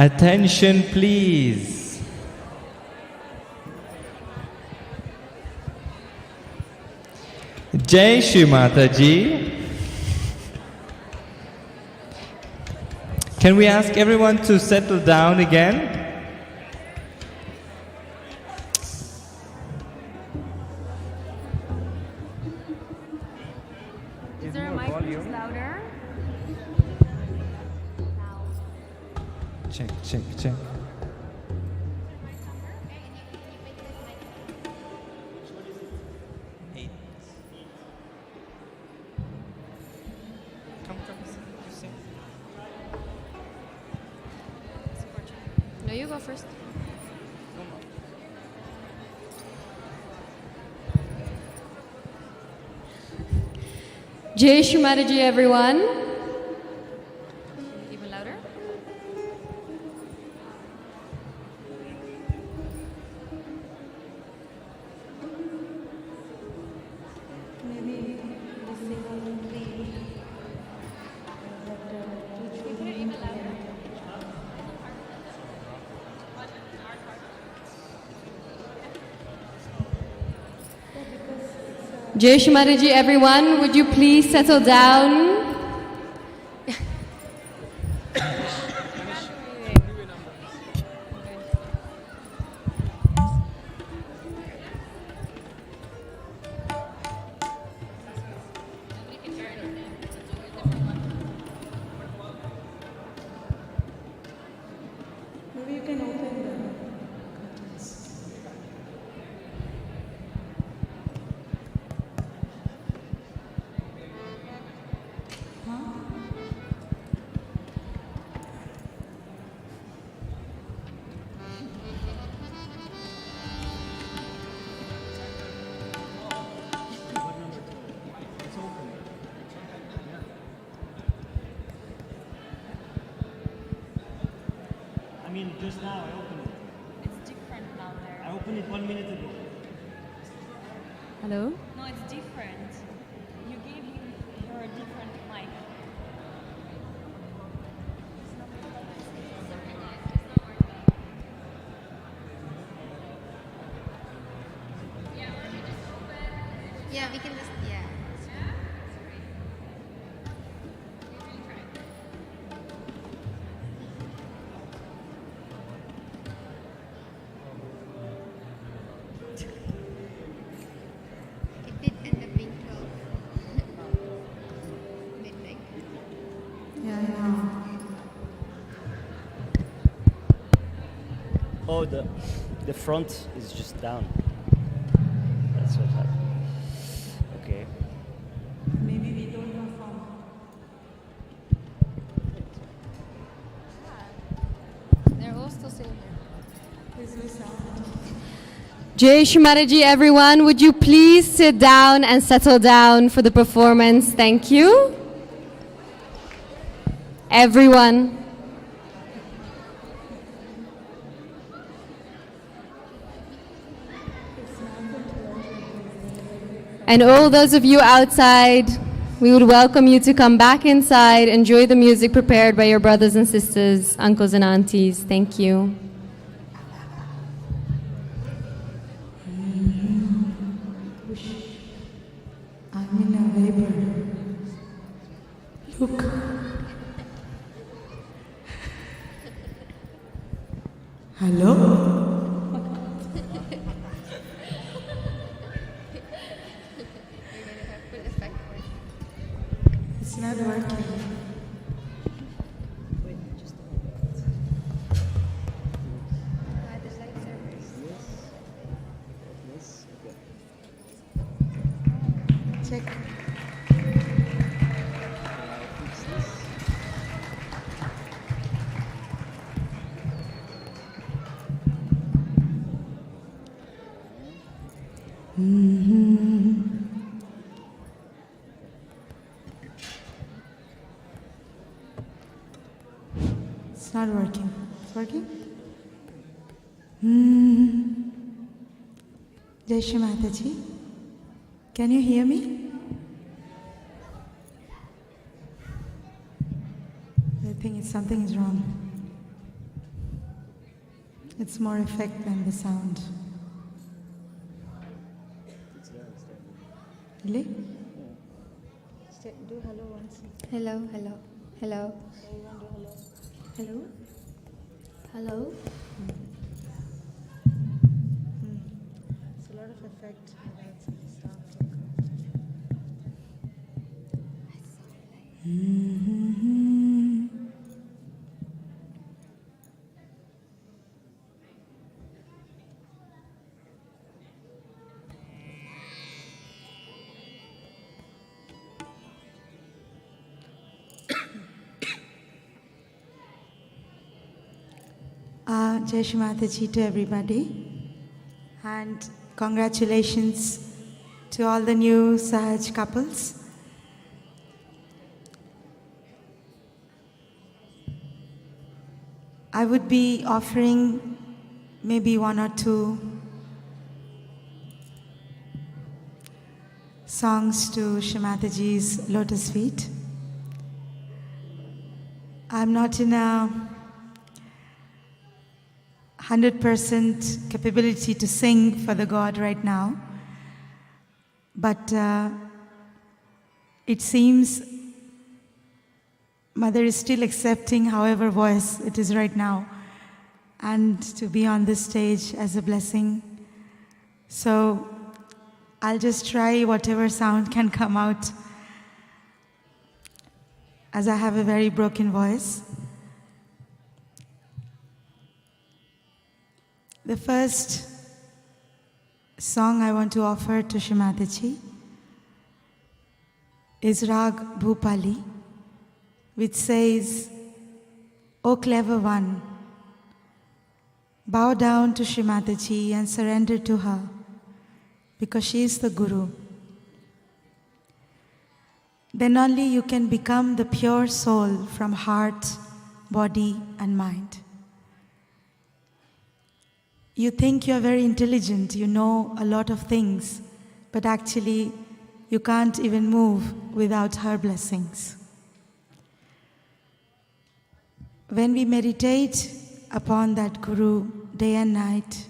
Attention, please. Jai Shri Mataji. Can we ask everyone to settle down again? Is there a mic who's louder? Check, check, check. No, you go first. Jai Shri Mataji, everyone. Even louder. Maybe the single tree. Jai Shri Mataji, everyone. Would you please settle down? Maybe you can open the. I mean, just now I opened it. It's different now there. I opened it 1 minute ago. Hello? No, it's different. You gave him her a different mic. Yeah, we can just, yeah. It did end up being 12 midnight. Yeah, I know. Oh, the front is just down. That's what happened. Okay. Maybe we don't know from. They're all still sitting here. There's no sound. Jai Shri Mataji, everyone. Would you please sit down and settle down for the performance? Thank you. Everyone. And all those of you outside, we would welcome you to come back inside, enjoy the music prepared by your brothers and sisters, uncles and aunties. Thank you. I'm in a vapor. Look. Hello? It's not working. Check. It's not working. It's working? Jai Shri Mataji, can you hear me? I think something is wrong. It's more effect than the sound. Really? Do hello once. Hello, hello, hello. Hello? Hello? It's a lot of effect. Jai Shri Mataji to everybody, and congratulations to all the new Sahaj couples. I would be offering maybe one or two songs to Shri Mataji's lotus feet. I'm not in a 100% capability to sing for the God right now, but it seems Mother is still accepting however voice it is right now, and to be on this stage as a blessing. So I'll just try whatever sound can come out, as I have a very broken voice. The first song I want to offer to Shri Mataji is Rag Bhupali, which says, "O clever one, bow down to Shri Mataji and surrender to her, because she is the Guru. Then only you can become the pure soul from heart, body and mind. You think you're very intelligent, you know a lot of things, but actually you can't even move without her blessings. When we meditate upon that Guru day and night,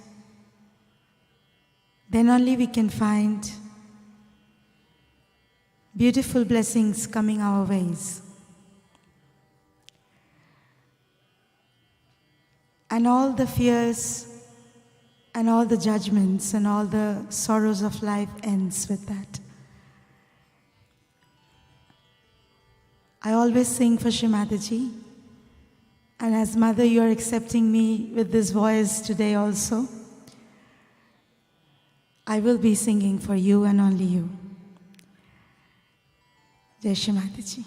then only we can find beautiful blessings coming our ways. And all the fears and all the judgments and all the sorrows of life ends with that. I always sing for Shri Mataji, and as Mother, you are accepting me with this voice today also. I will be singing for you and only you. Jai Shri Mataji.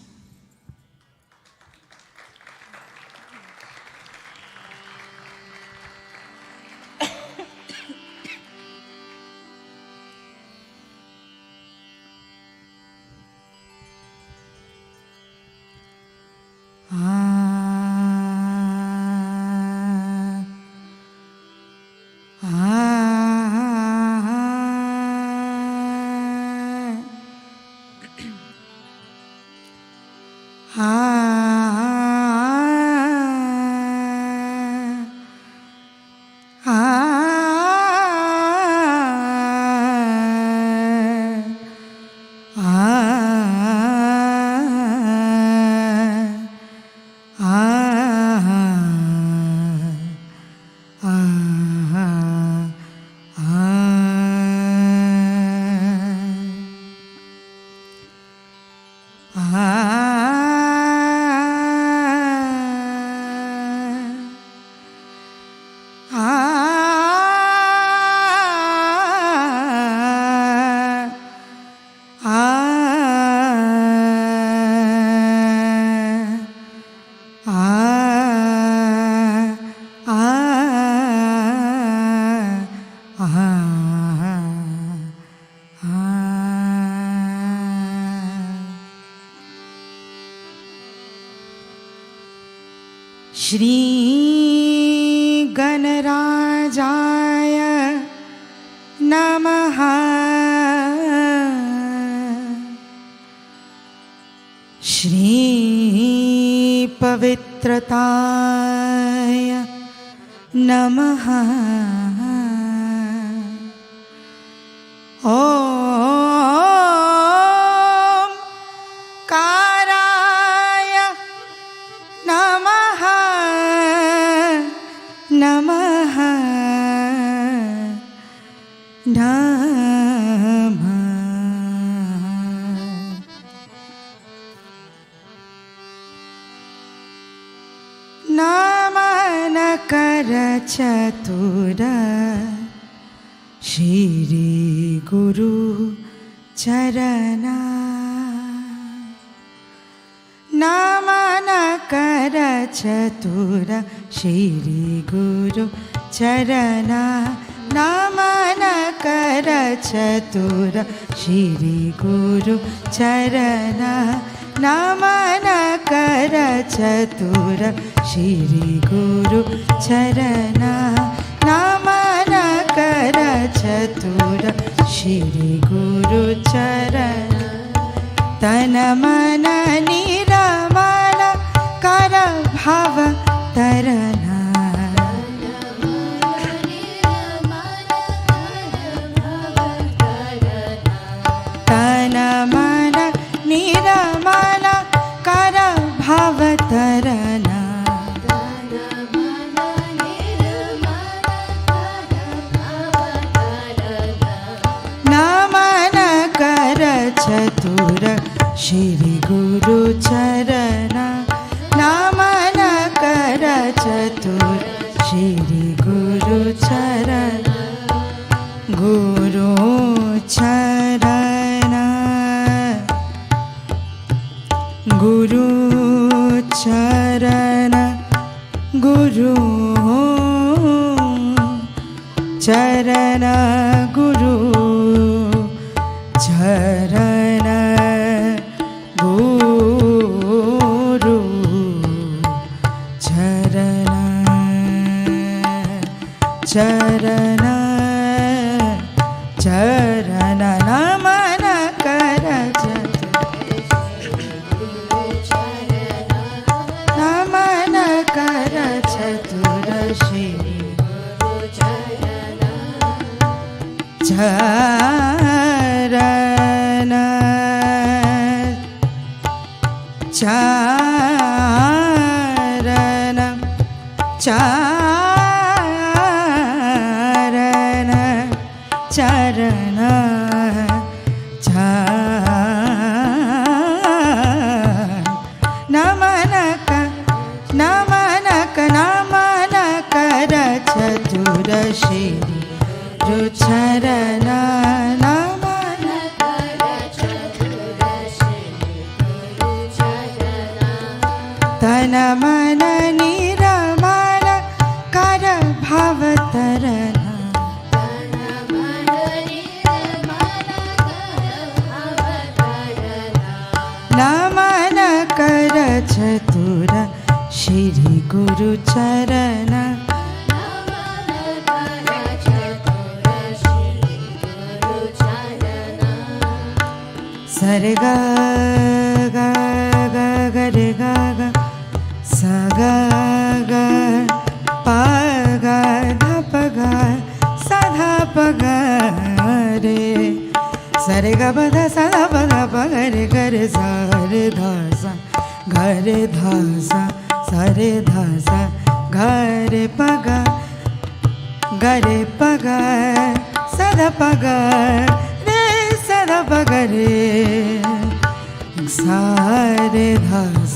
Shri Ganarajaya Namaha. Shri Pavitrataya Namaha. नमः ॐ काराय नमः नमः नमः नमनकर चतुर श्री गुरु चरणा नमनकर चतुर श्री गुरु चरणा नमनकर चतुर श्री गुरु चरणा नमनकर चतुर श्री गुरु चरणा नमनकर चतुर श्री गुरु चरणा तन मन निरमल कर भाव तरना तन मन निरमल कर भाव तरना नमन कर चतुर श्री गुरु चरणा नमन कर चतुर श्री गुरु चरणा गुरु चरणा गुरु चरण गुरु चरण गुरु चरण गुरु चरण चरण चरण नमन कर नमन कर चतुर श्री चरण चरण चरण चरण नमनक नमनक नमनक चतुर श्री गुरु चरण नमनक चतुर श्री गुरु चरण तन मन निरमल कर भाव तरना नमन कर चतुर श्री गुरु चरण सर गा गा गा ग रे गा गा स गा गा पा गा ध प गा स ध प गा रे सरे गा ब ध स ध प ध प ग रे ग रे स रे ध स ग रे ध स स रे ध स ग रे प ग ग रे प ग स ध प ग रे स ध प ग रे स रे ध स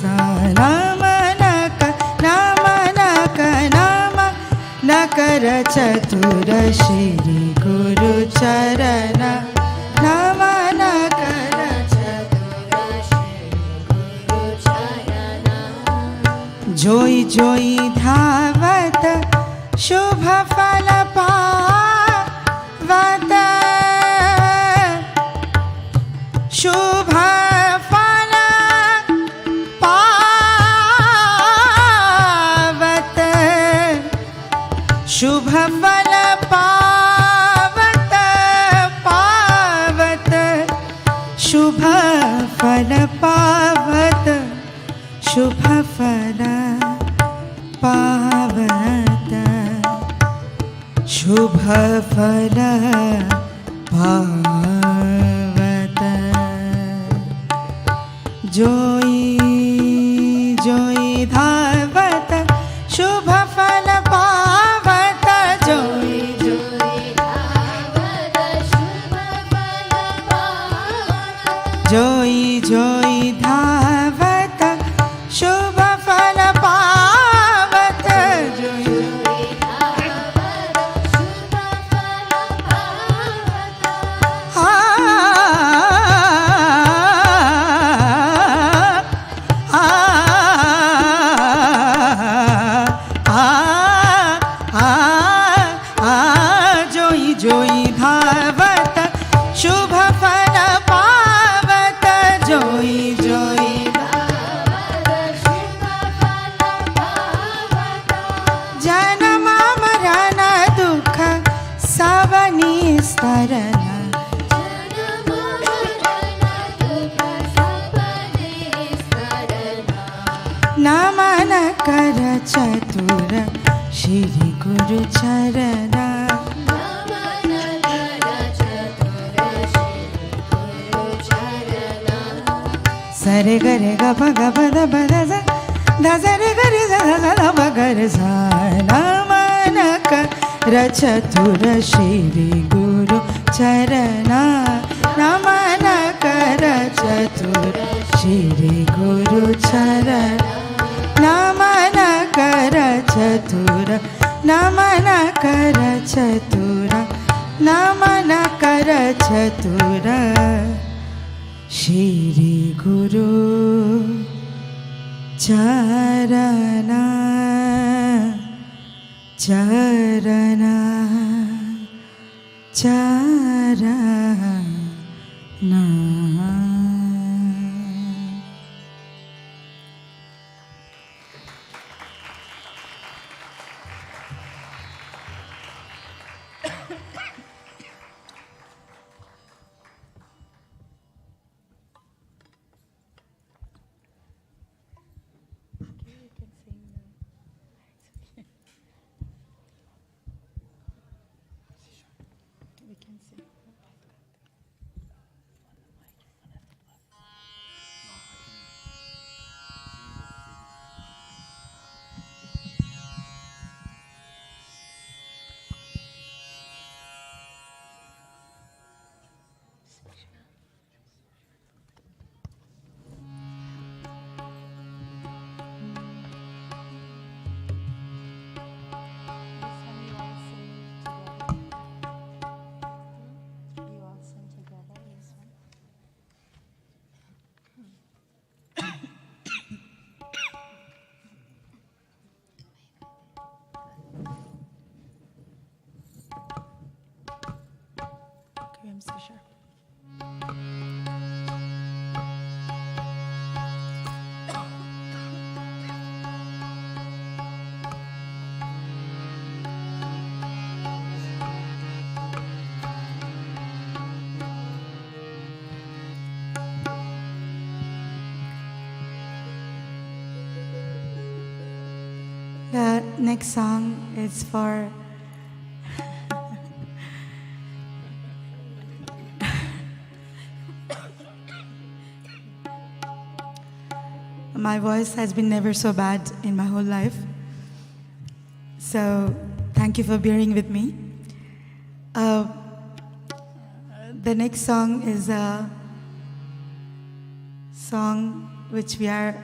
नमनक नमनक नमनकर चतुर श्री गुरु चरण नमनकर चतुर श्री गुरु चरण जोई जोई धावत शुभ फल पावत शुभ फल पावत शुभ फल पावत पावत शुभ फल पावत शुभ फल पावत फल पावत जोई जोई धावत शुभ फल पावत जोई जोई धावत शुभ फल पावत जोई जोई धावत शुभ फल पावत जोई जोई धावत शुभ फल पावत जोई जोई धावत शुभ फल पावत जन्म मरण दुख सब निस्तरन जन्म मरण दुख सब निस्तरन नमन कर चतुर श्री गुरु चरण सरे गरे ग प ग प द प द ज ध ज रे ग रे ज ध ज ध प ग रे सा नमन कर चतुर श्री गुरु चरण नमन कर चतुर श्री गुरु चरण नमन कर चतुर नमन कर चतुर नमन कर चतुर श्री गुरु चरण चरण चरण I'm so sure. The next song is for my voice has been never so bad in my whole life. So thank you for bearing with me. The next song is a song which we are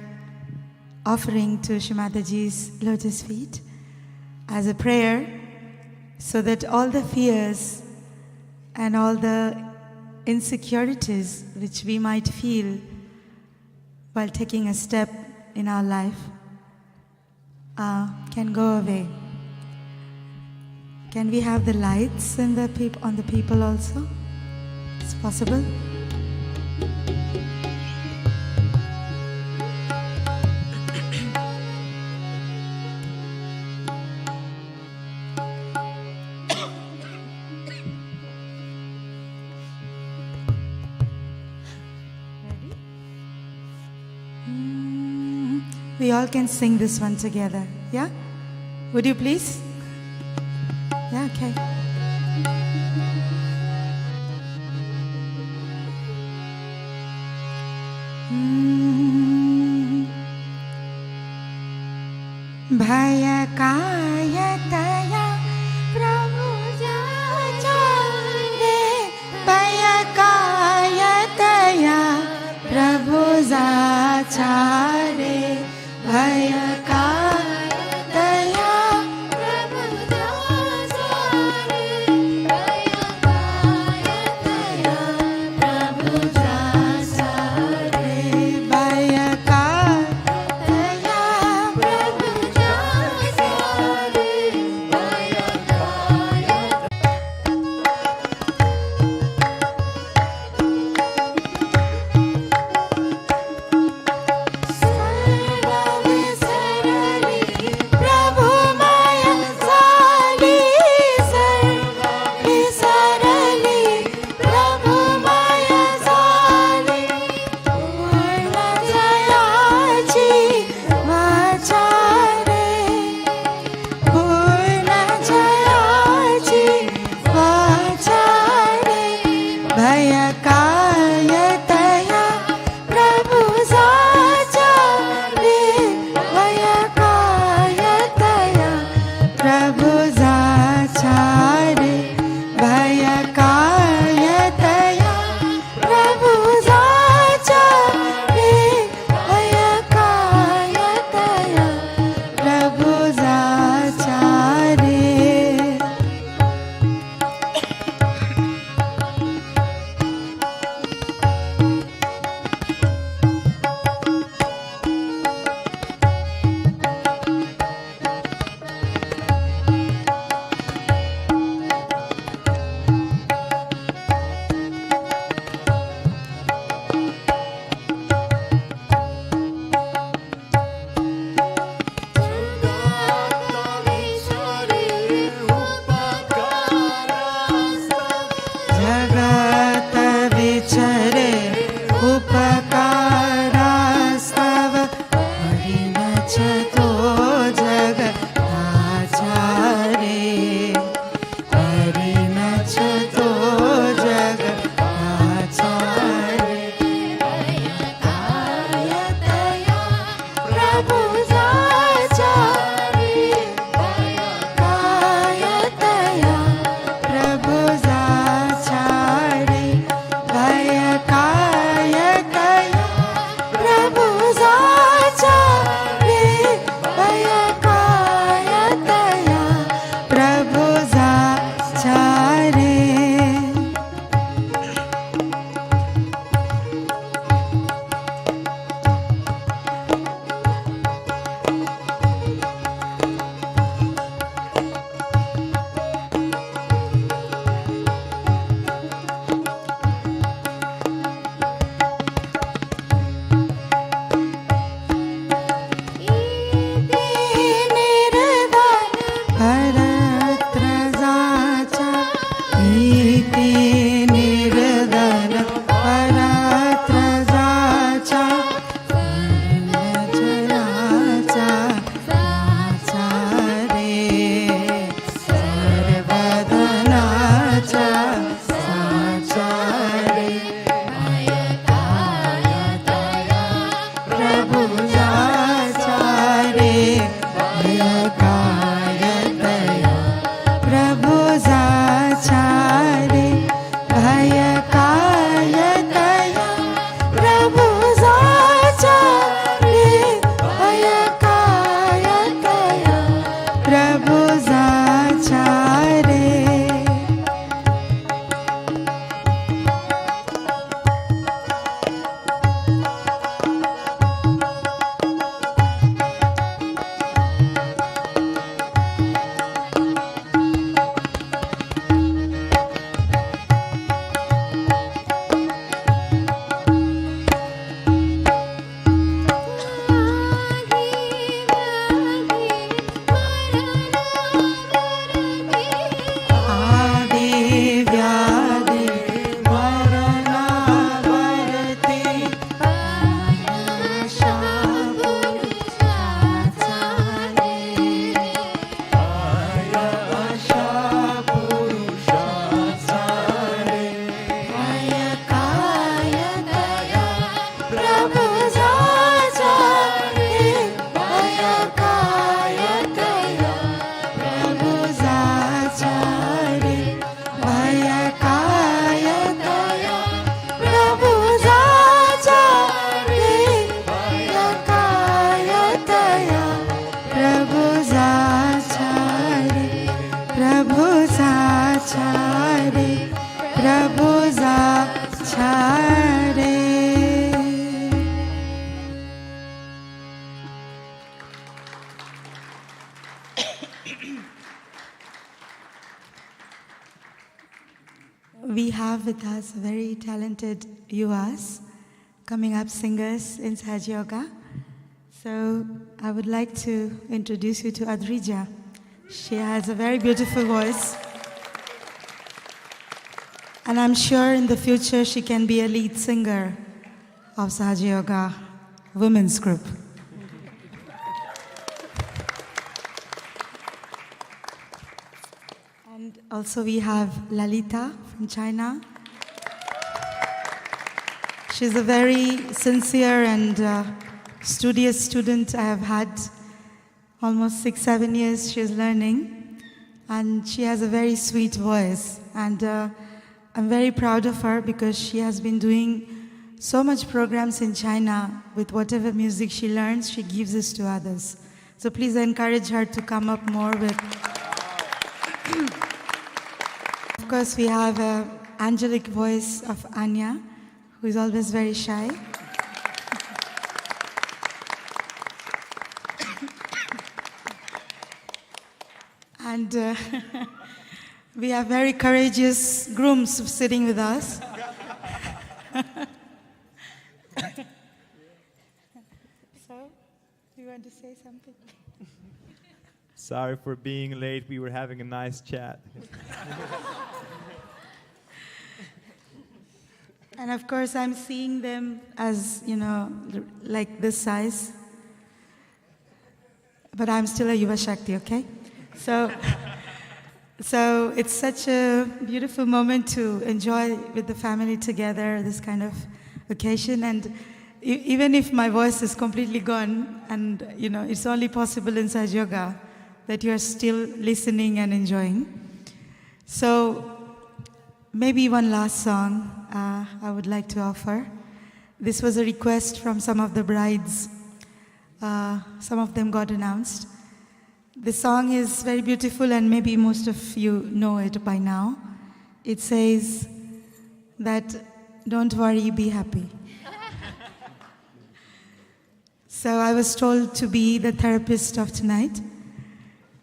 offering to Shri Mataji's lotus feet as a prayer, so that all the fears and all the insecurities which we might feel while taking a step in our life can go away. Can we have the lights in the on the people also? It's possible. We all can sing this one together, yeah? Would you please? Yeah, okay. चारे भयकार दया प्रभु जासारे प्रभु जासारे भयकार दया प्रभु जासारे we have with us very talented yuvas, coming up singers in Sahaj Yoga. So I would like to introduce you to Adrija. She has a very beautiful voice. And I'm sure in the future she can be a lead singer of Sahaj Yoga women's group. And also we have Lalita from China. She's a very sincere and studious student I have had. Almost 6-7 years she is learning. And she has a very sweet voice. And I'm very proud of her because she has been doing so much programs in China. With whatever music she learns, she gives this to others. So please encourage her to come up more with... Of course, we have an angelic voice of Anya, who is always very shy. And we have very courageous grooms sitting with us. So, you want to say something? Sorry for being late. We were having a nice chat. And of course, I'm seeing them as, you know, like this size. But I'm still a Yuva Shakti, okay? So it's such a beautiful moment to enjoy with the family together, this kind of occasion. And even if my voice is completely gone, and, you know, it's only possible in Sahaj Yoga, that you are still listening and enjoying. So maybe one last song I would like to offer. This was a request from some of the brides. Some of them got announced. The song is very beautiful and maybe most of you know it by now. It says that, don't worry, be happy. So I was told to be the therapist of tonight.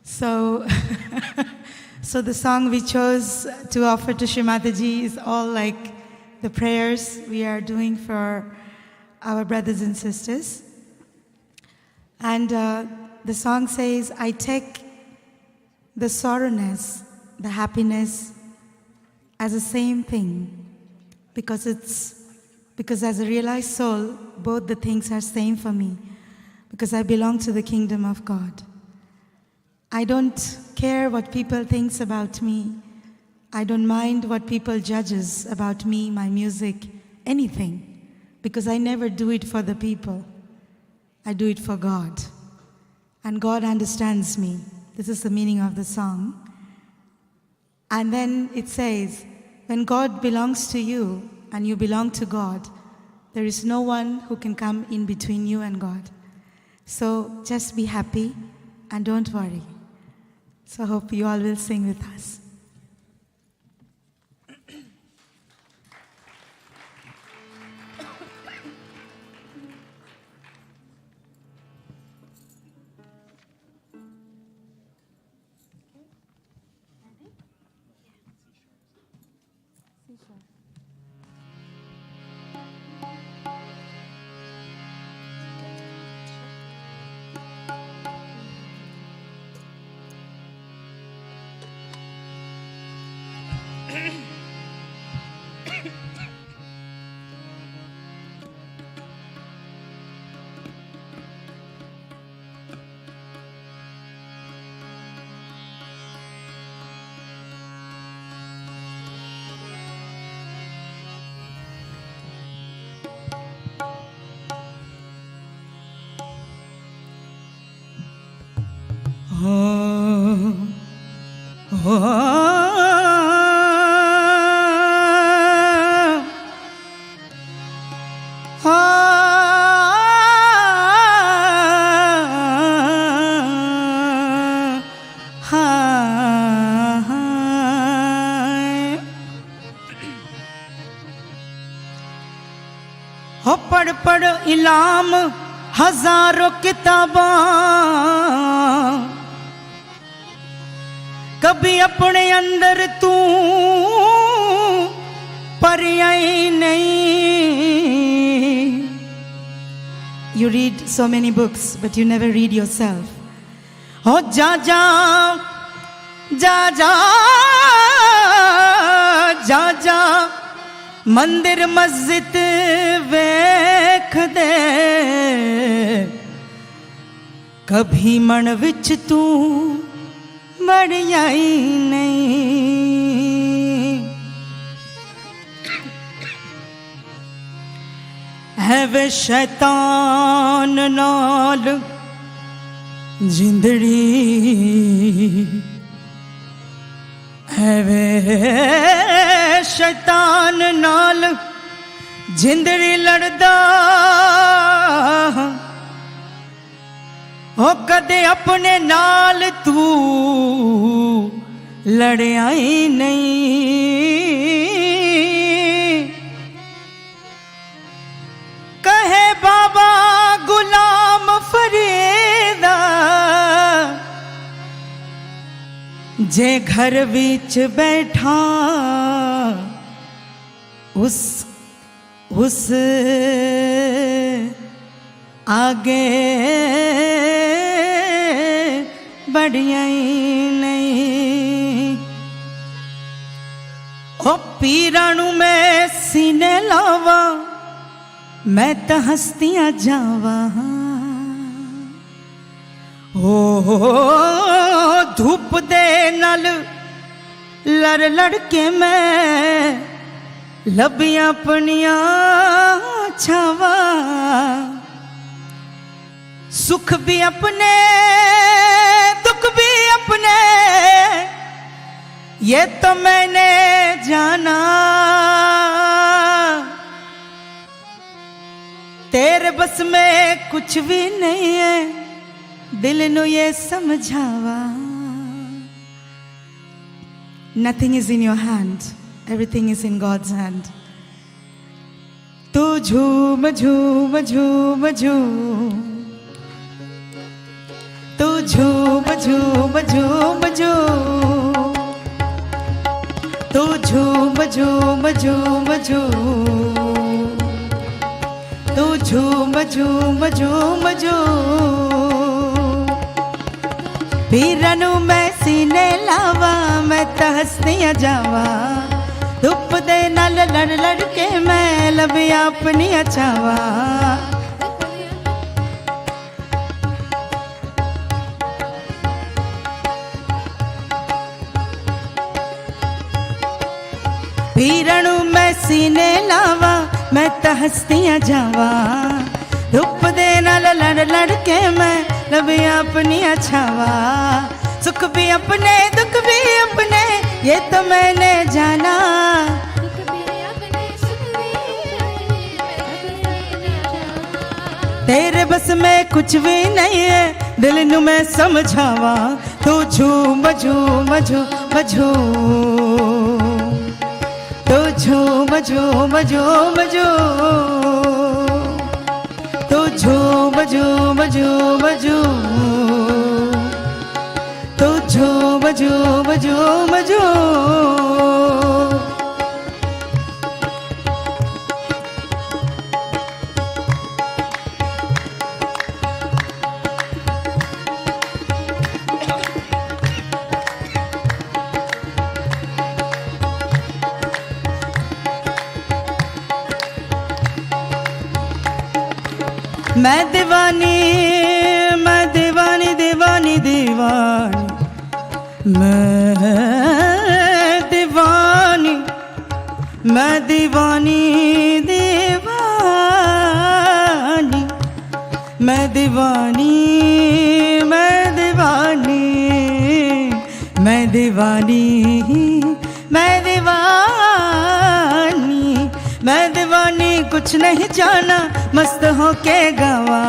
So, so the song we chose to offer to Shri Mataji is all like the prayers we are doing for our brothers and sisters. And the song says, I take the sorrowness, the happiness as the same thing, because as a realized soul, both the things are same for me, because I belong to the kingdom of God. I don't care what people thinks about me. I don't mind what people judges about me, my music, anything, because I never do it for the people. I do it for God. And God understands me. This is the meaning of the song. And then it says, when God belongs to you and you belong to God, there is no one who can come in between you and God. So just be happy and don't worry. So I hope you all will sing with us. हो पढ़ पढ़ इलाम हजारों किताबां, कभी अपने अंदर तू read so many books, but you never read yourself. Oh, ja ja, ja ja, ja ja, mandir masjid ਵੇਖ ਦੇ कभी मन विच तू मड़िया ही नहीं है वे शैतान नाल जिंदड़ी है वे शैतान नाल जिंदड़ी लड़दा ओ कदे अपने नाल तू लड़िया ही नहीं कहे बाबा गुलाम फरीदा जे घर विच बैठा उस आगे बढ़िया ही नहीं ओ पीरानू मैं सीने लावा मैं तो हस्तियां जावा ओ धूप दे नल लड़ लड़ के मैं लबियां अपनिया छावा सुख भी अपने दुख भी अपने ये तो मैंने जाना तेरे बस में कुछ भी नहीं है दिल नु ये समझावा Nothing is in your hand, everything is in God's hand. तू झूम झूम झूम झूम तू झूम झूम झूम झूम तू झूम झूम झूम झूम तू झूम झूम झूम झूम पीरनू मैं सीने लावा मैं तो हस्तियां जावा धुप दे नाल लड़ लड़ के मैं लबिया अपनी छावा पीरणू मैं सीने लावा मैं तो हस्तियां जावा धुप दे नाल लड़ लड़ के मैं लबिया अपनी छावा सुख भी अपने दुख भी अपने ये तो मैंने जाना तेरे बस में कुछ भी नहीं है दिल नू मैं समझावा तू झूम झूम झूम झूम तू झूम झूम झूम झूम तू झूम झूम झूम झूम तू झूम झूम झूम झूम मैं दीवानी दीवानी दीवानी मैं दीवानी मैं दीवानी दीवानी मैं दीवानी मैं दीवानी मैं दीवानी मैं दीवानी मैं दीवानी कुछ नहीं जाना मस्त हो के गावा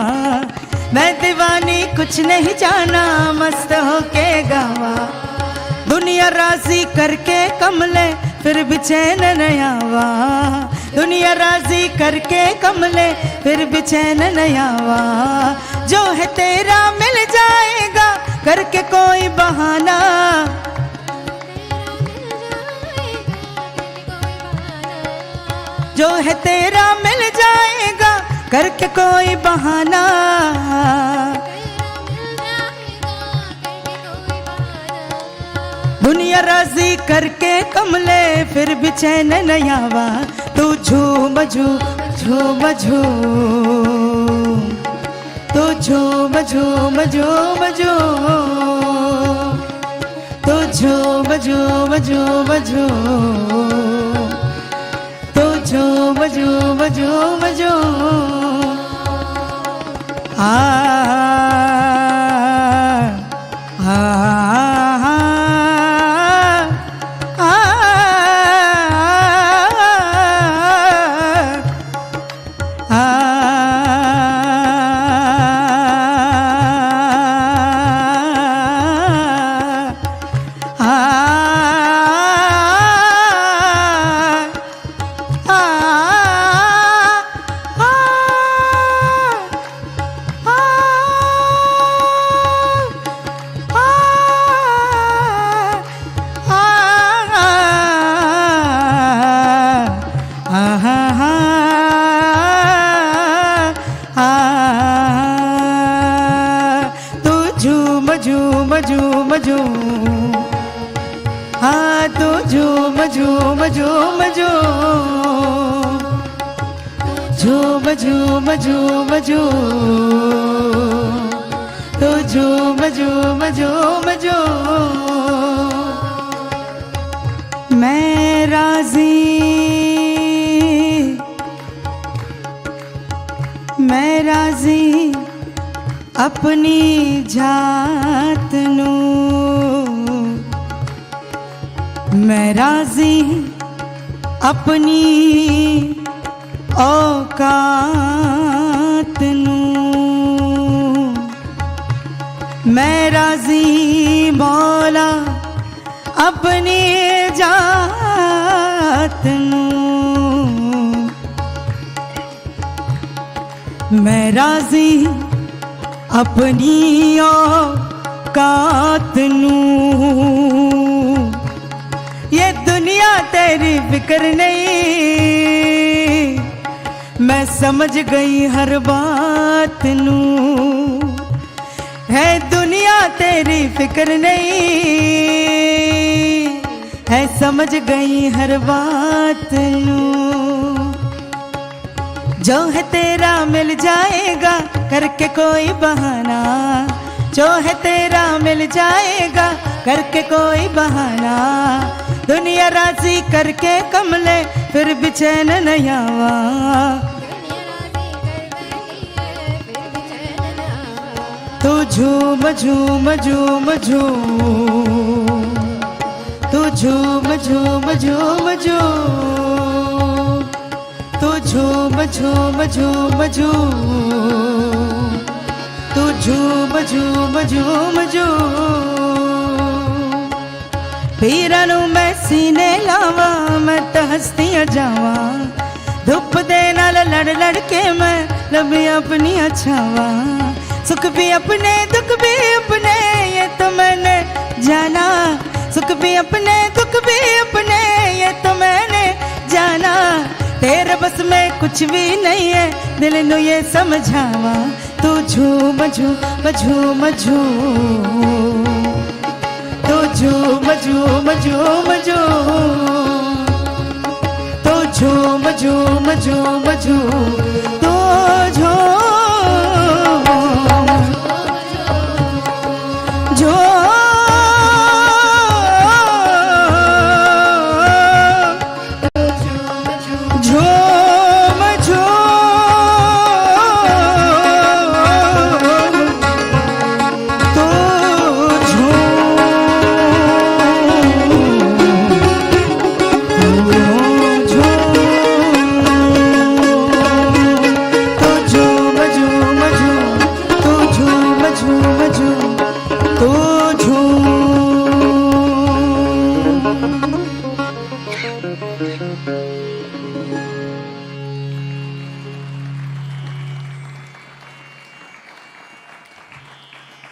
मैं दीवानी कुछ नहीं जाना मस्त हो के गावा दुनिया राजी करके कमले फिर भी चैन न आवा दुनिया राजी करके कमले फिर भी चैन न आवा जो है तेरा मिल जाएगा करके कोई बहाना जो है तेरा मिल जाएगा करके कोई बहाना, दुनिया राजी करके कमले फिर भी चैन नहीं आवा। तू झूम झूम झूम झूम, तू झूम झूम झूम झूम, तू झूम झूम झूम झूम, तू झूम झूम झूम झूम। आ मैं राजी अपनी जात नू, मैं राजी अपनी औकात नू, मैं राजी मौला अपनी जात नू, मैं राजी अपनी औकात नू। ये दुनिया तेरी फिक्र नहीं, मैं समझ गई हर बात नू। है दुनिया तेरी फिक्र नहीं, है समझ गई हर बात नू। जो है तेरा मिल जाएगा करके कोई बहाना, जो है तेरा मिल जाएगा करके कोई बहाना। दुनिया राजी करके कमले फिर भी चैन नहीं आवा। तू झूम झूम झूम झूम, तू झूम झूम झूम झूम, तू झूम झूम झूम झूम, तू झूम झूम झूम झूम। पीरां नूं मैं सीने लावा, मैं तो हस्तियां जावा। धुप दे नाल लड़ लड़ के मैं लभी अपनी छावा। सुख भी अपने दुख भी अपने ये तो मैंने जाना। सुख भी अपने दुख भी अपने ये तो मैंने जाना। तेरे बस में कुछ भी नहीं है दिल नू ये समझावा। तू झूम झूम झूम झूम, तू झूम झूम झूम झूम, तू झूम झूम झूम झूम, तू झूम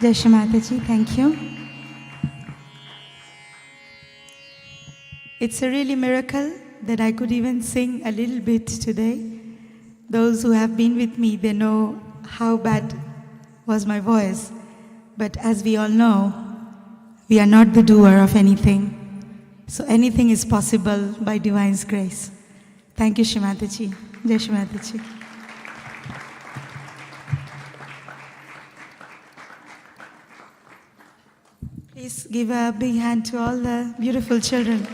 Jai Shri Mataji, thank you. It's a really miracle that I could even sing a little bit today. Those who have been with me, they know how bad was my voice. But as we all know, we are not the doer of anything. So anything is possible by Divine's grace. Thank you, Shri Mataji. Jai Shri Mataji. Please give a big hand to all the beautiful children.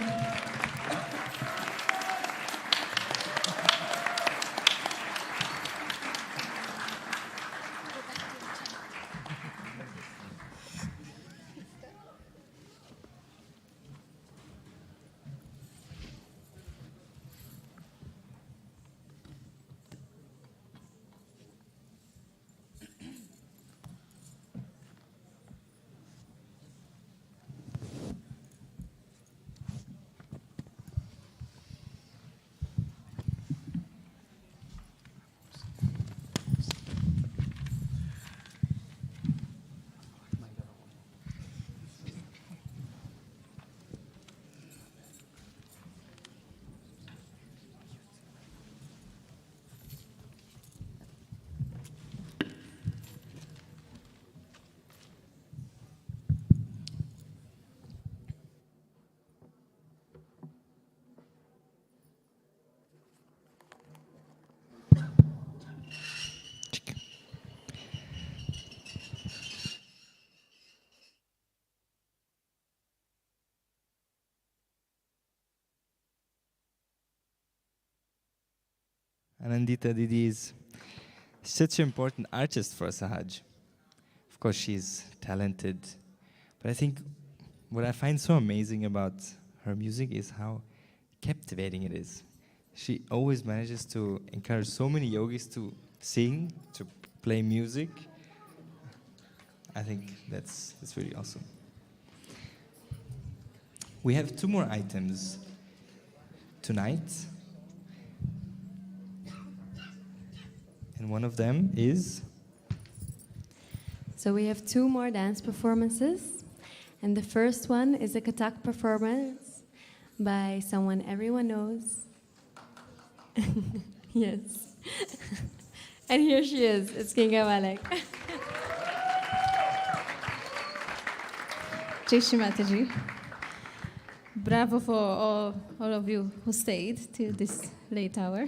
Anandita Didi is such an important artist for Sahaj. Of course, she's talented. But I think what I find so amazing about her music is how captivating it is. She always manages to encourage so many yogis to sing, to play music. I think that's really awesome. We have 2 more items tonight. And one of them is? So we have 2 more dance performances. And the first one is a Kathak performance by someone everyone knows. Yes. And here she is. It's Kinga Malek. Jai Shri Mataji. Bravo for all of you who stayed till this late hour.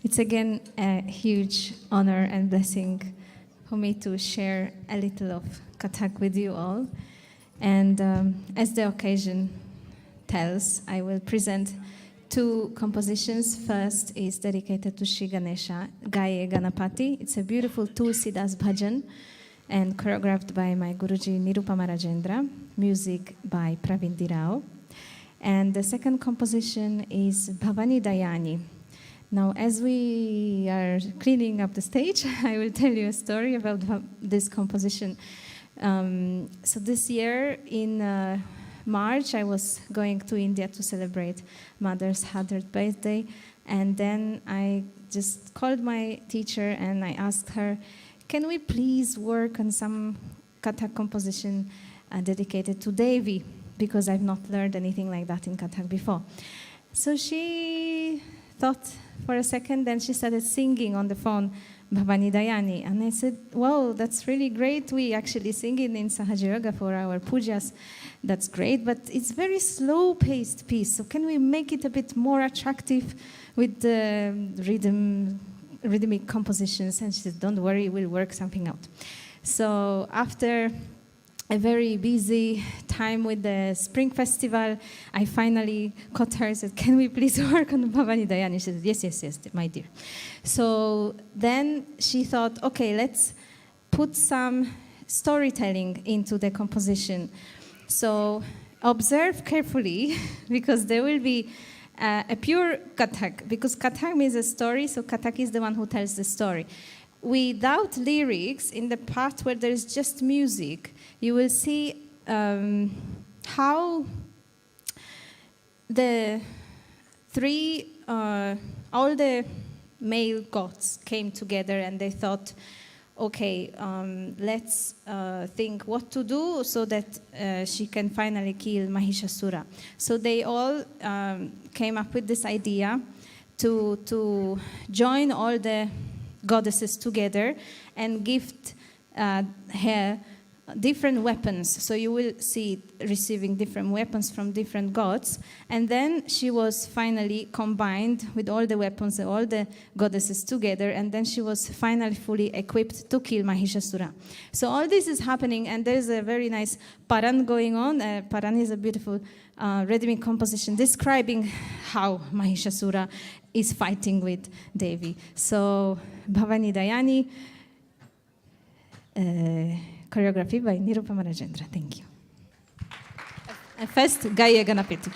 It's again a huge honor and blessing for me to share a little of Kathak with you all. And as the occasion tells, I will present 2 compositions. First is dedicated to Shri Ganesha, Gaye Ganapati. It's a beautiful Tulsidas bhajan and choreographed by my Guruji Nirupama Rajendra, music by Pravindi Rao. And the second composition is Bhavani Dayani. Now, as we are cleaning up the stage, I will tell you a story about this composition. So this year in March, I was going to India to celebrate Mother's 100th birthday. And then I just called my teacher and I asked her, can we please work on some Kathak composition dedicated to Devi? Because I've not learned anything like that in Kathak before. So she thought for a second, then she started singing on the phone, Bhavani Dayani. And I said, wow, that's really great. We actually sing it in Sahaja Yoga for our pujas. That's great, but it's very slow-paced piece. So can we make it a bit more attractive with the rhythmic compositions? And she said, don't worry, we'll work something out. So after a very busy time with the Spring Festival, I finally caught her and said, can we please work on Bhavani Dayani? She said, yes, my dear. So then she thought, okay, let's put some storytelling into the composition. So observe carefully, because there will be a pure Kathak, because Kathak means a story, so Kathak is the one who tells the story. Without lyrics, in the part where there is just music, you will see how the 3, all the male gods came together and they thought, okay, let's think what to do so that she can finally kill Mahishasura. So they all came up with this idea to join all the goddesses together and gift her different weapons. So you will see receiving different weapons from different gods. And then she was finally combined with all the weapons and all the goddesses together. And then she was finally fully equipped to kill Mahishasura. So all this is happening, and there's a very nice paran going on. Paran is a beautiful rhythmic composition describing how Mahishasura is fighting with Devi. So Bhavani Dayani, choreography by Nirupama Rajendra. Thank you. And first, Gaya Ganapati.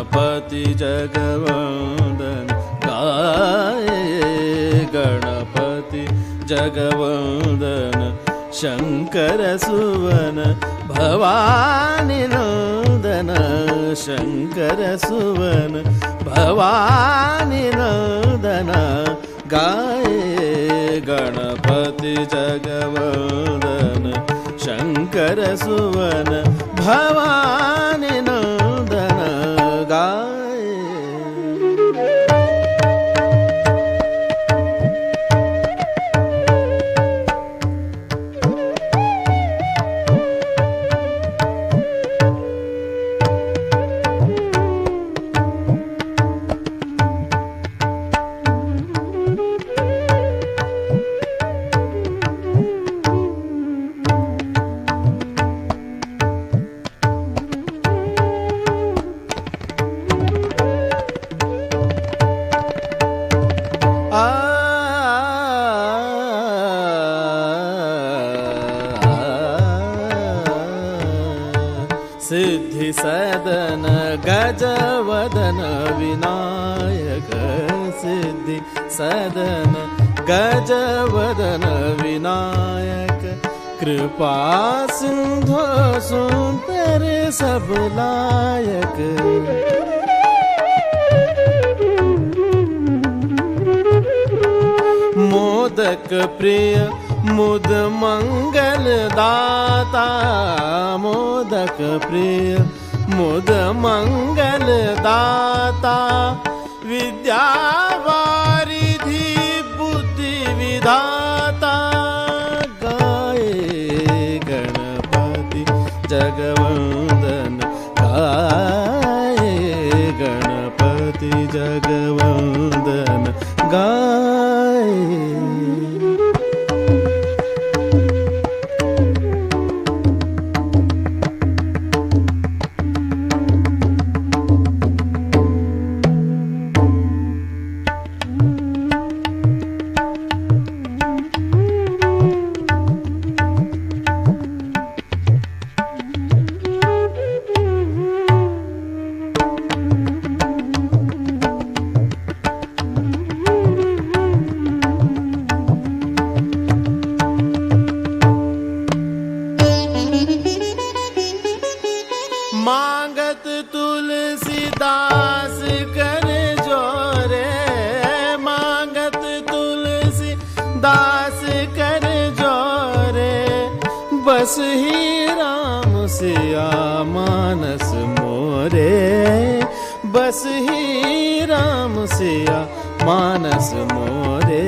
Ganpati जगवंदन गाए गणपति जगवंदन शंकर सुवन भवानी नंदन शंकर सुवन भवानी नंदन गाए गणपति जगवंदन शंकर सुवन भवानी नंदन गाए सिद्धि सदन गजवदन विनायक सिद्धि सदन गजवदन विनायक कृपा सिंधु सुंदर सब लायक मोदक प्रिय मुद मंगल दाता मोदक प्रिय मुद मंगल दाता विद्या वारिधि बुद्धि विधाता गाए गणपति जगवंदन गाए गणपति जगवंदन गाए मांगत तुलसीदास कर जोरे मांगत तुलसीदास कर जोरे बस ही राम सिया मानस मोरे बस ही राम सिया मानस मोरे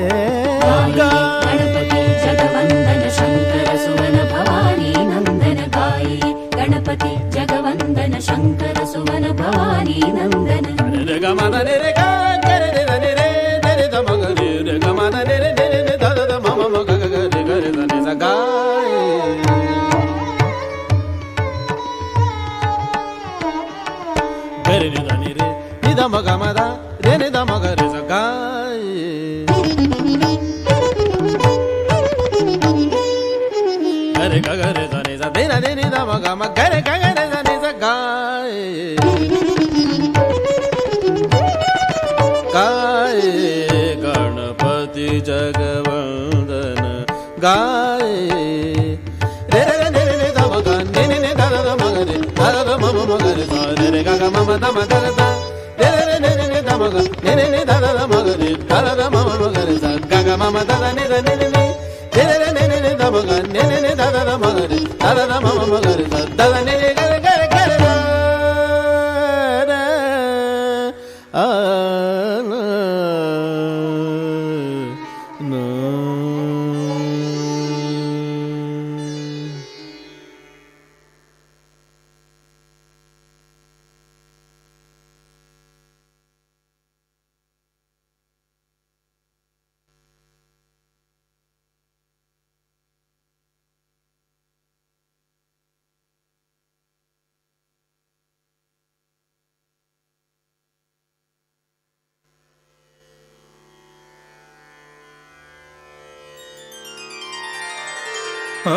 गणपति जगवंदन शंकर सुवन भवानी नंदन गाये गणपति जगवंदन शंकर सुवन भवानी नंदन रे ग म द रे रे ग ग रे रे रे रे रे द म ग रे रे ग म द रे रे रे रे द द म म म ग ग रे ग रे द रे ज गाये ग रे रे द रे रे ni द म ग म द रे रे द म ग रे ज गाये रे ग ग रे द रे ज दे ना रे नी द म ग म ग रे ग ग रे ज रे ज गाये गाये गणपति जगवंदन गाये रे रे रे रे रे द म ग ने ने ने द द म ग रे द द म म म ग रे द रे रे ग ग म म द म द द रे रे रे रे रे द म ग ने ने ने द द म ग रे द द म म म ग रे द ग ग म म द द ने द ने ने रे रे रे ने ने द म ग ने ने ने द द म ग रे द द म म म ग रे द द ने ने ग रे ग रे ग रे आ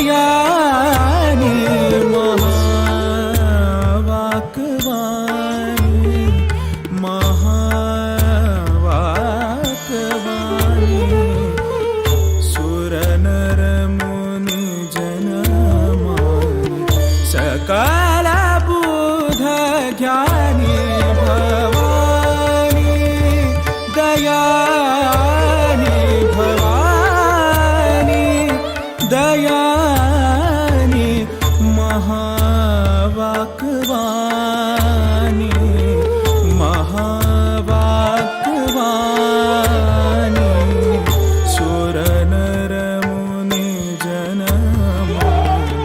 दयानी महावाक्वानी महावाक्वानी सुर नर मुनि जन मानी सकल बुध ज्ञानी भवानी दयानी भवानी दयानी महावाक्वानी महावाक्वानी सुर नर मुनि जन मानी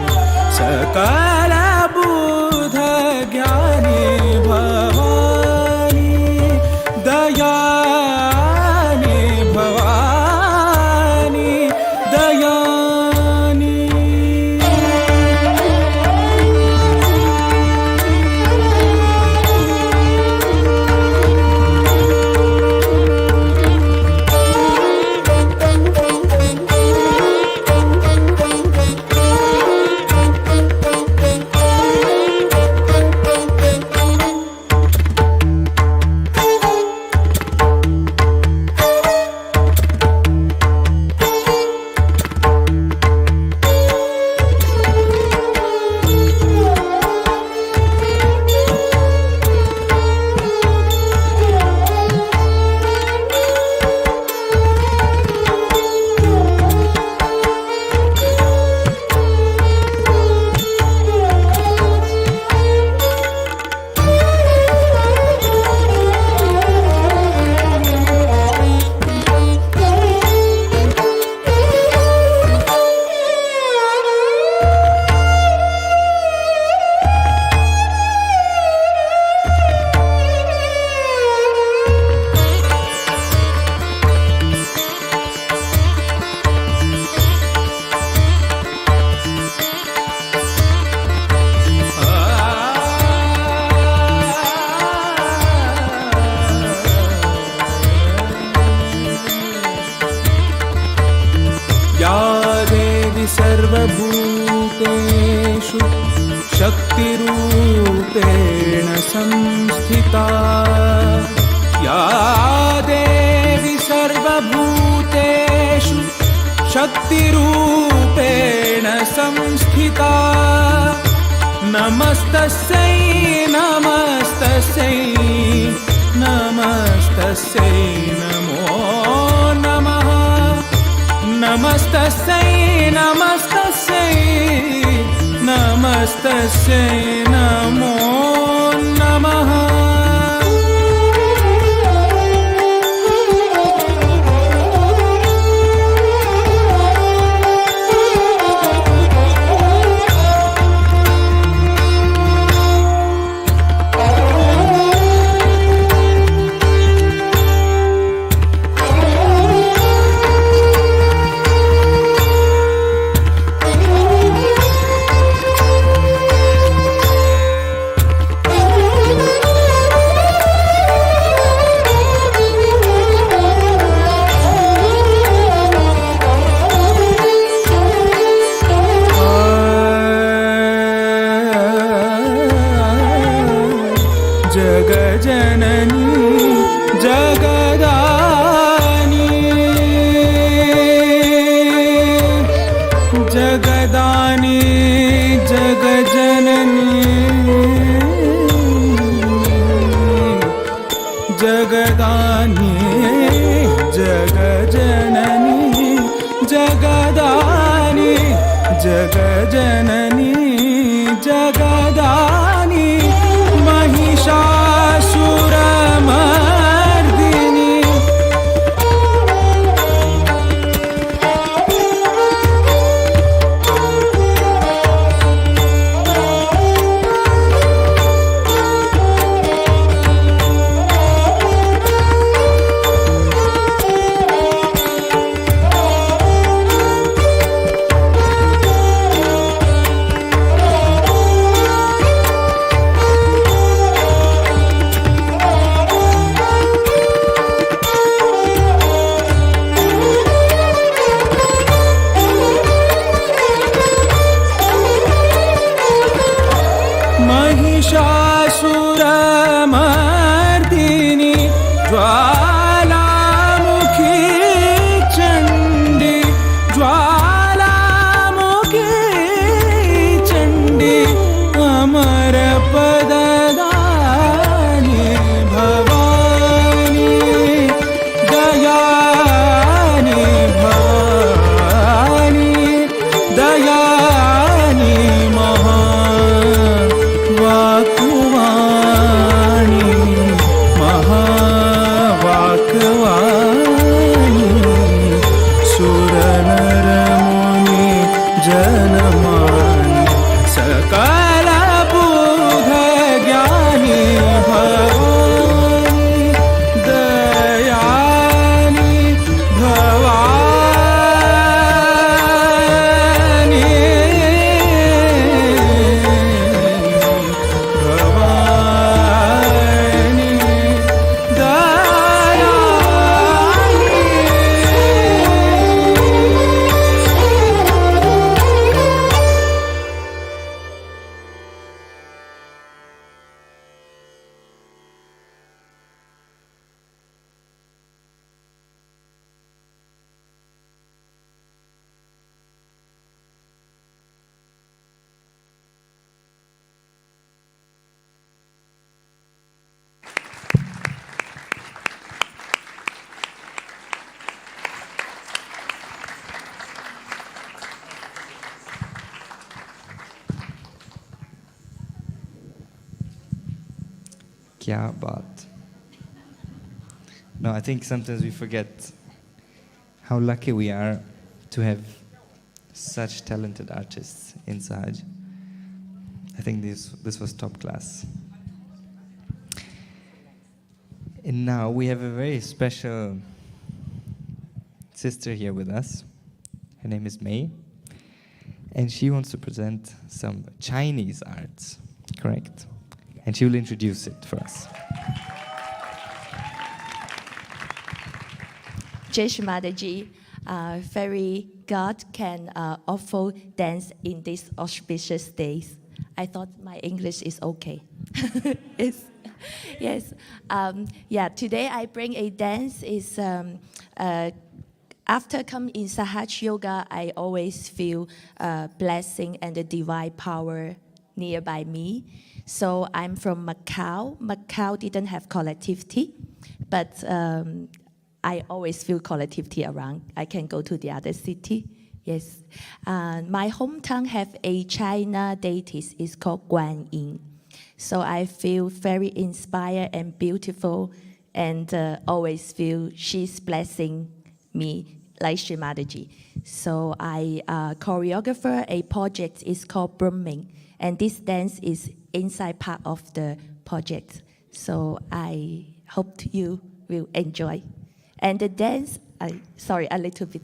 सकल बुध ज्ञानी भवानी दयानी भवानी दयानी या देवी सर्वभूतेषु शक्तिरूपेण संस्थिता या देवी सर्वभूतेषु शक्तिरूपेण संस्थिता नमस्तस्यै नमस्तस्यै नमस्तस्यै नमो नमः नमस्तस्यै नमस्तस्यै नमस्तस्यै नमो नमः जगजननी Jagdani Mahishasuramardini Kya baat. No, I think sometimes we forget how lucky we are to have such talented artists in Sahaj. I think this was top class. And now we have a very special sister here with us. Her name is May. And she wants to present some Chinese arts, correct? And she will introduce it for us. Jai Shri Mataji, very God can offer dance in these auspicious days. I thought my English is okay. Yes. Yes. Today I bring a dance. Is after coming in Sahaj Yoga, I always feel blessing and the divine power nearby me. So I'm from Macau. Macau didn't have collectivity, but I always feel collectivity around. I can go to the other city. Yes. My hometown have a China deities. It's called Guan Yin. So I feel very inspired and beautiful, and always feel she's blessing me like Shri Mataji. So I choreographer a project is called Blooming, and this dance is inside part of the project. So I hope you will enjoy. And the dance, a little bit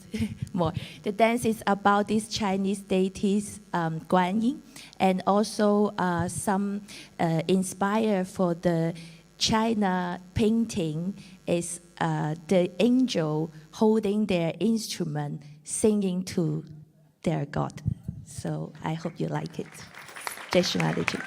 more. The dance is about these Chinese deities, Guan Yin, and also some inspired for the China painting is the angel holding their instrument, singing to their God. So I hope you like it. Jai Shri Mataji.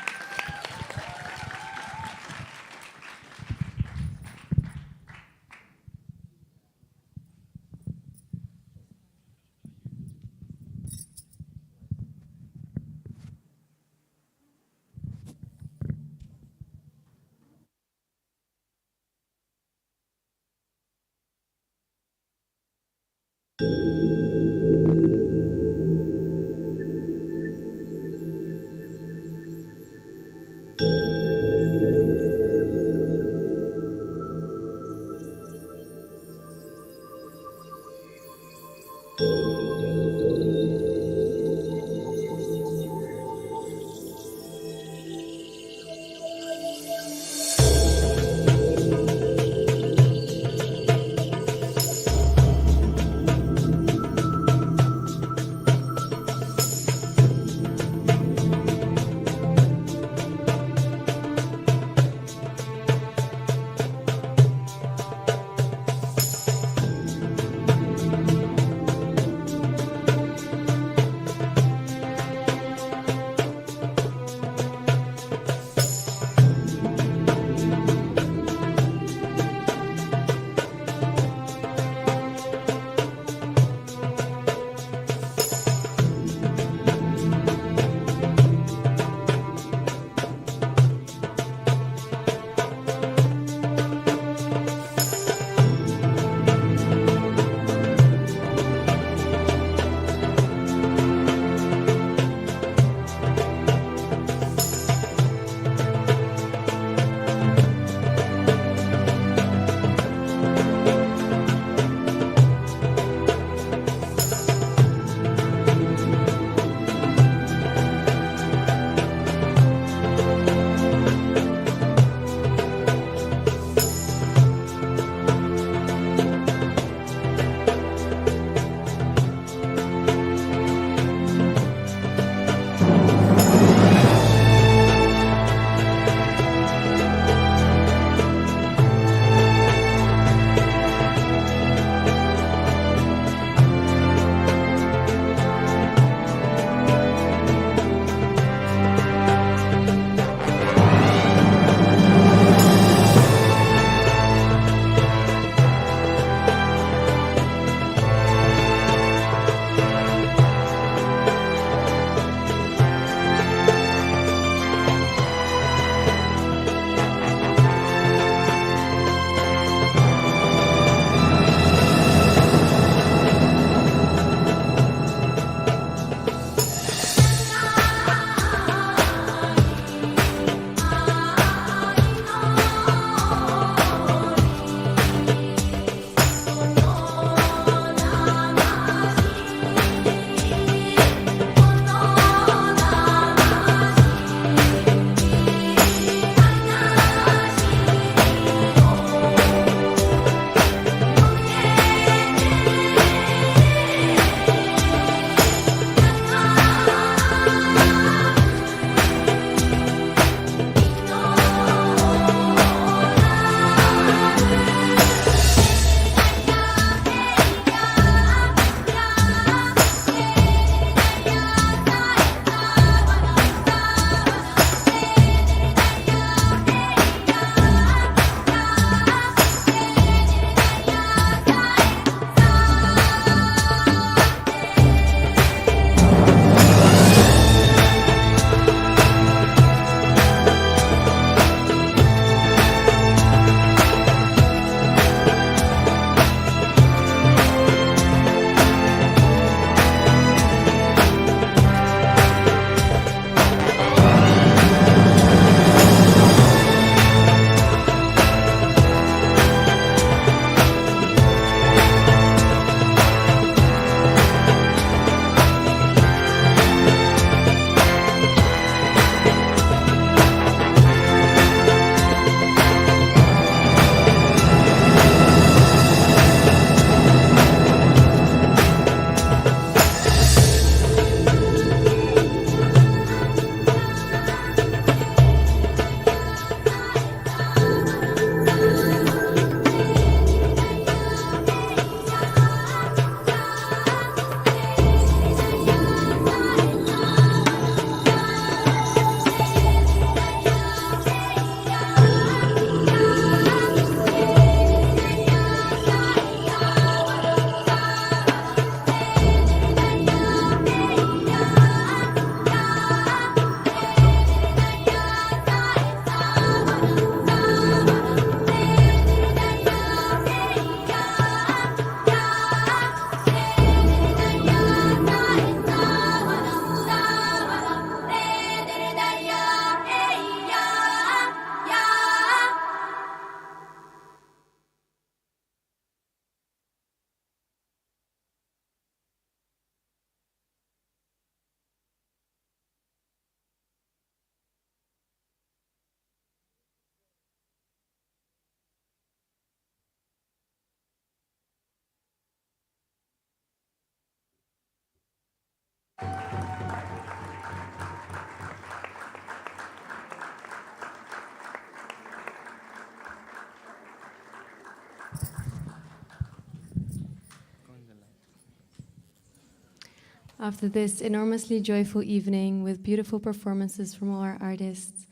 After this enormously joyful evening with beautiful performances from all our artists,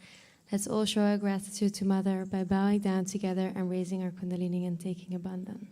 let's all show our gratitude to Mother by bowing down together and raising our Kundalini and taking a bandhan.